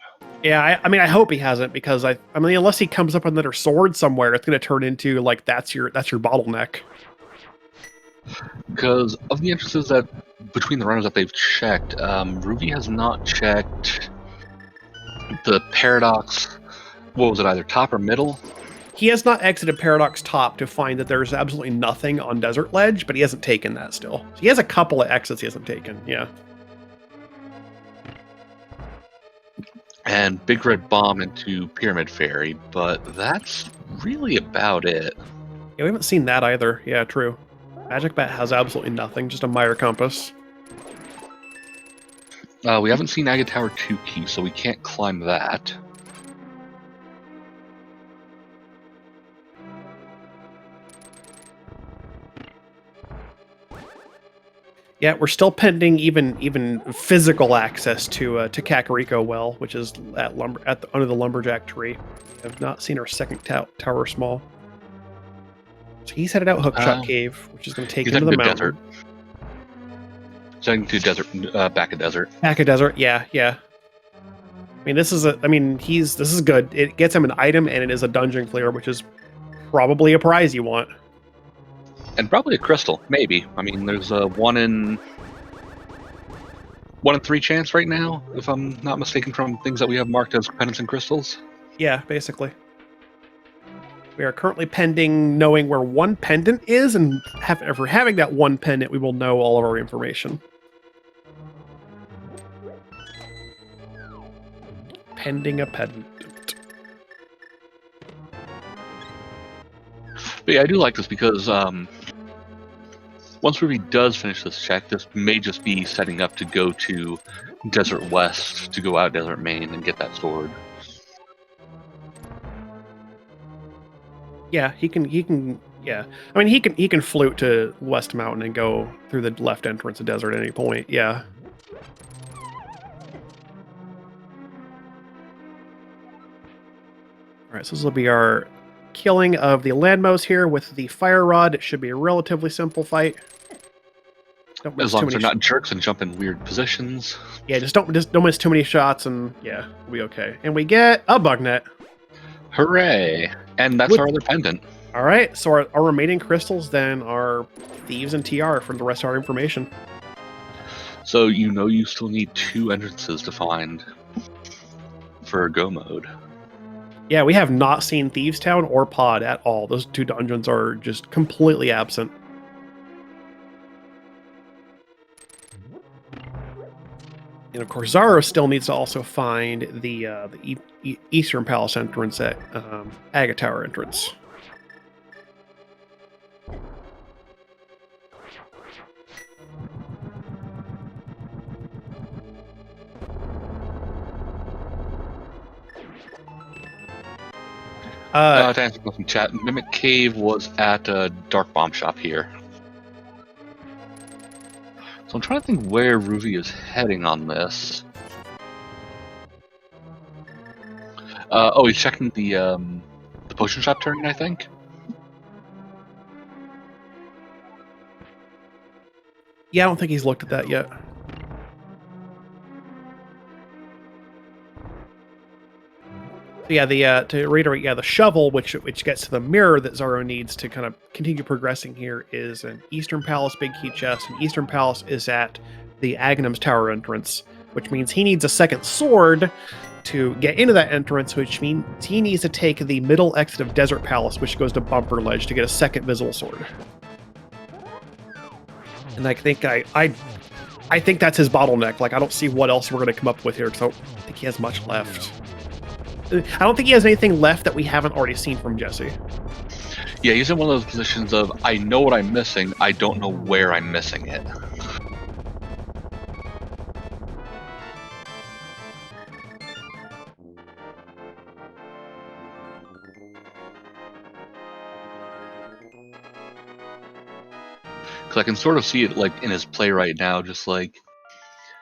Yeah, I mean, I hope he hasn't because I mean, unless he comes up with another sword somewhere, it's going to turn into like that's your bottleneck. Because of the entrances that between the runners that they've checked, Ruby has not checked the Paradox. What was it, either top or middle? He has not exited Paradox Top to find that there's absolutely nothing on Desert Ledge, but he hasn't taken that still. So he has a couple of exits he hasn't taken. Yeah. And Big Red Bomb into Pyramid Fairy, but that's really about it. Yeah, we haven't seen that either. Yeah, true. Magic Bat has absolutely nothing, just a Mire Compass. We haven't seen Agate Tower 2 key, so we can't climb that. Yeah, we're still pending even physical access to Kakariko Well, which is under the lumberjack tree. I have not seen our second tower small. So he's headed out Hookshot Cave, which is going to take him to the mountain. Desert. Heading to desert, back of desert. Back of desert, yeah. I mean, this is good. It gets him an item and it is a dungeon clear, which is probably a prize you want. And probably a crystal, maybe. I mean, there's a 1 in 3 chance right now, if I'm not mistaken, from things that we have marked as pendants and crystals. Yeah, basically. We are currently pending knowing where one pendant is, and after having that one pendant, we will know all of our information. Pending a pendant. But yeah, I do like this because once Ruby does finish this check, this may just be setting up to go to Desert West, to go out Desert Main and get that sword. Yeah, he can. Yeah, I mean, he can float to West Mountain and go through the left entrance of desert at any point. Yeah. All right, so this will be our killing of the Landmouse here with the Fire Rod. It should be a relatively simple fight. As long as they're not jerks and jump in weird positions. Yeah, just don't miss too many shots, and yeah, we'll be okay. And we get a bug net. Hooray! And that's our other pendant. All right, so our remaining crystals then are Thieves and TR for the rest of our information. So you still need 2 entrances to find for Go mode. Yeah, we have not seen Thieves Town or Pod at all. Those 2 dungeons are just completely absent. And of course, Zaro still needs to also find the Eastern Palace entrance at Agate Tower entrance. To answer from chat, Mimic Cave was at a Dark Bomb Shop here. So I'm trying to think where Ruby is heading on this. Oh, he's checking the potion shop turret, I think. Yeah, I don't think he's looked at that yet. So yeah, to reiterate, yeah, the shovel, which gets to the mirror that Zaro needs to kind of continue progressing here, is an Eastern Palace big key chest, and Eastern Palace is at the Aghanim's Tower entrance, which means he needs a second sword to get into that entrance, which means he needs to take the middle exit of Desert Palace, which goes to Bumper Ledge, to get a second visible sword. And I think I think that's his bottleneck. Like, I don't see what else we're going to come up with here, because I don't think he has much left. I don't think he has anything left that we haven't already seen from Jesse. Yeah, he's in one of those positions of, I know what I'm missing, I don't know where I'm missing it. Because I can sort of see it, like, in his play right now, just like,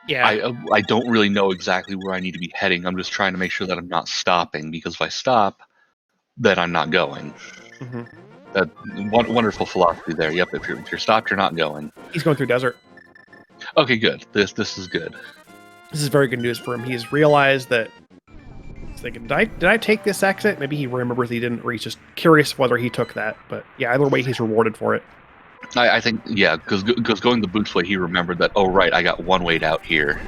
Yeah. I don't really know exactly where I need to be heading. I'm just trying to make sure that I'm not stopping, because if I stop, then I'm not going. Mm-hmm. That wonderful philosophy there. Yep, if you're stopped, you're not going. He's going through desert. Okay, good. This is good. This is very good news for him. He's realized that he's thinking, did I take this exit? Maybe he remembers he didn't, or he's just curious whether he took that. But yeah, either way, he's rewarded for it. I think, yeah, because going the Boots way, he remembered that, oh, right, I got one way out here.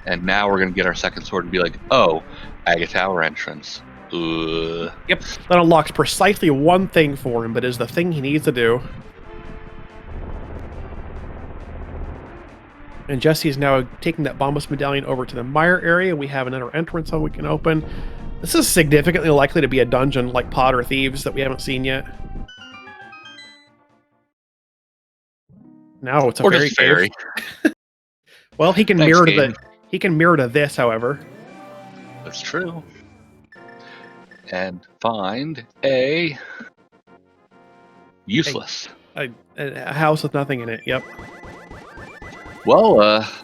And now we're going to get our second sword and be like, oh, Aga Tower entrance. Yep, that unlocks precisely one thing for him, but is the thing he needs to do. And Jesse's now taking that Bombus Medallion over to the Mire area. We have another entrance that we can open. This is significantly likely to be a dungeon like Potter Thieves that we haven't seen yet. No, it's a fairy cave. Well, he can mirror to he can mirror to this, however. That's true. And find a useless a house with nothing in it. Yep. Well,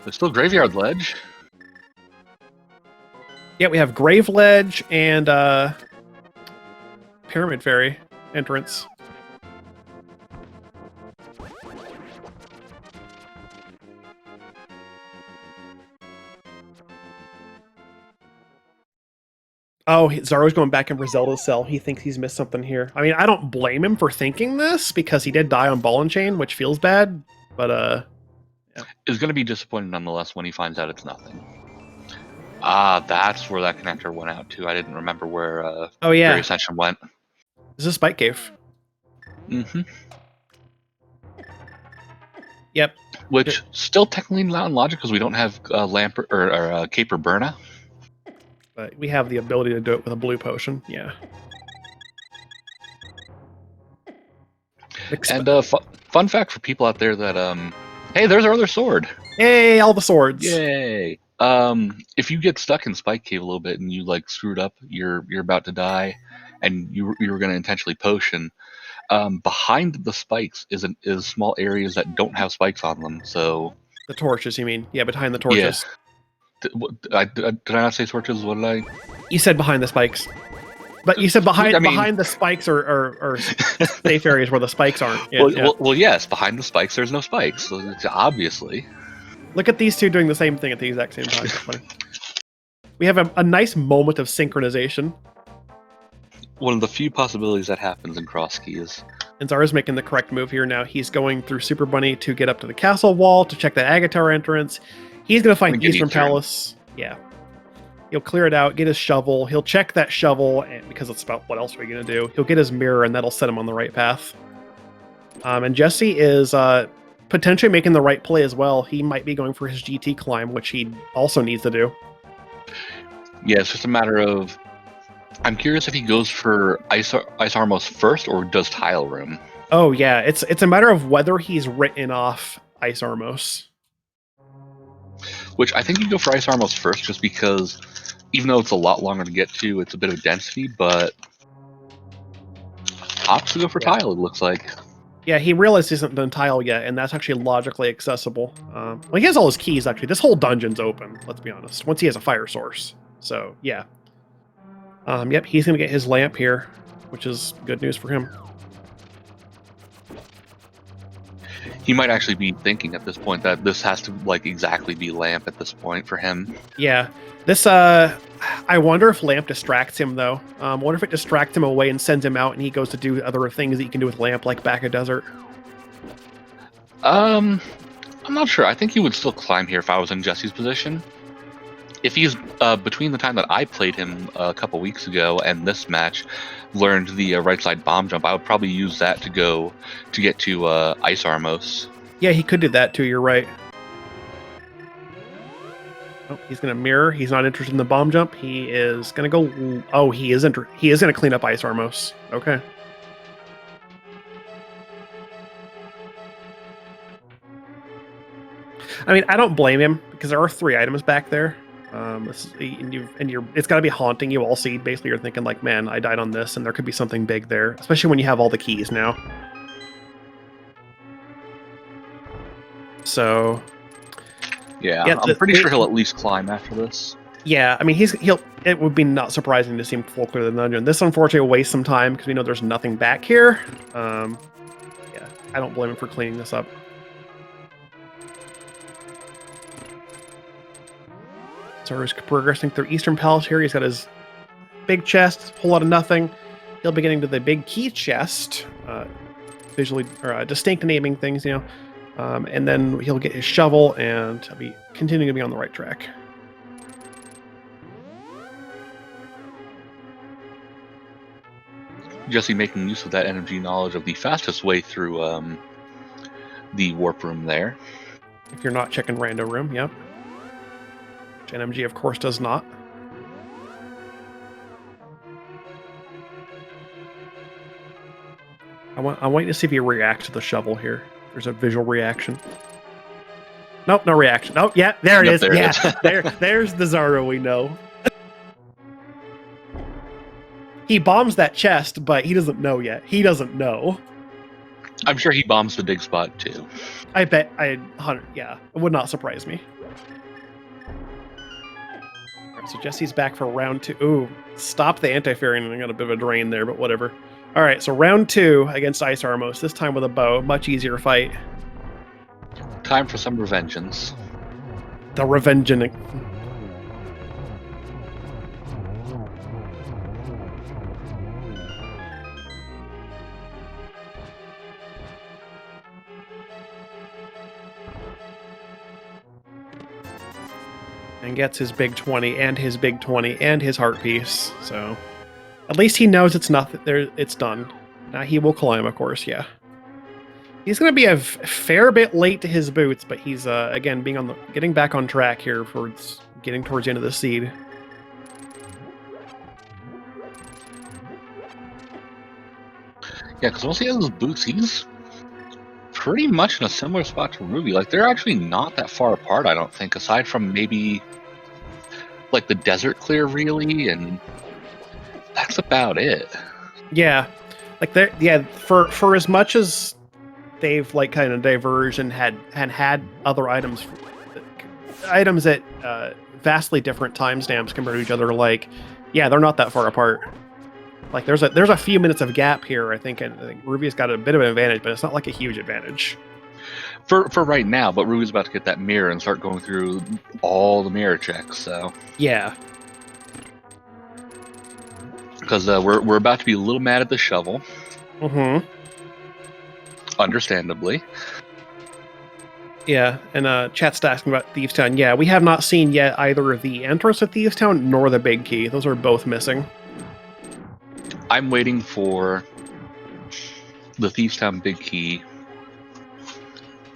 there's still Graveyard Ledge. Yeah, we have Grave Ledge and Pyramid Fairy entrance. Oh, Zaro's going back in Griselda's cell. He thinks he's missed something here. I mean, I don't blame him for thinking this, because he did die on Ball and Chain, which feels bad, but yeah. It's going to be disappointing nonetheless when he finds out it's nothing. Ah, that's where that connector went out to. I didn't remember where oh yeah, Fairy Ascension went. This is a Spike Cave. Mm-hmm. Yep. Which still technically not in logic, because we don't have Lamp or Cape or Burna. But we have the ability to do it with a blue potion. Yeah. And fun fact for people out there that hey, there's our other sword. Hey, all the swords. Yay. If you get stuck in Spike Cave a little bit and you like screwed up, you're about to die, and you were going to intentionally potion. Behind the spikes is small areas that don't have spikes on them. So the torches, you mean? Yeah, behind the torches. Yeah. Did I not say torches? What did I? You said behind the spikes, but you said behind the spikes or safe areas where the spikes aren't. Yeah, well, yes, behind the spikes, there's no spikes. So obviously. Look at these two doing the same thing at the exact same time. Funny. We have a nice moment of synchronization. One of the few possibilities that happens in cross keys. And Zara's making the correct move here now. He's going through Super Bunny to get up to the castle wall to check that Aga Tower entrance. He's going to find Eastern Palace. Yeah. He'll clear it out, get his shovel. He'll check that shovel, because it's about what else are we going to do. He'll get his mirror, and that'll set him on the right path. And Jesse is potentially making the right play as well. He might be going for his GT climb, which he also needs to do. Yeah, it's just a matter of... I'm curious if he goes for Ice Armos first, or does Tile Room. Oh, yeah. It's a matter of whether he's written off Ice Armos. Which I think you go for Ice Armos first, just because, even though it's a lot longer to get to, it's a bit of density, but opts to go for Tile, it looks like. Yeah, he realized he hasn't done tile yet, and that's actually logically accessible. Well, he has all his keys, actually. This whole dungeon's open, let's be honest, once he has a fire source. So, yeah. Yep, he's going to get his lamp here, which is good news for him. He might actually be thinking at this point that this has to, like, exactly be lamp at this point for him. Yeah. This, I wonder if lamp distracts him, though. I wonder if it distracts him away and sends him out, and he goes to do other things that you can do with lamp, like back a desert. I'm not sure. I think he would still climb here if I was in Jesse's position. If he's, between the time that I played him a couple weeks ago and this match, learned the right side bomb jump, I would probably use that to get to Ice Armos. Yeah, he could do that, too. You're right. Oh, he's going to mirror. He's not interested in the bomb jump. He is going to go... Oh, he is going to clean up Ice Armos. Okay. I mean, I don't blame him, because there are 3 items back there. It's got to be haunting you all. So basically, you're thinking like, man, I died on this, and there could be something big there, especially when you have all the keys now. So, yeah, I'm pretty sure he'll at least climb after this. Yeah, I mean, it would be not surprising to see him full clear the dungeon. This unfortunately will waste some time because we know there's nothing back here. Yeah, I don't blame him for cleaning this up. So he's progressing through Eastern Palace here. He's got his big chest, whole lot of nothing. He'll be getting to the big key chest, visually or distinct naming things, you know. And then he'll get his shovel, and he'll be continuing to be on the right track. Jesse making use of that energy knowledge of the fastest way through the warp room there. If you're not checking rando room, yep. Which NMG, of course, does not. I'm waiting to see if he reacts to the shovel here. There's a visual reaction. Nope, no reaction. Oh, yeah, there it is. There yeah, it is. there's the Zara we know. He bombs that chest, but he doesn't know yet. He doesn't know. I'm sure he bombs the dig spot too. I bet. Yeah, it would not surprise me. All right, so Jesse's back for round 2. Ooh, stop the anti-fairing. I got a bit of a drain there, but whatever. All right, so round 2 against Ice Armos. This time with a bow. Much easier fight. Time for some revengeance. The revengeing. And gets his big 20 and his big 20 and his heart piece. So at least he knows it's nothing. It's done. Now he will climb, of course. Yeah. He's going to be a fair bit late to his boots, but he's again getting back on track here for getting towards the end of the seed. Yeah, because once he has his boots, he's pretty much in a similar spot to Ruby. Like, they're actually not that far apart, I don't think, aside from maybe like the desert clear, really, and that's about it. Yeah, like for as much as they've like kind of diverged and had other items at vastly different timestamps compared to each other. Like, yeah, they're not that far apart. Like, there's a few minutes of gap here, I think, and I think Ruby's got a bit of an advantage, but it's not like a huge advantage. For right now, but Ruby's about to get that mirror and start going through all the mirror checks, so... Yeah. Because we're about to be a little mad at the shovel. Mm-hmm. Understandably. Yeah, and chat's asking about Thieves Town. Yeah, we have not seen yet either the entrance to Thieves Town nor the big key. Those are both missing. I'm waiting for the Thieves Town big key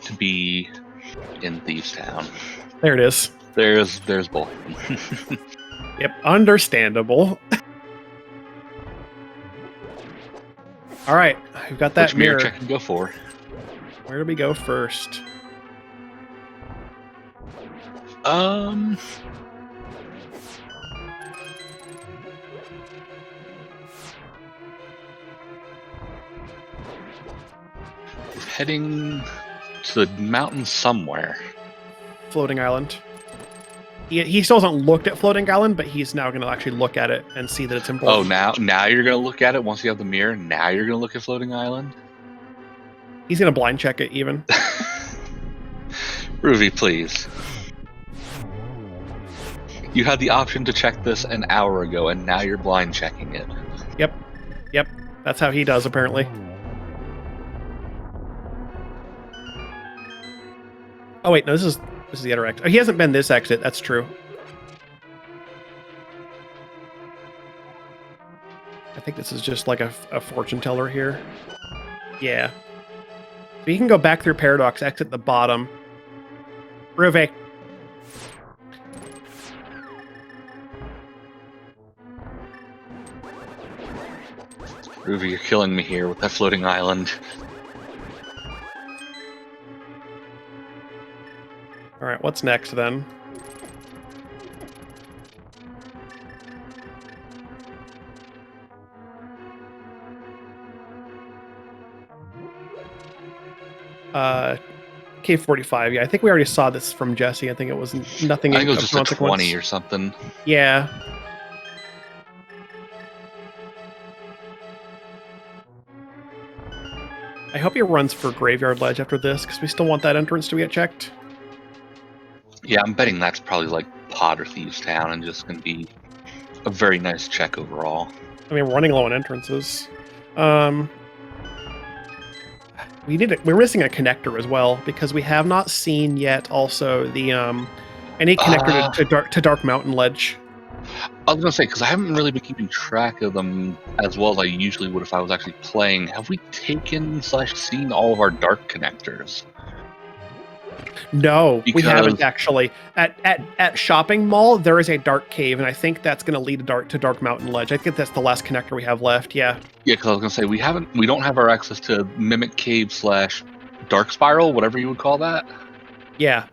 to be in Thieves Town. There it is. There's both. Yep, understandable. All right, we've got that Which mirror mirror. check to go for? Where do we go first? heading to the mountain somewhere. Floating island. He still hasn't looked at floating island, but he's now going to actually look at it and see that it's important. Oh, now you're going to look at it once you have the mirror. Now you're going to look at floating island. He's going to blind check it even. Ruby, please. You had the option to check this an hour ago, and now you're blind checking it. Yep. That's how he does, apparently. Oh wait, no, this is the other exit. Oh, he hasn't been this exit. That's true. I think this is just like a fortune teller here. Yeah. So you can go back through Paradox, exit the bottom. Ruby. Ruby, you're killing me here with that floating island. Alright, what's next then? K45, yeah. I think we already saw this from Jesse. I think it was nothing. I think it was of just a consequence. 20 or something. Yeah. I hope he runs for Graveyard Ledge after this, because we still want that entrance to get checked. Yeah, I'm betting that's probably like Potter Thieves Town and just going to be a very nice check overall. I mean, we're running low on entrances. We're missing a connector as well, because we have not seen yet also the any connector to Dark Mountain Ledge. I was going to say, because I haven't really been keeping track of them as well as I usually would if I was actually playing. Have we taken/seen all of our dark connectors? No, we haven't actually. At Shopping Mall, there is a dark cave, and I think that's going to lead to Dark Mountain Ledge. I think that's the last connector we have left. Yeah. Yeah, because I was going to say we don't have our access to Mimic Cave/Dark Spiral, whatever you would call that. Yeah.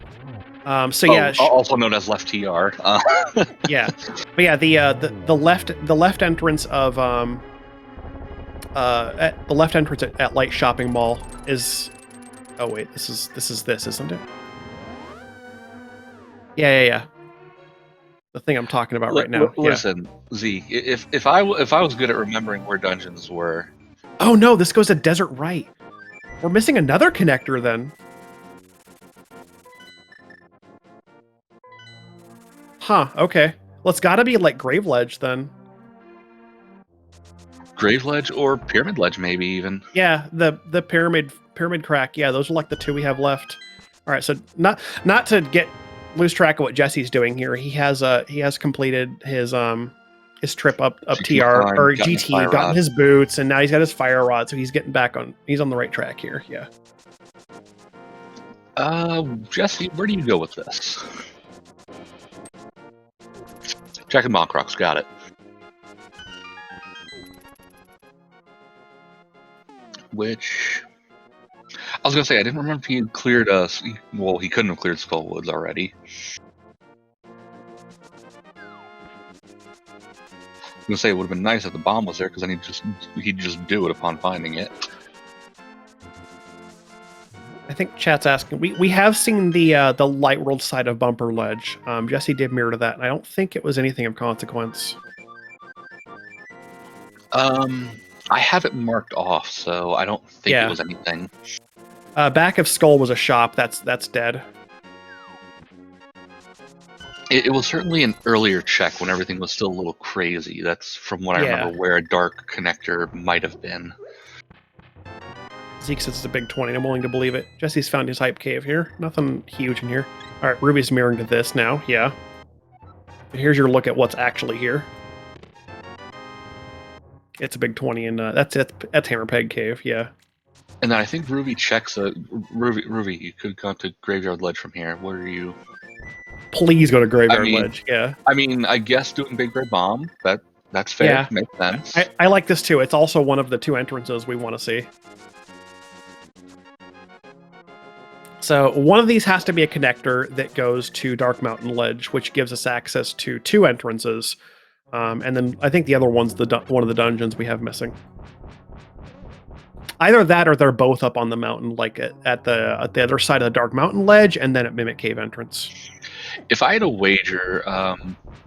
Yeah, also known as Left TR. Yeah, but yeah, the left entrance of the left entrance at Light Shopping Mall is. Oh wait, this is this, isn't it? Yeah. The thing I'm talking about right now. Listen, yeah. Z, if I was good at remembering where dungeons were. Oh no, this goes to Desert Right. We're missing another connector then. Huh, okay. Well, it's gotta be like Grave Ledge then. Grave Ledge or Pyramid Ledge, maybe even. Yeah, the pyramid crack. Yeah, those are like the two we have left. All right, so not to lose track of what Jesse's doing here. He has completed his trip up TR or GT, gotten his boots, and now he's got his fire rod, so he's getting back on. He's on the right track here. Yeah. Jesse, where do you go with this? Jack and Monkrox, got it. Which I was gonna say, I didn't remember if he had cleared us. Well, he couldn't have cleared Skullwoods already. I was gonna say it would have been nice if the bomb was there, because then he'd just do it upon finding it. I think chat's asking. We have seen the Light World side of Bumper Ledge. Jesse did mirror to that, and I don't think it was anything of consequence. I have it marked off, so I don't think it was anything. Back of Skull was a shop. That's dead. It was certainly an earlier check when everything was still a little crazy. That's from what I remember where a dark connector might have been. Zeke says it's a big 20, and I'm willing to believe it. Jesse's found his hype cave here. Nothing huge in here. All right, Ruby's mirroring to this now. Yeah. Here's your look at what's actually here. It's a big 20, and that's Hammer Peg Cave. Yeah. And then I think Ruby checks. Ruby, you could go to Graveyard Ledge from here. Where are you? Please go to Graveyard Ledge. Yeah. I mean, I guess doing Big Red Bomb. That's fair. Yeah. Makes sense. I like this too. It's also one of the two entrances we want to see. So one of these has to be a connector that goes to Dark Mountain Ledge, which gives us access to two entrances. And then I think the other one's one of the dungeons we have missing. Either that or they're both up on the mountain, like at the other side of the Dark Mountain ledge, and then at Mimic Cave entrance. If I had a wager,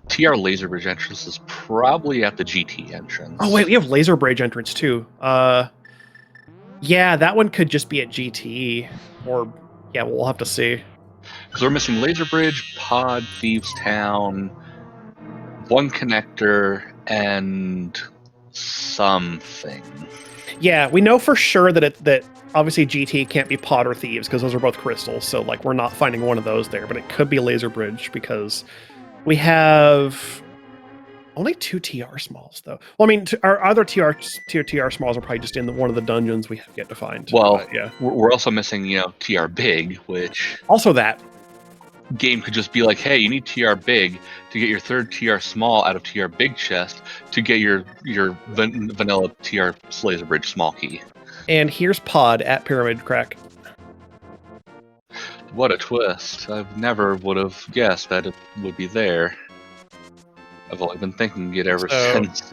TR Laser Bridge entrance is probably at the GT entrance. Oh wait, we have Laser Bridge entrance too. Yeah, that one could just be at GT, or yeah, we'll have to see. Because we're missing Laser Bridge, Pod, Thieves Town, one connector, and something. Yeah, we know for sure that obviously GT can't be Pod or Thieves because those are both crystals. So like we're not finding one of those there, but it could be Laser Bridge because we have only 2 TR smalls though. Well, I mean, our other TR smalls are probably just in one of the dungeons we have yet to find. Well, yeah, we're also missing, TR Big, which also that game could just be like, hey, you need TR Big to get your third TR Small out of TR Big chest to get your vanilla TR Laser Bridge Small key. And here's Pod at Pyramid Crack. What a twist. I never would have guessed that it would be there. I've only been thinking it ever since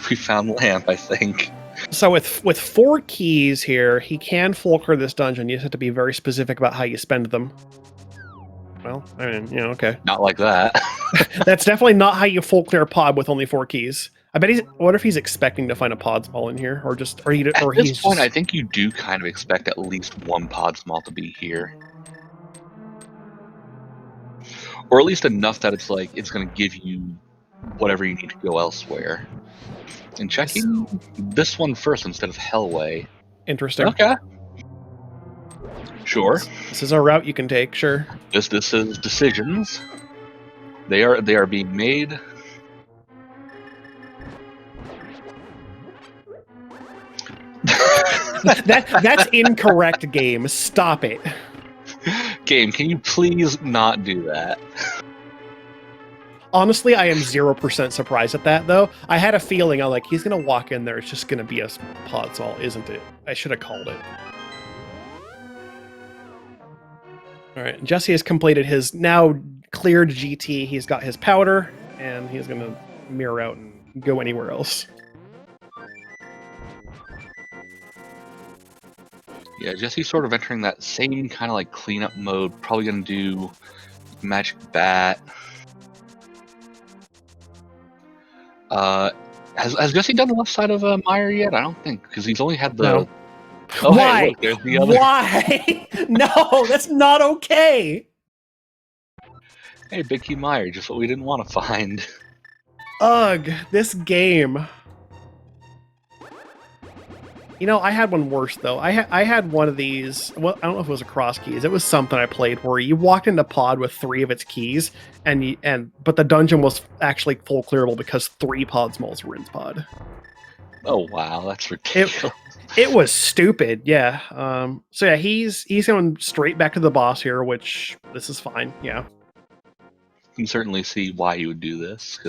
we found Lamp, I think. So with 4 keys here, he can full clear this dungeon. You just have to be very specific about how you spend them. Well, I mean, okay. Not like that. That's definitely not how you full clear Pod with only 4 keys. I bet what if he's expecting to find a Pod Small in here, or At this point, I think you do kind of expect at least one Pod Small to be here. Or at least enough that it's like it's going to give you whatever you need to go elsewhere. And checking this one first instead of Hellway. Interesting. Okay. Sure. This is a route you can take, sure. This is decisions. They are being made. That's incorrect, game. Stop it. Game, can you please not do that? Honestly, I am 0% surprised at that, though. I had a feeling, I'm like, he's going to walk in there, it's just going to be a Pod Small, isn't it? I should have called it. Alright, Jesse has completed his now cleared GT. He's got his powder, and he's going to mirror out and go anywhere else. Yeah, Jesse's sort of entering that same kind of like cleanup mode. Probably going to do Magic Bat. Has Jesse done the left side of Meyer yet? I don't think, because he's only had the... No. Oh, Why? Hey, look, there's the other... Why? No, that's not okay! Hey, Big Key Meyer, just what we didn't want to find. Ugh, this game. I had one worse, though. I had one of these... Well, I don't know if it was a cross keys. It was something I played where you walked into Pod with 3 of its keys, but the dungeon was actually full clearable because 3 Pod Smalls were in Pod. Oh, wow, that's ridiculous. It was stupid, yeah. So yeah, he's going straight back to the boss here, which this is fine, yeah. You can certainly see why he would do this,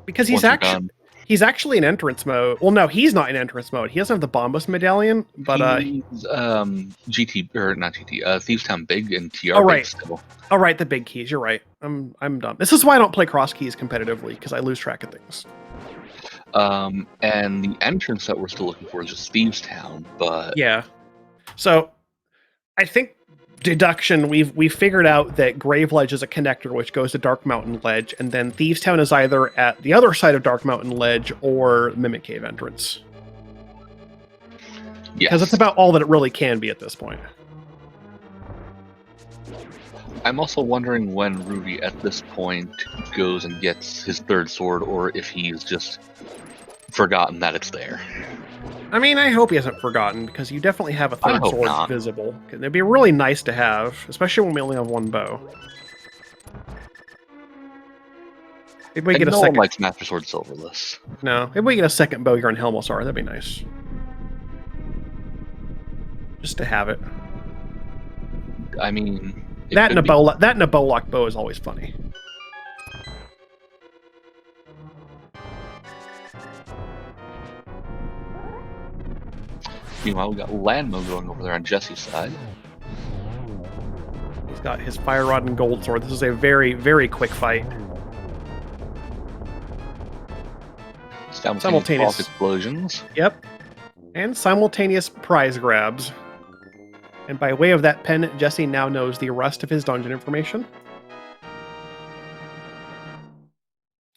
because he's actually in entrance mode. Well, no, he's not in entrance mode. He doesn't have the Bombus medallion, but he's GT or not GT, Thieves Town Big and TR right. Big still. Oh right, the big keys. You're right. I'm dumb. This is why I don't play cross keys competitively, because I lose track of things. And the entrance that we're still looking for is just Thieves Town, but yeah. So I think deduction, we figured out that Grave Ledge is a connector which goes to Dark Mountain Ledge, and then Thieves Town is either at the other side of Dark Mountain Ledge or Mimic Cave entrance. yes. Because that's about all that it really can be at this point. I'm also wondering when Rudy at this point goes and gets his third sword, or if he's just forgotten that it's there. I mean, I hope he hasn't forgotten, because you definitely have a third sword visible. It'd be really nice to have, especially when we only have 1 bow. Maybe we get a second. No one likes Master Sword Silverless. No, maybe we get a second bow here in Helmosar. That'd be nice. Just to have it. I mean, that and a bowlock bow is always funny. Meanwhile, we got Landmo going over there on Jesse's side. He's got his Fire Rod and Gold Sword. This is a very, very quick fight. Simultaneous explosions. Yep. And simultaneous prize grabs. And by way of that pen, Jesse now knows the rest of his dungeon information.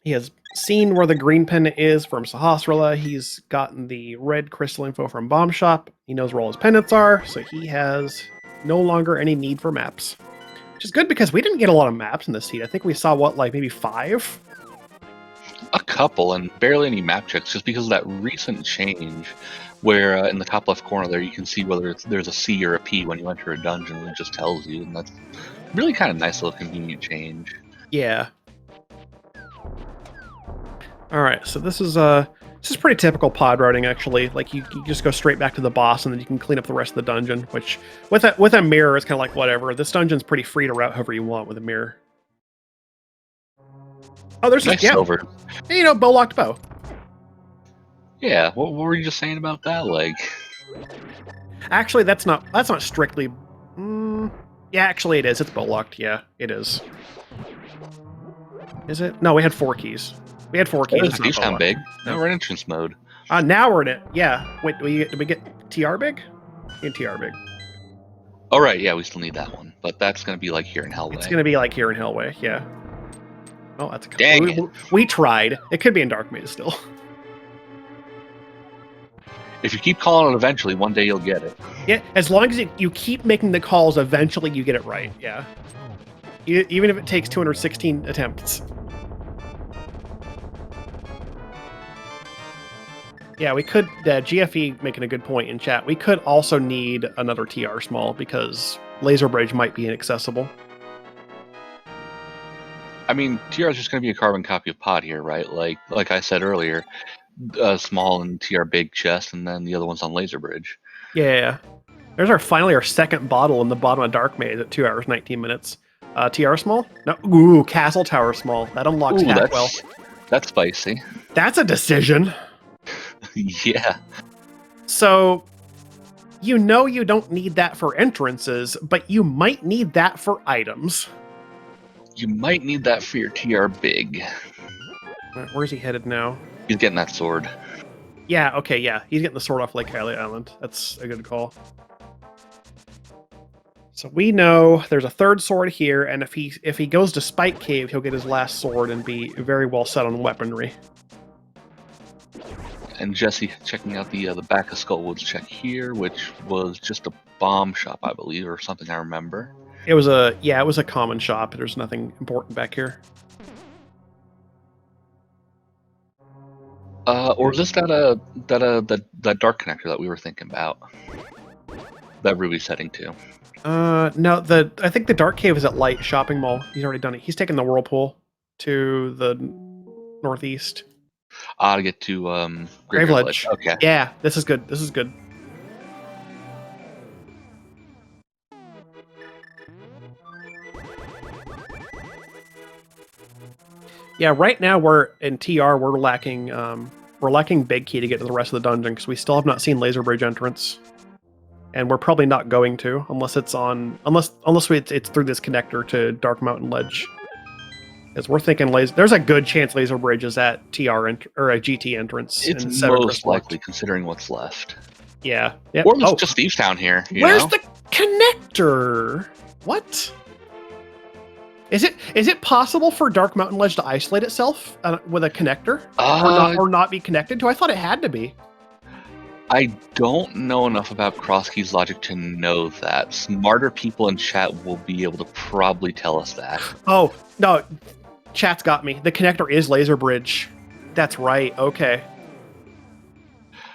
He has seen where the green pen is from Sahasrara. He's gotten the red crystal info from Bomb Shop. He knows where all his pendants are, so he has no longer any need for maps. Which is good because we didn't get a lot of maps in this seed. I think we saw, what, like maybe 5? A couple, and barely any map checks, just because of that recent change where in the top left corner there you can see whether there's a C or a P when you enter a dungeon, and it just tells you, and that's really kind of nice little convenient change. Yeah. Alright, so this is pretty typical pod routing, actually. Like, you just go straight back to the boss, and then you can clean up the rest of the dungeon, which, with a mirror, it's kind of like, whatever. This dungeon's pretty free to route however you want with a mirror. Oh, there's nice silver. You know, bow-locked bow. Yeah, what were you just saying about that? Like, actually, that's not strictly. Yeah, actually, it is. It's bow-locked. Yeah, it is. Is it? No, we had 4 keys. We had 4 keys. It's not sound big. Now we're in entrance mode. Now we're in it. Yeah. Wait, did we get TR big? In TR big. Oh right, yeah, we still need that one, but that's gonna be like here in Hellway. It's gonna be like here in Hellway. Yeah. Oh, that's a dang it. We tried. It could be in Dark Maze still. If you keep calling it eventually, one day you'll get it. Yeah, as long as you keep making the calls, eventually you get it right. Yeah. Even if it takes 216 attempts. Yeah, we could, GFE making a good point in chat, we could also need another TR small because Laser Bridge might be inaccessible. I mean, TR is just going to be a carbon copy of Pod here, right? Like I said earlier, small and TR big chest, and then the other one's on Laser Bridge. Yeah. There's finally our second bottle in the bottom of Dark Maze at 2 hours, 19 minutes. TR small? No. Ooh, Castle Tower small. That unlocks well. That's spicy. That's a decision. Yeah. So, you know you don't need that for entrances, but you might need that for items. You might need that for your TR big. Where's he headed now? He's getting that sword. Yeah, okay, yeah. He's getting the sword off Lake Haley Island. That's a good call. So we know there's a third sword here, and if he goes to Spike Cave, he'll get his last sword and be very well set on weaponry. And Jesse checking out the back of Skullwoods check here, which was just a bomb shop, I believe, or something I remember. It was a common shop. There's nothing important back here. Or is this that dark connector that we were thinking about? That Ruby's heading to. No, I think the Dark Cave is at Light Shopping Mall. He's already done it. He's taken the Whirlpool to the northeast. To get to Graveledge. Okay. Yeah, this is good. This is good. Yeah, right now we're in TR. We're lacking Big Key to get to the rest of the dungeon because we still have not seen Laser Bridge entrance, and we're probably not going to unless it's through this connector to Dark Mountain Ledge. Because we're thinking there's a good chance Laser Bridge is at TR or a GT entrance. It's most likely considering what's left. Yeah. Yep. Or there's just Thieves Town here. Where's the connector? What? Is it possible for Dark Mountain Ledge to isolate itself with a connector or not be connected to? I thought it had to be. I don't know enough about Crosskey's logic to know that. Smarter people in chat will be able to probably tell us that. Oh, no. Chat's got me. The connector is Laser Bridge. That's right. Okay.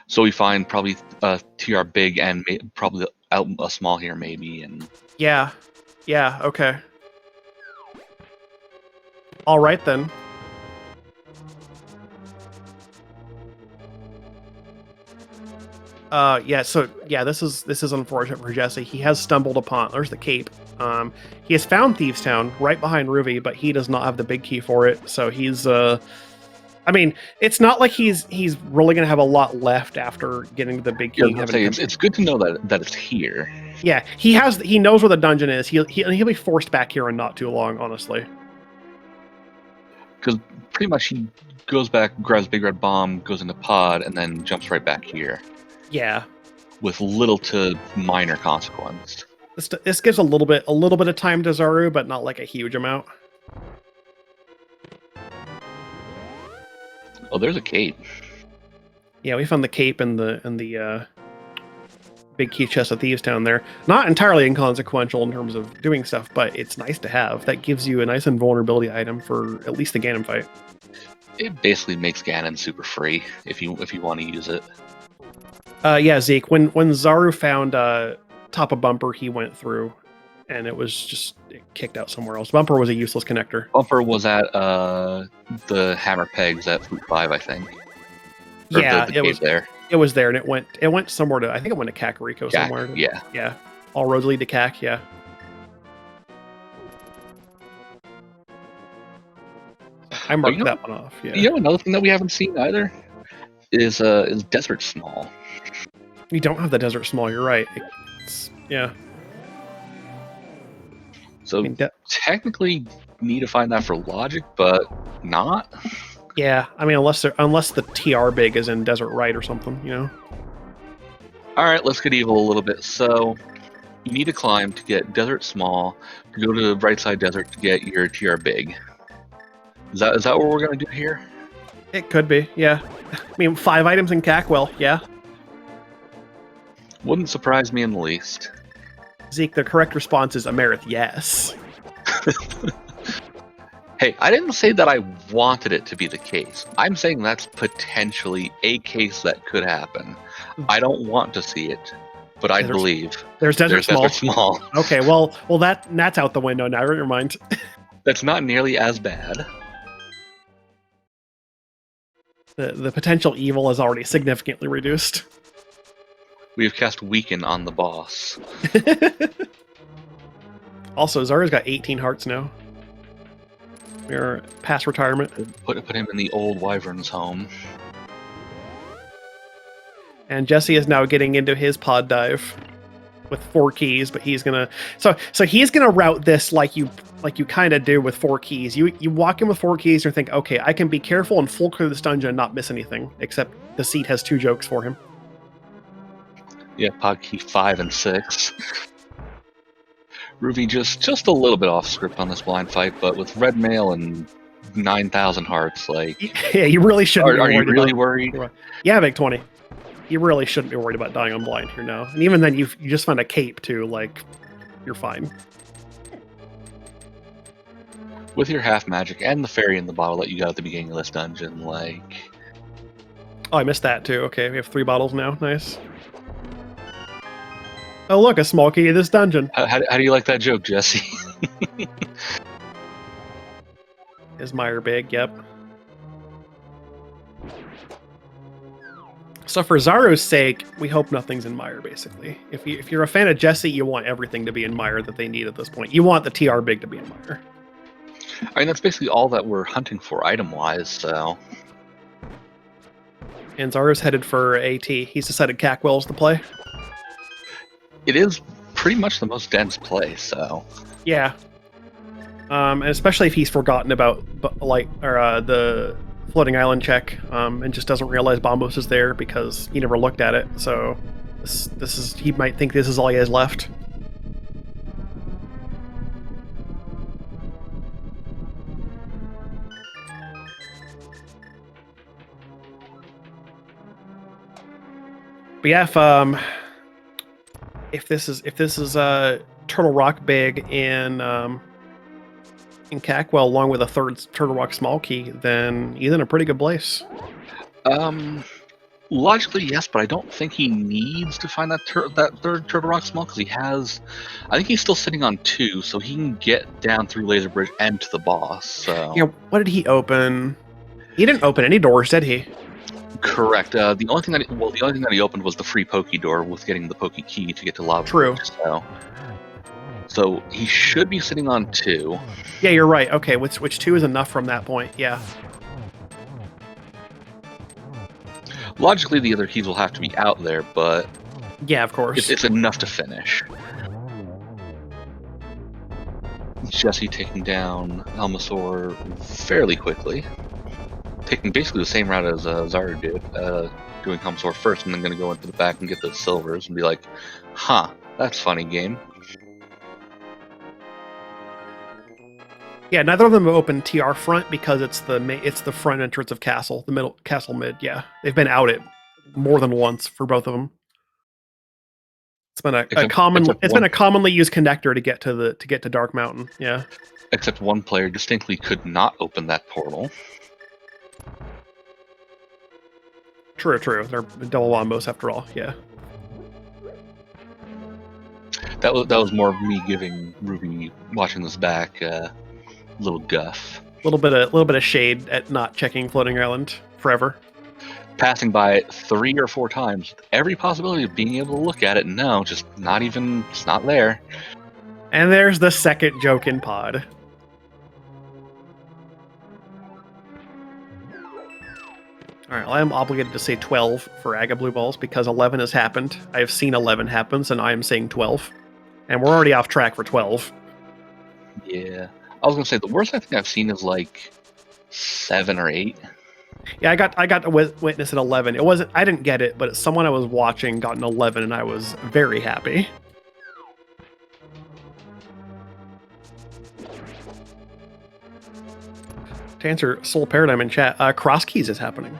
So we find probably TR big and probably out a small here maybe. And yeah. Yeah, okay. All right, then. This is unfortunate for Jesse. He has stumbled upon, there's the cape. He has found Thieves Town right behind Ruby, but he does not have the big key for it. So he's I mean, it's not like he's really gonna have a lot left after getting to the big key. Yeah, it's good to know that it's here. Yeah, he knows where the dungeon is. He'll be forced back here in not too long, honestly. Because pretty much he goes back, grabs Big Red Bomb, goes into Pod, and then jumps right back here. Yeah. with little to minor consequence. This gives a little bit of time to Zaru, but not like a huge amount. Oh, there's a cape. Yeah, we found the cape and the big key chest of thieves down there. Not entirely inconsequential in terms of doing stuff, but it's nice to have. That gives you a nice invulnerability item for at least the Ganon fight. It basically makes Ganon super free if you want to use it. Yeah, Zeke. When Zaru found top of Bumper, he went through, and it kicked out somewhere else. Bumper was a useless connector. Bumper was at the hammer pegs at Fleet 5, I think. Or Yeah, the cave there. It was there, and it went somewhere to. I think it went to Kakariko somewhere. Yeah. Yeah. All roads lead to Kak. Yeah. I marked that one off. Yeah. You know, another thing that we haven't seen either is Desert Small. We don't have the Desert Small. You're right. Yeah. So technically, need to find that for logic, but not. Yeah, I mean, unless the TR big is in Desert Right or something, you know. All right, let's get evil a little bit. So you need to climb to get Desert Small, to go to the right side desert to get your TR big. Is that what we're gonna do here? It could be, yeah. I mean, 5 items in Cackwell, yeah. Wouldn't surprise me in the least. Zeke, the correct response is Amerith, yes. Hey, I didn't say that I wanted it to be the case. I'm saying that's potentially a case that could happen. I don't want to see it, but I believe. There's Desert Small. Okay, well, that's out the window now. Never mind. That's not nearly as bad. The potential evil is already significantly reduced. We have cast Weaken on the boss. Also, Zaru's got 18 hearts now. We're past retirement. Put him in the old Wyvern's home. And Jesse is now getting into his pod dive with 4 keys, but he's gonna so he's gonna route this like you kind of do with 4 keys. You walk in with 4 keys and think, okay, I can be careful and full clear this dungeon and not miss anything. Except the seat has 2 jokes for him. Yeah, pod key 5 and 6. Ruby just a little bit off script on this blind fight, but with red mail and 9,000 hearts, like... Yeah, you really shouldn't Are you really worried? Yeah, Big 20. You really shouldn't be worried about dying on blind here now. And even then, you just find a cape, too. Like, you're fine. With your half magic and the fairy in the bottle that you got at the beginning of this dungeon, like... Oh, I missed that, too. Okay, we have 3 bottles now. Nice. Oh, look, a small key to this dungeon. How do you like that joke, Jesse? Is Meyer big? Yep. So for Zaru's sake, we hope nothing's in Meyer, basically. If you're a fan of Jesse, you want everything to be in Meyer that they need at this point. You want the TR big to be in Meyer. I mean, that's basically all that we're hunting for item-wise, so... And Zaru's headed for AT. He's decided Cackwell's the play. It is pretty much the most dense play, so... Yeah. And especially if he's forgotten about the floating island check, and just doesn't realize Bombos is there because he never looked at it. So this is he might think this is all he has left. But yeah, if this is Turtle Rock big in Cackwell along with a 3rd Turtle Rock small key, then he's in a pretty good place. Logically, yes, but I don't think he needs to find that 3rd Turtle Rock small, because he has... I think he's still sitting on 2, so he can get down through Laser Bridge and to the boss, so... Yeah, what did he open? He didn't open any doors, did he? Correct. The only thing that he opened was the free Pokey door with getting the Pokey key to get to Lava. True. Bridge, so he should be sitting on 2. Yeah, you're right. Okay, which 2 is enough from that point, yeah. Logically, the other keys will have to be out there, but... Yeah, of course. It's enough to finish. Jesse taking down Elmasaur fairly quickly. Taking basically the same route as Zaru did. doing home sword first and then going to go into the back and get those silvers and be like, huh, that's funny game. Yeah, neither of them have opened TR front because it's the front entrance of castle, the middle castle mid. Yeah, they've been out it more than once for both of them. It's been been a commonly used connector to get to Dark Mountain. Yeah. Except one player distinctly could not open that portal. True. They're double wombos after all. Yeah. That was more of me giving Ruby watching this back little guff. Little bit of shade at not checking Floating Island forever. Passing by it 3 or 4 times, every possibility of being able to look at it. No, just not even. It's not there. And there's the second joke in pod. All right, well, I am obligated to say 12 for Aga Blue Balls because 11 has happened. I have seen 11 happens, and I am saying 12. And we're already off track for 12. Yeah. I was going to say, the worst I think I've seen is like 7 or 8. Yeah, I got to witness at 11. It wasn't. I didn't get it, but someone I was watching got an 11, and I was very happy. To answer Soul Paradigm in chat, cross keys is happening.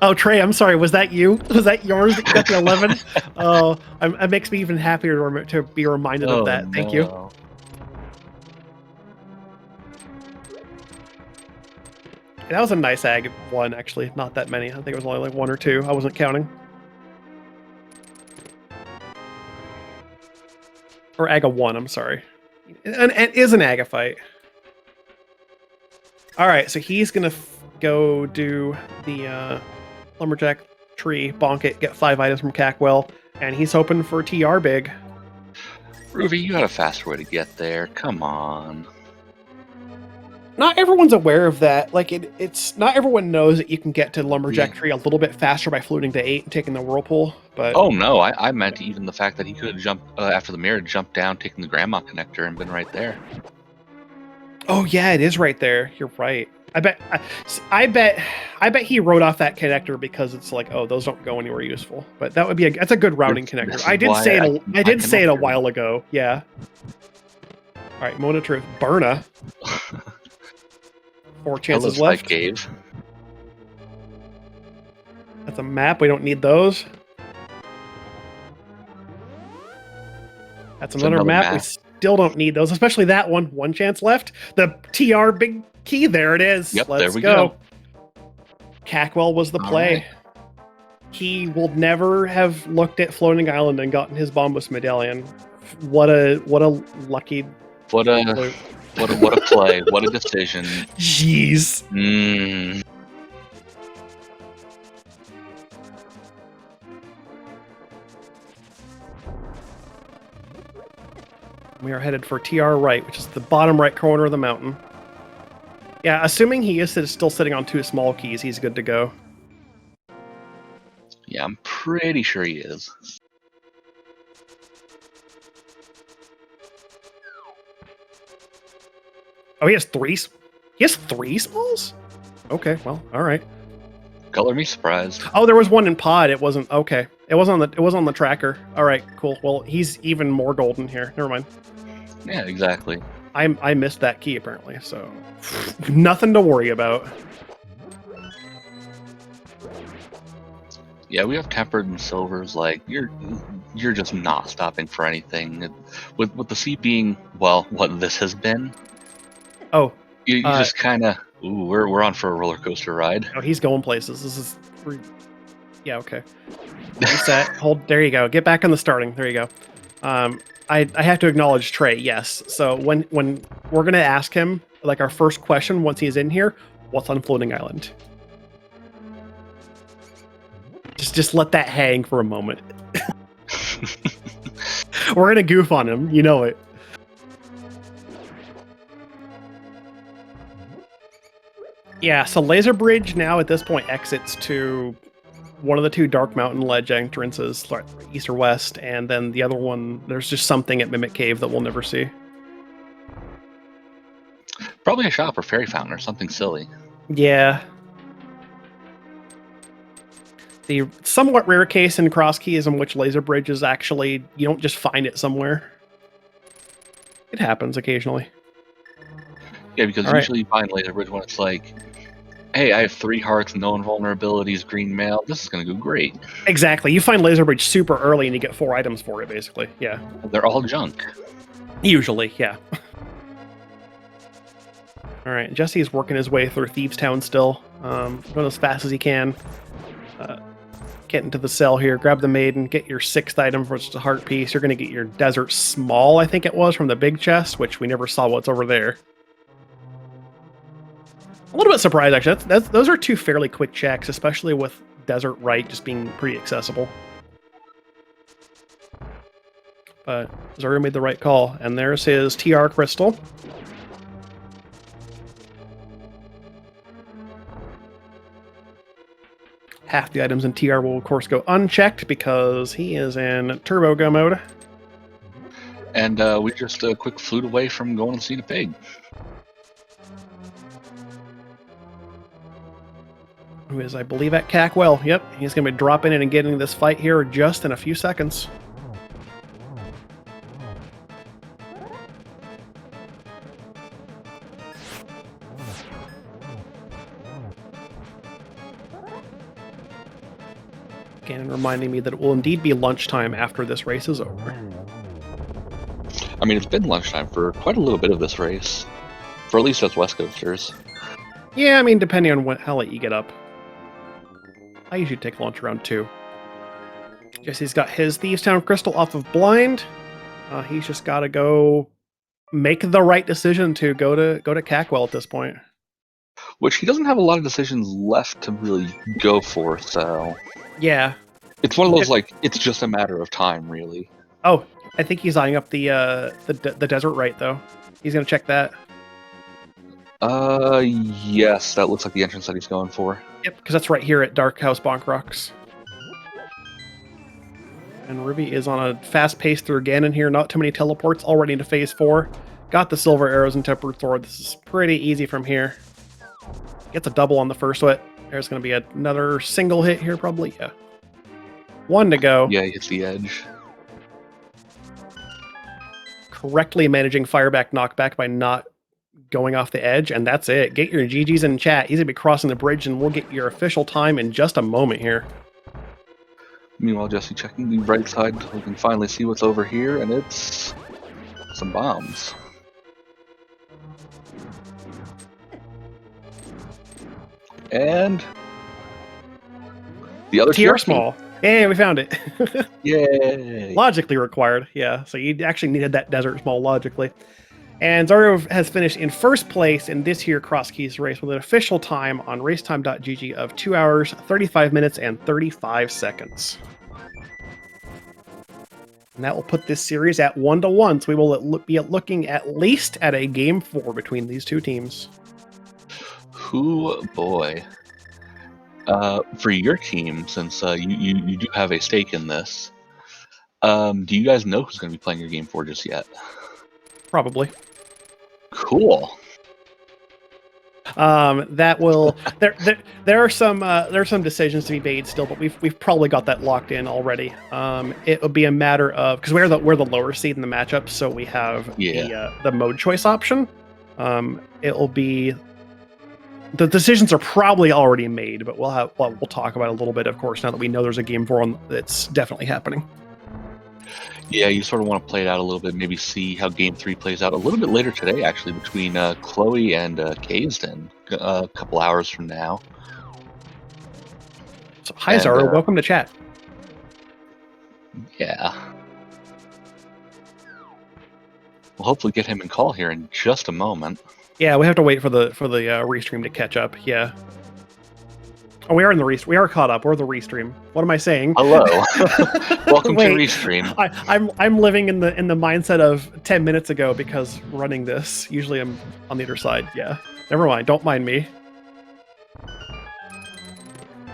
Oh, Trey, I'm sorry. Was that you? Was that yours that got the 11? Oh, it makes me even happier to be reminded of that. Thank you. That was a nice ag one, actually. Not that many. I think it was only like 1 or 2. I wasn't counting. Or Aga 1, I'm sorry. And it is an Aga fight. Alright, so he's going to go do the Lumberjack tree, bonk it, get 5 items from Cackwell, and he's hoping for TR big. Ruby, you got a faster way to get there. Come on. Not everyone's aware of that. Like it's not everyone knows that you can get to Lumberjack tree a little bit faster by floating to 8 and taking the whirlpool. But oh no, I meant even the fact that he could have jumped after the mirror, jumped down, taking the grandma connector, and been right there. Oh yeah, it is right there. You're right. I bet he wrote off that connector because it's like, oh, those don't go anywhere useful. But that would be that's a good routing connector. I did say it a while ago. Yeah. All right, moment of truth. Burna. 4 chances left. Cave. That's a map. We don't need those. That's another map. We still don't need those, especially that one. 1 chance left. The TR big key. There it is. Yep, Let's there we go. Cackwell was the play. Right. He will never have looked at Floating Island and gotten his Bombus medallion. What a lucky. What a play. What a decision. Jeez. We are headed for TR right, which is the bottom right corner of the mountain. Yeah, assuming he is still sitting on 2 small keys, he's good to go. Yeah, I'm pretty sure he is. Oh, he has 3? He has 3 smalls? Okay, well, all right. Color me surprised. Oh, there was one in pod. It wasn't okay. It wasn't on the tracker. All right, cool. Well, he's even more golden here. Never mind. Yeah, exactly. I missed that key apparently, so nothing to worry about. Yeah, we have tempered and silvers. Like you're just not stopping for anything. With the seat being what this has been. Oh, you just kind of we're on for a roller coaster ride. Oh, he's going places. This is yeah, okay. Reset. Hold. There you go. Get back on the starting. There you go. I have to acknowledge Trey. Yes. So when we're gonna ask him, like our first question once he's in here, what's on Floating Island? Just let that hang for a moment. We're gonna goof on him. You know it. Yeah, so Laser Bridge now at this point exits to one of the 2 Dark Mountain ledge entrances, east or west, and then the other one, there's just something at Mimic Cave that we'll never see. Probably a shop or fairy fountain or something silly. Yeah. The somewhat rare case in Cross Keys in which Laser Bridge is actually, you don't just find it somewhere. It happens occasionally. Yeah, because usually you find Laser Bridge when it's like, hey, I have 3 hearts, no invulnerabilities, green mail. This is going to go great. Exactly. You find Laser Bridge super early and you get 4 items for it, basically. Yeah. They're all junk. Usually, yeah. All right, Jesse's working his way through Thieves Town still. Going as fast as he can. Get into the cell here, grab the maiden, get your 6th item for just a heart piece. You're going to get your Desert Small, I think it was, from the big chest, which we never saw what's over there. A little bit surprised, actually. Those are 2 fairly quick checks, especially with Desert Right just being pretty accessible. But Zoro made the right call, and there's his TR crystal. Half the items in TR will, of course, go unchecked because he is in Turbo Go mode. And we just a quick flute away from going and seeing a pig. Who is, I believe, at Cackwell. Yep, he's going to be dropping in and getting this fight here just in a few seconds. Again, reminding me that it will indeed be lunchtime after this race is over. I mean, it's been lunchtime for quite a little bit of this race. For at least us West Coasters. Yeah, I mean, depending on how late you get up. I usually take lunch around 2. Jesse's got his Thieves Town crystal off of blind. He's just got to go make the right decision to go to Cackwell at this point. Which he doesn't have a lot of decisions left to really go for, so... Yeah. It's one of those, like, it's just a matter of time, really. Oh, I think he's eyeing up the Desert Right, though. He's going to check that. Yes, that looks like the entrance that he's going for. Yep, because that's right here at Dark House Bonk Rocks. And Ruby is on a fast pace through Ganon here. Not too many teleports, already into Phase 4. Got the Silver Arrows and Tempered Sword. This is pretty easy from here. Gets a double on the first hit. There's going to be another single hit here, probably. Yeah. 1 to go. Yeah, he hits the edge. Correctly managing fireback knockback by not going off the edge, and that's it. Get your GGs in chat. He's going to be crossing the bridge, and we'll get your official time in just a moment here. Meanwhile, Jesse checking the right side. We can finally see what's over here, and it's some bombs. And the other TR small. Yeah, we found it. Yay! Logically required, yeah. So you actually needed that Desert Small logically. And Zoro has finished in first place in this here Cross Keys race with an official time on racetime.gg of 2 hours, 35 minutes, and 35 seconds. And that will put this series at 1-1, so we will be looking at least at a Game 4 between these 2 teams. Who boy. For your team, since you do have a stake in this, do you guys know who's going to be playing your Game 4 just yet? Probably. Cool. That will there are some decisions to be made still, but we've probably got that locked in already. It will be a matter of, because we're the lower seed in the matchup, so we have the mode choice option. It will be, the decisions are probably already made, but we'll talk about it a little bit, of course, now that we know there's a Game 4 that's definitely happening. Yeah, you sort of want to play it out a little bit, maybe see how Game 3 plays out a little bit later today, actually, between Chloe and Kaysden, a couple hours from now. So, hi, Zara. Welcome to chat. Yeah. We'll hopefully get him in call here in just a moment. Yeah, we have to wait for the restream to catch up. Yeah. Oh, we are in the restream. We are caught up. We're the restream. What am I saying? Hello. Welcome to Restream. I'm living in the mindset of 10 minutes ago because running this. Usually I'm on the other side. Yeah. Never mind. Don't mind me.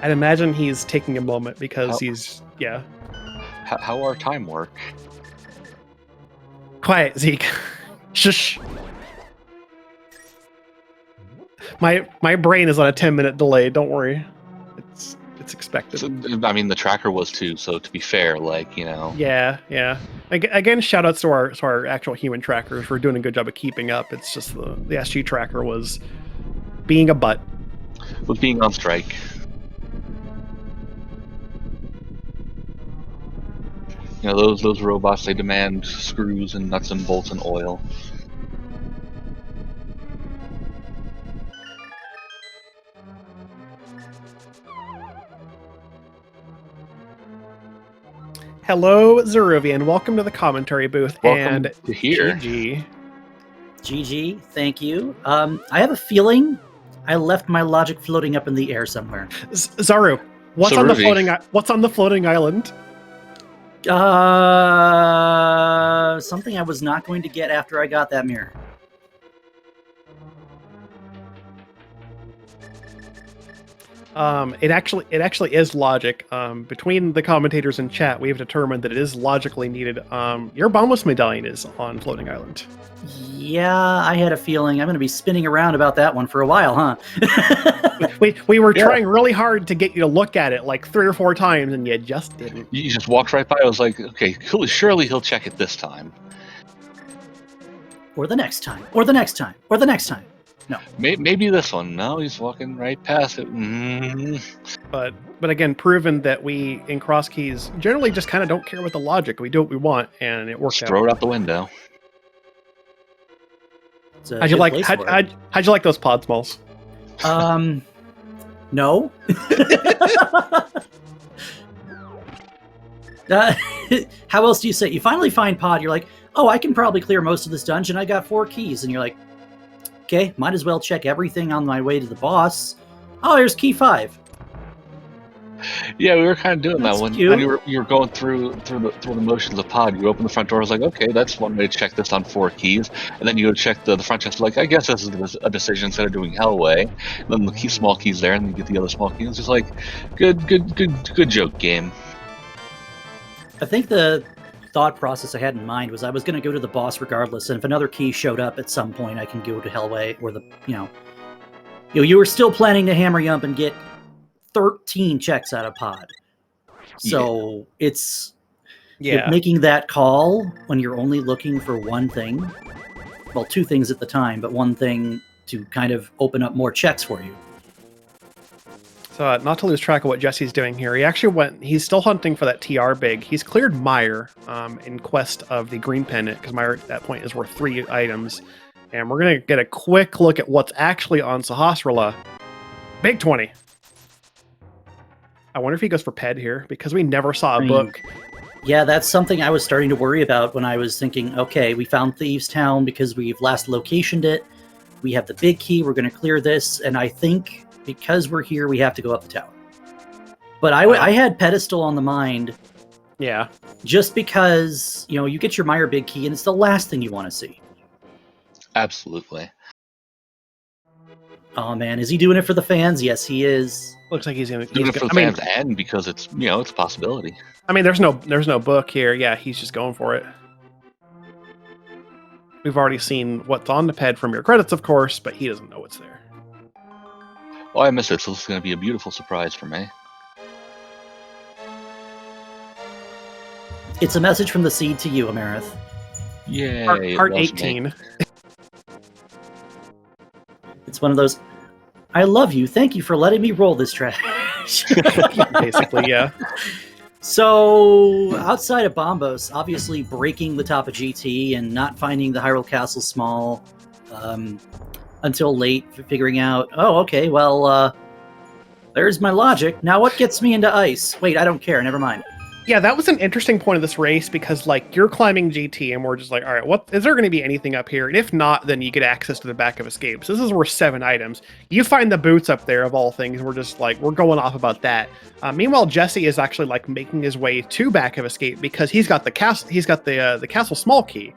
I'd imagine he's taking a moment because he's How our time work? Quiet, Zeke. Shush. My brain is on a 10-minute delay. Don't worry. It's expected. So, I mean, the tracker was too. So to be fair, like, you know. Yeah. Again, shout outs to our actual human trackers for doing a good job of keeping up. It's just the SG tracker was being a butt. Was being on strike. You know, those robots, they demand screws and nuts and bolts and oil. Hello, Zeruvian. Welcome to the commentary booth. Welcome and to here. GG, thank you. I have a feeling I left my logic floating up in the air somewhere. Zaru, what's on the floating island? Something I was not going to get after I got that mirror. It actually is logic. Between the commentators and chat, we have determined that it is logically needed. Your Bombus medallion is on floating island. Yeah, I had a feeling I'm going to be spinning around about that one for a while, huh? we were trying really hard to get you to look at it like 3 or 4 times, and you just didn't. You just walked right by. I was like, okay, surely he'll check it this time. Or the next time. Or the next time. Or the next time. No. Maybe this one. No, he's walking right past it. But again, proven that we in cross keys generally just kind of don't care about the logic. We do what we want, and it works out. Throw it out the window. How'd you like those pod smalls? No. How else do you say? You finally find pod. You're like, oh, I can probably clear most of this dungeon. I got 4 keys, and you're like, okay, might as well check everything on my way to the boss. Oh, here's key 5. Yeah, we were kind of doing that when you were going through the motions of pod. You open the front door. I was like, okay, that's one way to check this on 4 keys, and then you go check the front chest. Like, I guess this is a decision instead of doing Hellway. And then the small keys there, and then you get the other small keys. It's just like, good joke game. I think the thought process I had in mind was I was going to go to the boss regardless, and if another key showed up at some point, I can go to Hellway or you were still planning to hammer jump and get 13 checks out of pod. So it's making that call when you're only looking for one thing. Well, 2 things at the time, but one thing to kind of open up more checks for you. So not to lose track of what Jesse's doing here, he's still hunting for that TR big. He's cleared Meyer in quest of the green pendant, because Meyer at that point is worth 3 items. And we're going to get a quick look at what's actually on Sahasrahla. Big 20. I wonder if he goes for Ped here, because we never saw a book. Yeah, that's something I was starting to worry about when I was thinking, okay, we found Thieves Town because we've last locationed it. We have the big key. We're going to clear this. And I think because we're here, we have to go up the tower. But I had Pedestal on the mind. Yeah. Just because, you get your Meyer big key and it's the last thing you want to see. Absolutely. Oh man, is he doing it for the fans? Yes, he is. Looks like he's doing it for the fans and because it's it's a possibility. I mean, there's no book here. Yeah, he's just going for it. We've already seen what's on the ped from your credits, of course, but he doesn't know what's there. Oh, I missed it, so this is going to be a beautiful surprise for me. It's a message from the seed to you, Amarith. Yay. Part 18. It's one of those, I love you, thank you for letting me roll this trash. Basically, yeah. So, outside of Bombos, obviously breaking the top of GT and not finding the Hyrule Castle small until late, figuring out, oh, okay, well, there's my logic. Now what gets me into ice? Wait, I don't care, never mind. Yeah, that was an interesting point of this race because, you're climbing GT and we're just like, all right, is there going to be anything up here? And if not, then you get access to the back of escape. So this is worth 7 items. You find the boots up there, of all things. We're just we're going off about that. Meanwhile, Jesse is actually making his way to back of escape because he's got the castle. He's got the castle small key.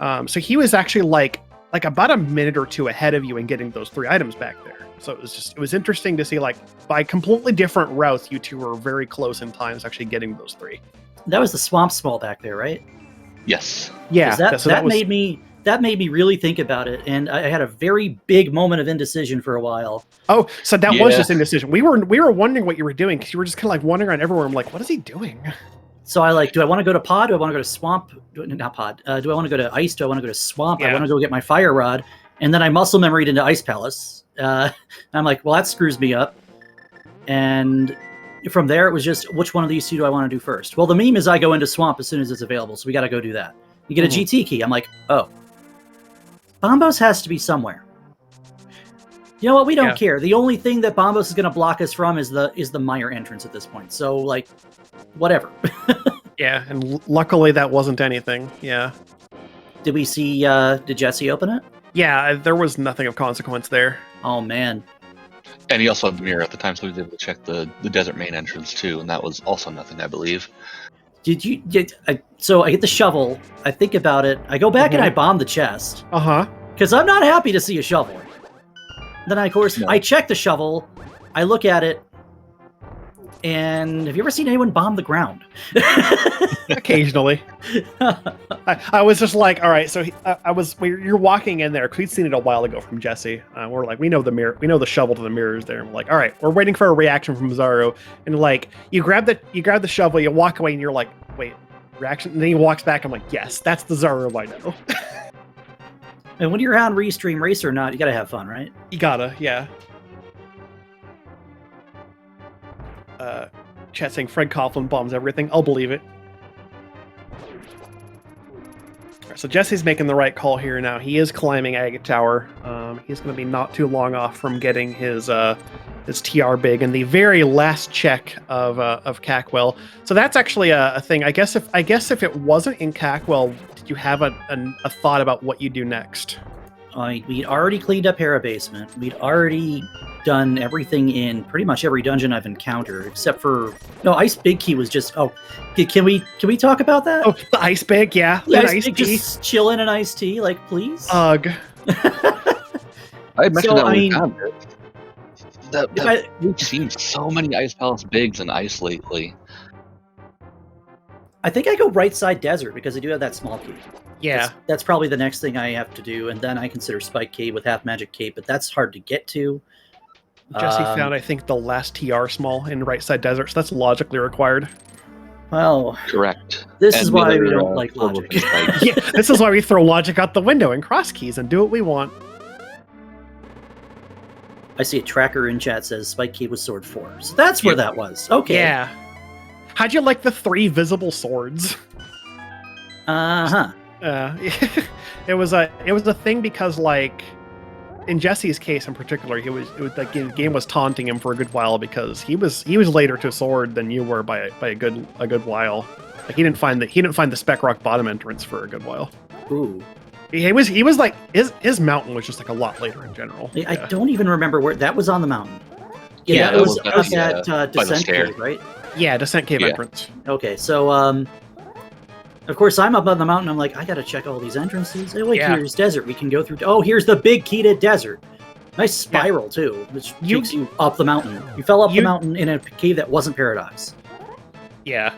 So he was actually about a minute or 2 ahead of you in getting those 3 items back there. So it was interesting to see, by completely different routes, you two were very close in times actually getting those 3. That was the swamp small back there, right? Yes. Yeah. That that made me really think about it, and I had a very big moment of indecision for a while. Oh, so that was Yeah. just indecision. We were wondering what you were doing because you were just kind of like wandering around everywhere. I'm like, what is he doing? So I do I want to go to pod? Do I want to go to swamp? Not pod. Do I want to go to ice? Do I want to go to swamp? I Yeah. want to go get my fire rod. And then I muscle memoried into Ice Palace. And I'm like, well, that screws me up. And from there, it was just, which one of these two do I want to do first? Well, the meme is I go into swamp as soon as it's available, so we got to go do that. You get a GT key. I'm like, oh. Bombos has to be somewhere. You know what? We don't care. The only thing that Bombos is going to block us from is the mire entrance at this point. So, like, whatever. Yeah, and luckily that wasn't anything. Yeah. Did we see, did Jesse open it? Yeah, there was nothing of consequence there. Oh, man. And he also had the mirror at the time, so he was able to check the desert main entrance too, and that was also nothing, I believe. So I get the shovel, I think about it, I go back and I bomb the chest. Uh-huh. Because I'm not happy to see a shovel. Then, of course, I check the shovel, I look at it, and have you ever seen anyone bomb the ground? Occasionally. I was just like, all right, so you're walking in there, because we'd seen it a while ago from Jesse. We're like, we know the mirror, we know the shovel to the mirrors there. And we're like, all right, we're waiting for a reaction from Zaro. And like, you grab the shovel, you walk away, and you're like, wait, reaction? And then he walks back, I'm like, yes, that's the Zaro I know. And when you're on Restream Race or not, you gotta have fun, right? You gotta, yeah. Chat saying Fred Coughlin bombs everything. I'll believe it. Right, so Jesse's making the right call here now. He is climbing Agate Tower. He's going to be not too long off from getting his TR big in the very last check of Cackwell. So that's actually a thing. I guess if it wasn't in Cackwell, did you have a thought about what you do next? We'd already cleaned up Hera Basement. We'd already done everything in pretty much every dungeon I've encountered, except for Ice Big Key was just. Oh, can we talk about that? Oh, the Ice Big, yeah. The Ice Ice Big, just chill in an iced tea, like please. Ugh. I mentioned that when we found it. We've seen so many Ice Palace bigs in ice lately. I think I go right side desert because I do have that small key. Yeah. That's probably the next thing I have to do, and then I consider Spike Cave with Half Magic Cape, but that's hard to get to. Jesse found, I think, the last TR small in right side desert, so that's logically required. Well, correct. This is why we don't like logic. Yeah, this is why we throw logic out the window and cross keys and do what we want. I see a tracker in chat says Spike Cave was sword 4, so that's where that was. Okay. Yeah. How'd you like the 3 visible swords? Uh-huh. It was a thing because, like, in Jesse's case in particular, it was like the game was taunting him for a good while because he was later to sword than you were by a good while. Like he didn't find the Spec Rock bottom entrance for a good while. Ooh. He was like his mountain was just like a lot lot later in general. I don't even remember where that was on the mountain. Yeah, that was at Descent Cave, right? Yeah, Descent Cave entrance. Okay, so of course I'm up on the mountain. I'm like, I gotta check all these entrances. Oh wait, here's desert. We can go through. Oh, here's the big key to desert. Nice spiral too, which takes you up the mountain. You fell up the mountain in a cave that wasn't Paradox. Yeah.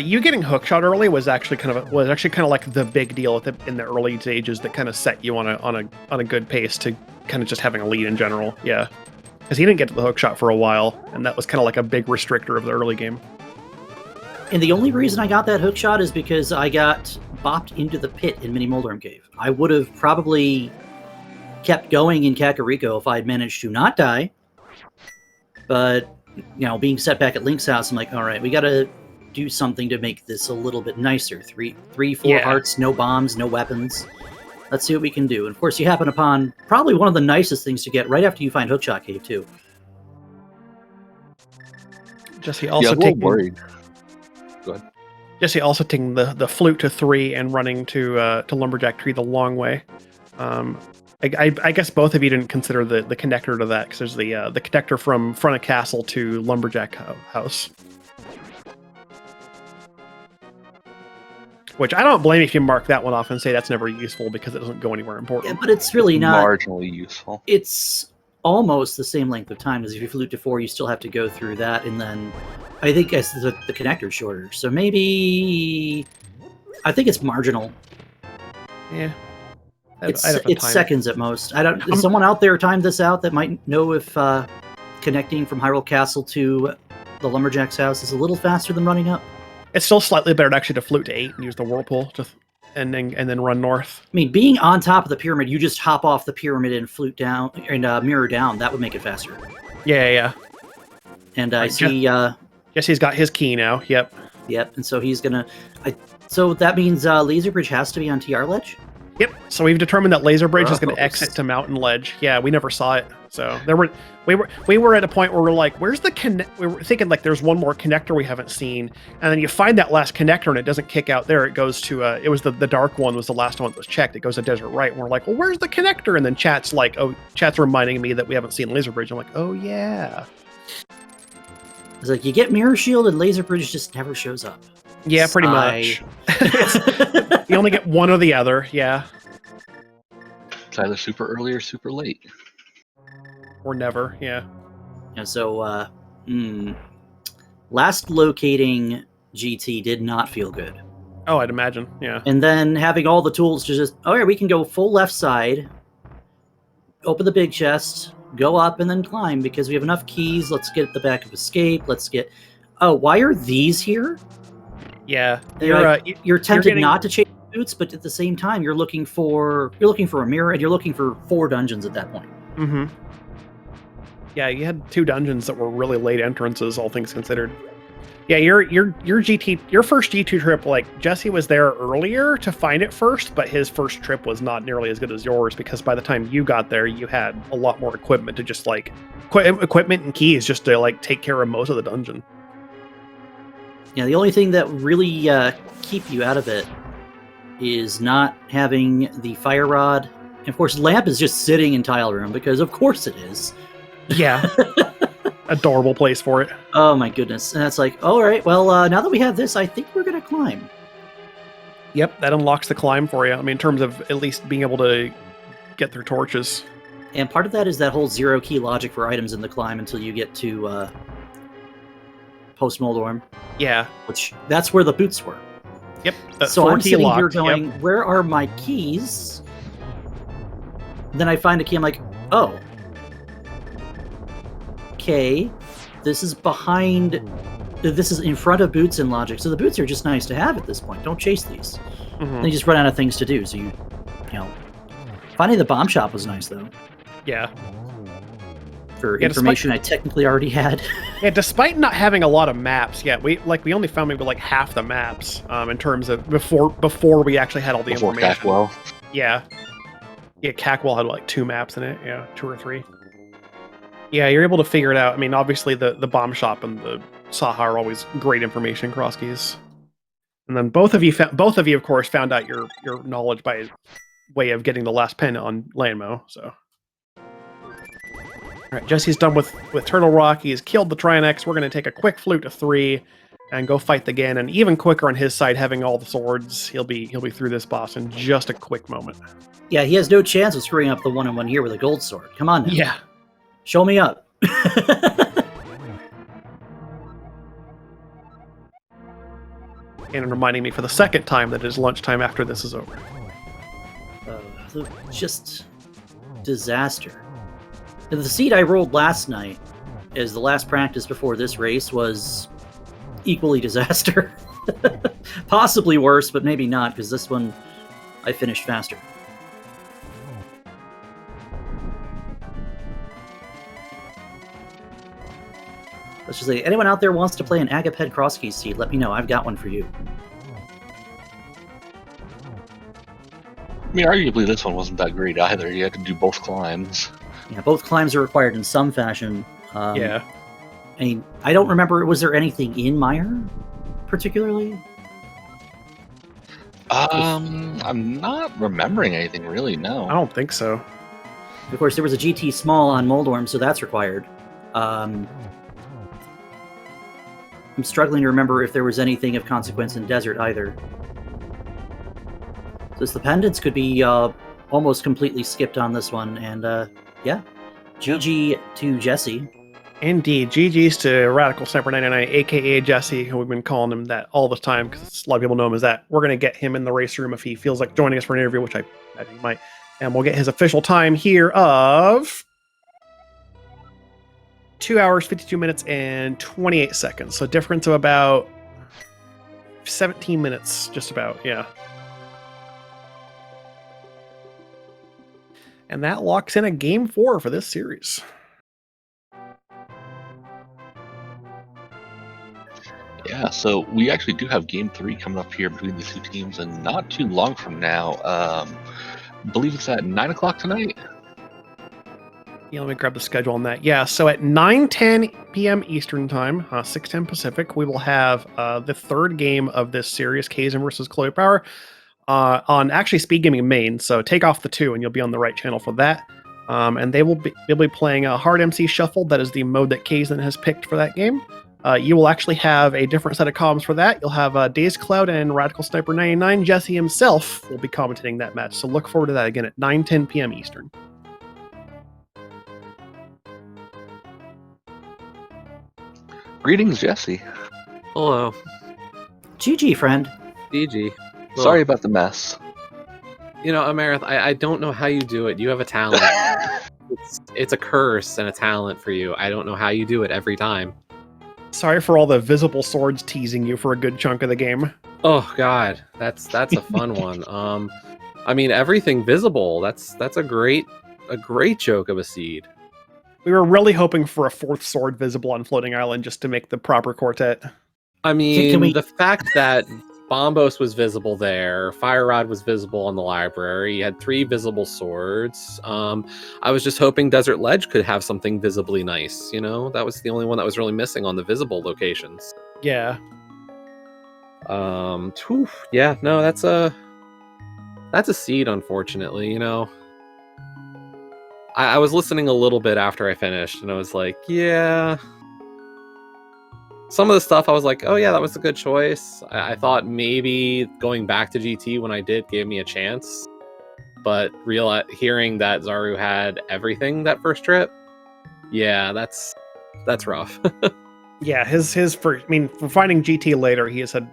You getting hookshot early was actually kind of like the big deal in the early stages that kind of set you on a good pace to kind of just having a lead in general. Yeah, because he didn't get to the hookshot for a while, and that was kind of like a big restrictor of the early game. And the only reason I got that hookshot is because I got bopped into the pit in Mini Moldorm Cave. I would have probably kept going in Kakariko if I had managed to not die. But being set back at Link's house, I'm like, all right, we gotta do something to make this a little bit nicer. 4 hearts, no bombs, no weapons. Let's see what we can do. And of course, you happen upon probably one of the nicest things to get right after you find Hookshot Cave too. Jesse also I'm a little worried. Go ahead. Jesse also taking the flute to 3 and running to Lumberjack Tree the long way. I guess both of you didn't consider the connector to that because there's the connector from front of castle to Lumberjack house. Which I don't blame if you mark that one off and say that's never useful because it doesn't go anywhere important. Yeah, but it's really not marginally useful. It's almost the same length of time as if you flute to 4, you still have to go through that, and then I think as the connector's shorter. So maybe I think it's marginal. Yeah. It's seconds at most. I don't. Is someone out there timed this out that might know if connecting from Hyrule Castle to the Lumberjack's house is a little faster than running up? It's still slightly better actually to flute to 8 and use the whirlpool, and then run north. I mean, being on top of the pyramid, you just hop off the pyramid and flute down and mirror down. That would make it faster. Yeah. And I see. Jesse's got his key now. Yep. And so he's gonna. So that means Laser Bridge has to be on TR Ledge. Yep. So we've determined that Laser Bridge is going to exit to Mountain Ledge. Yeah, we never saw it. So we were at a point where we're like, where's the connect? We were thinking like there's one more connector we haven't seen, and then you find that last connector and it doesn't kick out there. It goes to it was the dark one was the last one that was checked. It goes to Desert Right, and we're like, well, where's the connector? And then chat's reminding me that we haven't seen Laser Bridge. I'm like, oh yeah. It's like you get Mirror Shield and Laser Bridge just never shows up. Yeah, pretty much. You only get one or the other, yeah. It's either super early or super late. Or never, yeah. And so, last locating GT did not feel good. Oh, I'd imagine, yeah. And then having all the tools to just, we can go full left side, open the big chest, go up, and then climb because we have enough keys. Let's get the back of escape. Let's get... Oh, why are these here? Yeah, you're tempted not to chase boots, but at the same time, you're looking for a mirror, and you're looking for 4 dungeons at that point. Mm-hmm. Yeah, you had 2 dungeons that were really late entrances, all things considered. Yeah, your first G2 trip, like Jesse was there earlier to find it first, but his first trip was not nearly as good as yours because by the time you got there, you had a lot more equipment to just like equipment and keys just to like take care of most of the dungeon. Yeah, the only thing that really keep you out of it is not having the fire rod. And of course, lamp is just sitting in tile room because of course it is. Yeah. Adorable place for it. Oh my goodness. And it's like, all right, well, now that we have this, I think we're going to climb. Yep, that unlocks the climb for you. I mean, in terms of at least being able to get through torches. And part of that is that whole 0 key logic for items in the climb until you get to Post Moldorm. Yeah. Which, that's where the boots were. Yep. So I'm sitting here going, where are my keys? Then I find a key, I'm like, oh. Okay, this is in front of boots and logic, so the boots are just nice to have at this point. Don't chase these. Mm-hmm. They just run out of things to do, so you know. Finding the bomb shop was nice, though. Yeah. For information I technically already had. Yeah, despite not having a lot of maps yet, we only found maybe like half the maps in terms of before we actually had all the information. Cackwell. Yeah. Yeah, Cackwell had like 2 maps in it. Yeah, 2 or 3. Yeah, you're able to figure it out. I mean, obviously the bomb shop and the Saha are always great information cross keys. And then both of you, of course, found out your knowledge by way of getting the last pen on Landmo. So, all right, Jesse's done with Turtle Rock. He's killed the Trinex. We're going to take a quick flute to 3 and go fight the Ganon. And even quicker on his side, having all the swords, he'll be through this boss in just a quick moment. Yeah, he has no chance of screwing up the 1-on-1 here with a gold sword. Come on now. Yeah. Show me up. And reminding me for the second time that it is lunchtime after this is over. Just disaster. And the seed I rolled last night as the last practice before this race was equally disaster. Possibly worse, but maybe not, because this one I finished faster. Let's just say, anyone out there wants to play an Agaped Crosskey seed, let me know. I've got one for you. I mean, arguably this one wasn't that great either. You had to do both climbs. Yeah, both climbs are required in some fashion. Yeah. I mean, I don't remember, was there anything in Mire, particularly? I'm not remembering anything really, no. I don't think so. Of course, there was a GT Small on Moldorm, so that's required. I'm struggling to remember if there was anything of consequence in Desert either. So the pendants could be almost completely skipped on this one, and yeah. GG to Jesse. Indeed. GG's to Radical Sniper 99, aka Jesse, who we've been calling him that all the time because a lot of people know him as that. We're going to get him in the race room if he feels like joining us for an interview, which I think he might. And we'll get his official time here of 2 hours, 52 minutes, and 28 seconds. So difference of about 17 minutes, just about, yeah. And that locks in a game 4 for this series. Yeah, so we actually do have game 3 coming up here between these two teams, and not too long from now. I believe it's at 9 o'clock tonight. Yeah, let me grab the schedule on that. Yeah, so at 9:10 p.m. Eastern Time, 6:10 Pacific, we will have the third game of this series, Kaizen versus Chloe Power, on actually SpeedGaming main. So take off the 2 and you'll be on the right channel for that. And they'll be playing a Hard MC Shuffle. That is the mode that Kaizen has picked for that game. You will actually have a different set of comms for that. You'll have Daze Cloud and Radical Sniper 99. Jesse himself will be commentating that match. So look forward to that again at 9:10 p.m. Eastern. Greetings, Jesse. Hello. GG, friend. GG. Sorry about the mess. You know, Amarith, I don't know how you do it. You have a talent. It's a curse and a talent for you. I don't know how you do it every time. Sorry for all the visible swords teasing you for a good chunk of the game. Oh God, that's a fun one. I mean, everything visible. That's a great joke of a seed. We were really hoping for a 4th sword visible on Floating Island just to make the proper quartet. I mean, the fact that Bombos was visible there, Fire Rod was visible on the library, you had 3 visible swords. I was just hoping Desert Ledge could have something visibly nice, you know? That was the only one that was really missing on the visible locations. Yeah. Yeah, no, that's a seed, unfortunately, you know. I was listening a little bit after I finished, and I was like, yeah. Some of the stuff I was like, oh yeah, that was a good choice. I thought maybe going back to GT when I did gave me a chance. But hearing that Zaru had everything that first trip, yeah, that's rough. Yeah, his for finding GT later, he has had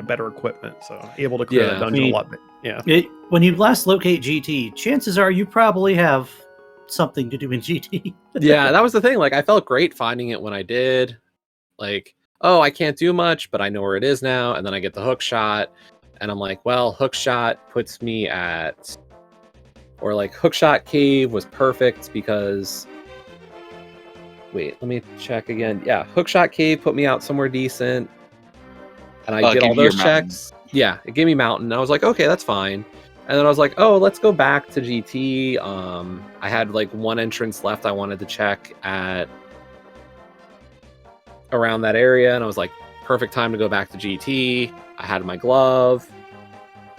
better equipment, so able to clear that dungeon a lot better. Yeah. When you last locate GT, chances are you probably have something to do in GT. Yeah, that was the thing. Like, I felt great finding it when I did. Like, oh, I can't do much, but I know where it is now. And then I get the hook shot, and I'm like, well, hook shot puts me at, or like hook shot cave was perfect because, wait, let me check again. Yeah, hook shot cave put me out somewhere decent, and I did all those checks. Yeah, it gave me mountain. I was like, okay, that's fine. And then I was like, oh, let's go back to GT. I had like 1 entrance left I wanted to check at around that area, and I was like, perfect time to go back to GT. I had my glove,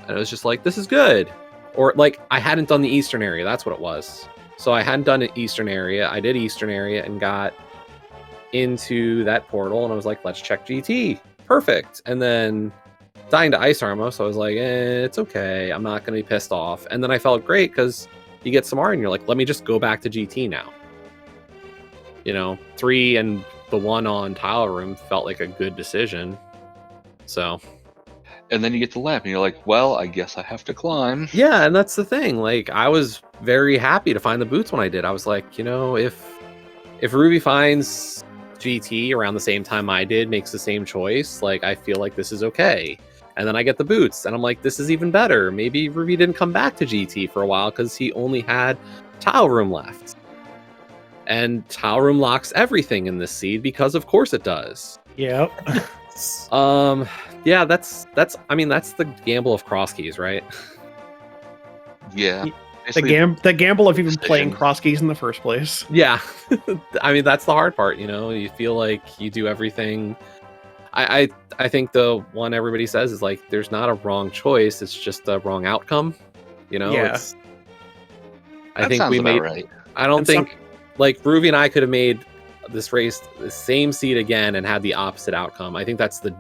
and it was just like, this is good. Or like, I hadn't done the Eastern area. That's what it was. So I hadn't done an Eastern area. I did Eastern area and got into that portal, and I was like, let's check GT. Perfect. And then dying to Ice Armo, so I was like, it's okay. I'm not going to be pissed off. And then I felt great because you get some art and you're like, let me just go back to GT now. You know, 3 and the 1 on Tile Room felt like a good decision. So. And then you get the lamp and you're like, well, I guess I have to climb. Yeah, and that's the thing. Like, I was very happy to find the boots when I did. I was like, you know, if Ruby finds GT around the same time I did, makes the same choice, like, I feel like this is okay. And then I get the boots, and I'm like, this is even better. Maybe Ruby didn't come back to GT for a while because he only had Tile Room left. And Tile Room locks everything in this seed because of course it does. Yep. Yeah, that's the gamble of cross keys, right? Yeah. The gamble of even playing cross keys in the first place. Yeah. I mean, that's the hard part, you know? You feel like you do everything. I think the one everybody says is like, there's not a wrong choice, it's just a wrong outcome. You know? Yeah. I think we made right. I don't think like Ruby and I could have made this race the same seed again and had the opposite outcome. I think that's the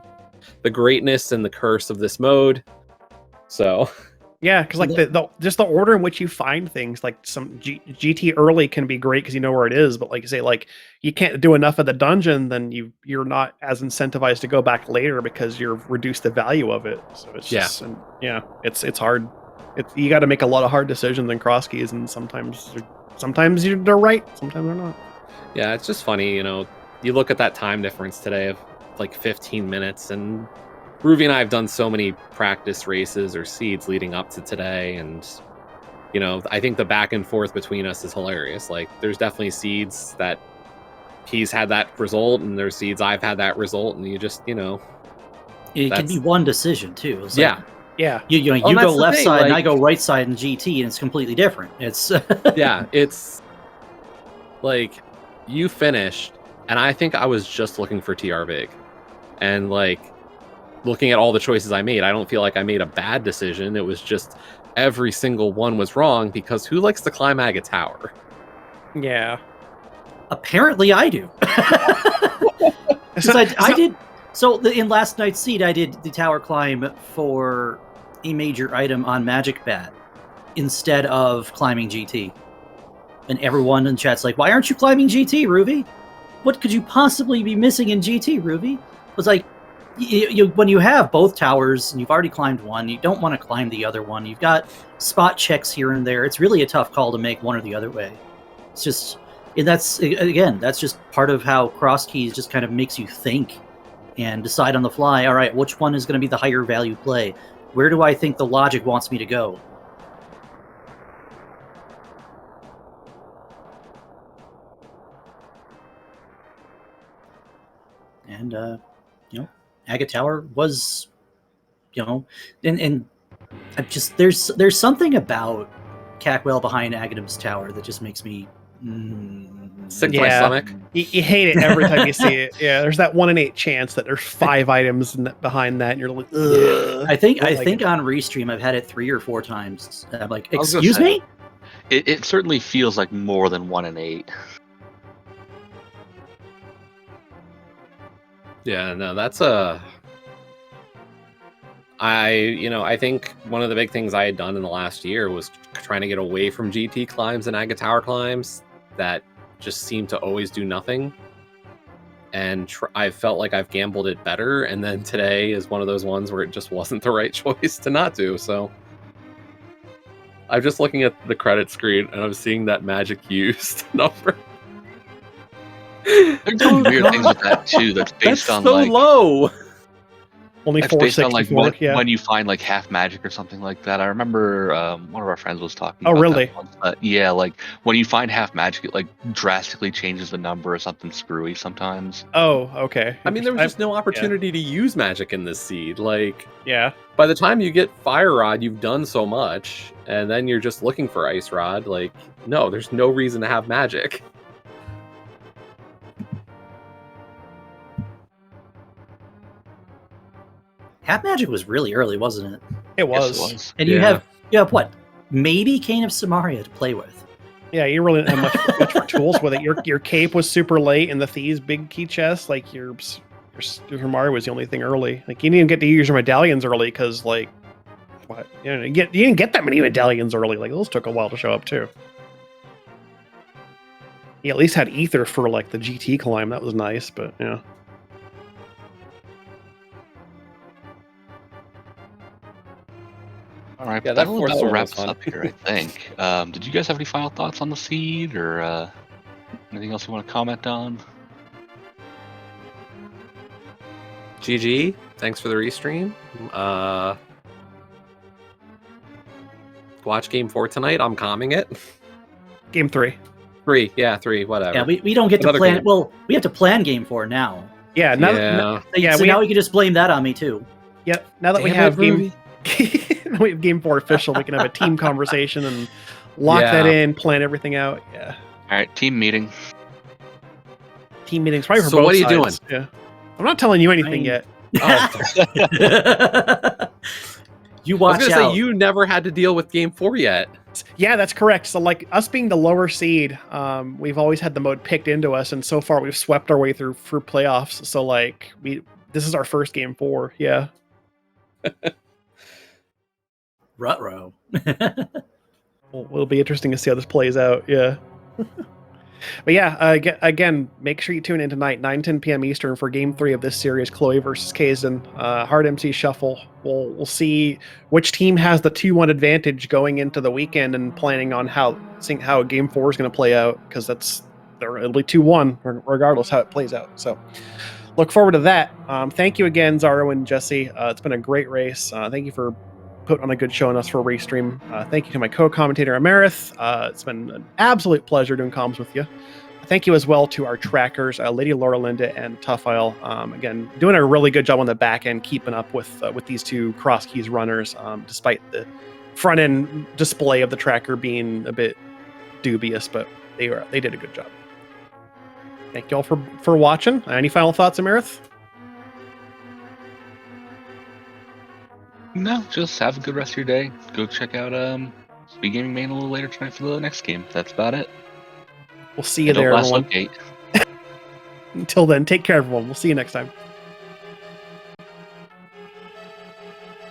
greatness and the curse of this mode. So yeah, because like the just the order in which you find things, like some GT early can be great because you know where it is, but like you say, like you can't do enough of the dungeon, then you're not as incentivized to go back later because you've reduced the value of it. So it's just it's hard. You got to make a lot of hard decisions in cross keys, and sometimes they're right, sometimes they're not. Yeah, it's just funny, you look at that time difference today of like 15 minutes, and Ruby and I have done so many practice races or seeds leading up to today, and I think the back and forth between us is hilarious. Like, there's definitely seeds that he's had that result, and there's seeds I've had that result, and you just, It can be one decision too. It's yeah. Yeah. You Well, go left thing, side and I like- go right side in GT, and it's completely different. It's Yeah, it's like you finished, and I think I was just looking for TR Big, and like looking at all the choices I made, I don't feel like I made a bad decision. It was just every single one was wrong, because who likes to climb Aga Tower? Yeah. apparently I do. 'Cause I did. So in last night's seed, I did the tower climb for a major item on Magic Bat instead of climbing GT. And everyone in chat's like, "Why aren't you climbing GT, Ruby? What could you possibly be missing in GT, Ruby?" It was like, when you have both towers and you've already climbed one, you don't want to climb the other one. You've got spot checks here and there. It's really a tough call to make one or the other way. It's just, and that's just part of how cross keys just kind of makes you think and decide on the fly. All right, which one is going to be the higher value play? Where do I think the logic wants me to go? And Aga Tower was, and I just there's something about Cackwell behind Agadam's Tower that just makes me Sick to my stomach. You hate it every time you see it. Yeah, there's that 1 in 8 chance that there's 5 items behind that, and you're like, ugh. I think on Restream I've had it 3 or 4 times. I'm like, I was gonna excuse say, me? It certainly feels like more than 1 in 8. Yeah, no, that's I think one of the big things I had done in the last year was trying to get away from GT climbs and Aga Tower climbs that just seem to always do nothing. And I felt like I've gambled it better, and then today is one of those ones where it just wasn't the right choice to not do. So I'm just looking at the credit screen, and I'm seeing that magic used number. There's some weird things with that too. That's based on so like low. Only that's based on like 464. when you find like half magic or something like that. I remember one of our friends was talking. Oh, about really? That once. Yeah, like when you find half magic, it like drastically changes the number or something screwy sometimes. Oh, okay. I mean, there was just no opportunity to use magic in this seed. Like, Yeah. by the time you get Fire Rod, you've done so much, and then you're just looking for Ice Rod. Like, no, there's no reason to have magic. Half Magic was really early, wasn't it? It Yes, was. it was. And you have what? Maybe Cane of Samaria to play with. Yeah, you really didn't have much for tools with it. Your cape was super late, and the Thieves' big key chest, like your Mario was the only thing early. Like, you didn't even get to use your medallions early because, like, what? You didn't get that many medallions early. Like, those took a while to show up too. You at least had Ether for like the GT climb. That was nice, but yeah. All right, Yeah, but that that fourth about one was wraps fun. up here, I think. Did you guys have any final thoughts on the seed or anything else you want to comment on? GG. Thanks for the restream. Watch Game 4 tonight. I'm calming it. Game 3. 3. Yeah, 3. Whatever. Yeah, we don't get to Another plan. game. Well, we have to plan Game 4 now. Yeah. Yeah. So now we can just blame that on me too. Yep. Now that we Damn have it, Ruby. now we have Game 4 official, we can have a team conversation and lock that in, plan everything out. Yeah. All right, team meeting. Team meetings probably for So both what are you sides. Yeah. I'm not telling you anything yet. Oh. You I watch was gonna out. say, you never had to deal with Game 4 yet. Yeah, that's correct. So, like, us being the lower seed, we've always had the mode picked into us, and so far we've swept our way through playoffs. So, like, this is our first Game 4. Yeah. Ruh-roh. It'll be interesting to see how this plays out. Yeah. But yeah, again, make sure you tune in tonight, 9:10 p.m. Eastern, for Game 3 of this series, Chloe versus Kaizen. Hard MC Shuffle. We'll see which team has the 2-1 advantage going into the weekend, and planning on seeing how Game 4 is going to play out, because it'll be 2-1 regardless how it plays out. So look forward to that. Thank you again, Zaro and Jesse. It's been a great race. Thank you for putting on a good show on us for a race stream. Thank you to my co-commentator, Amerith. It's been an absolute pleasure doing comms with you. Thank you as well to our trackers, Lady Laura Linda and Tufile. Again, doing a really good job on the back end, keeping up with these two cross keys runners, despite the front end display of the tracker being a bit dubious, but they did a good job. Thank you all for watching. Any final thoughts, Amerith? No, just have a good rest of your day. Go check out SpeedGaming Main a little later tonight for the next game. That's about it. We'll see you there, everyone. Until then, take care, everyone. We'll see you next time.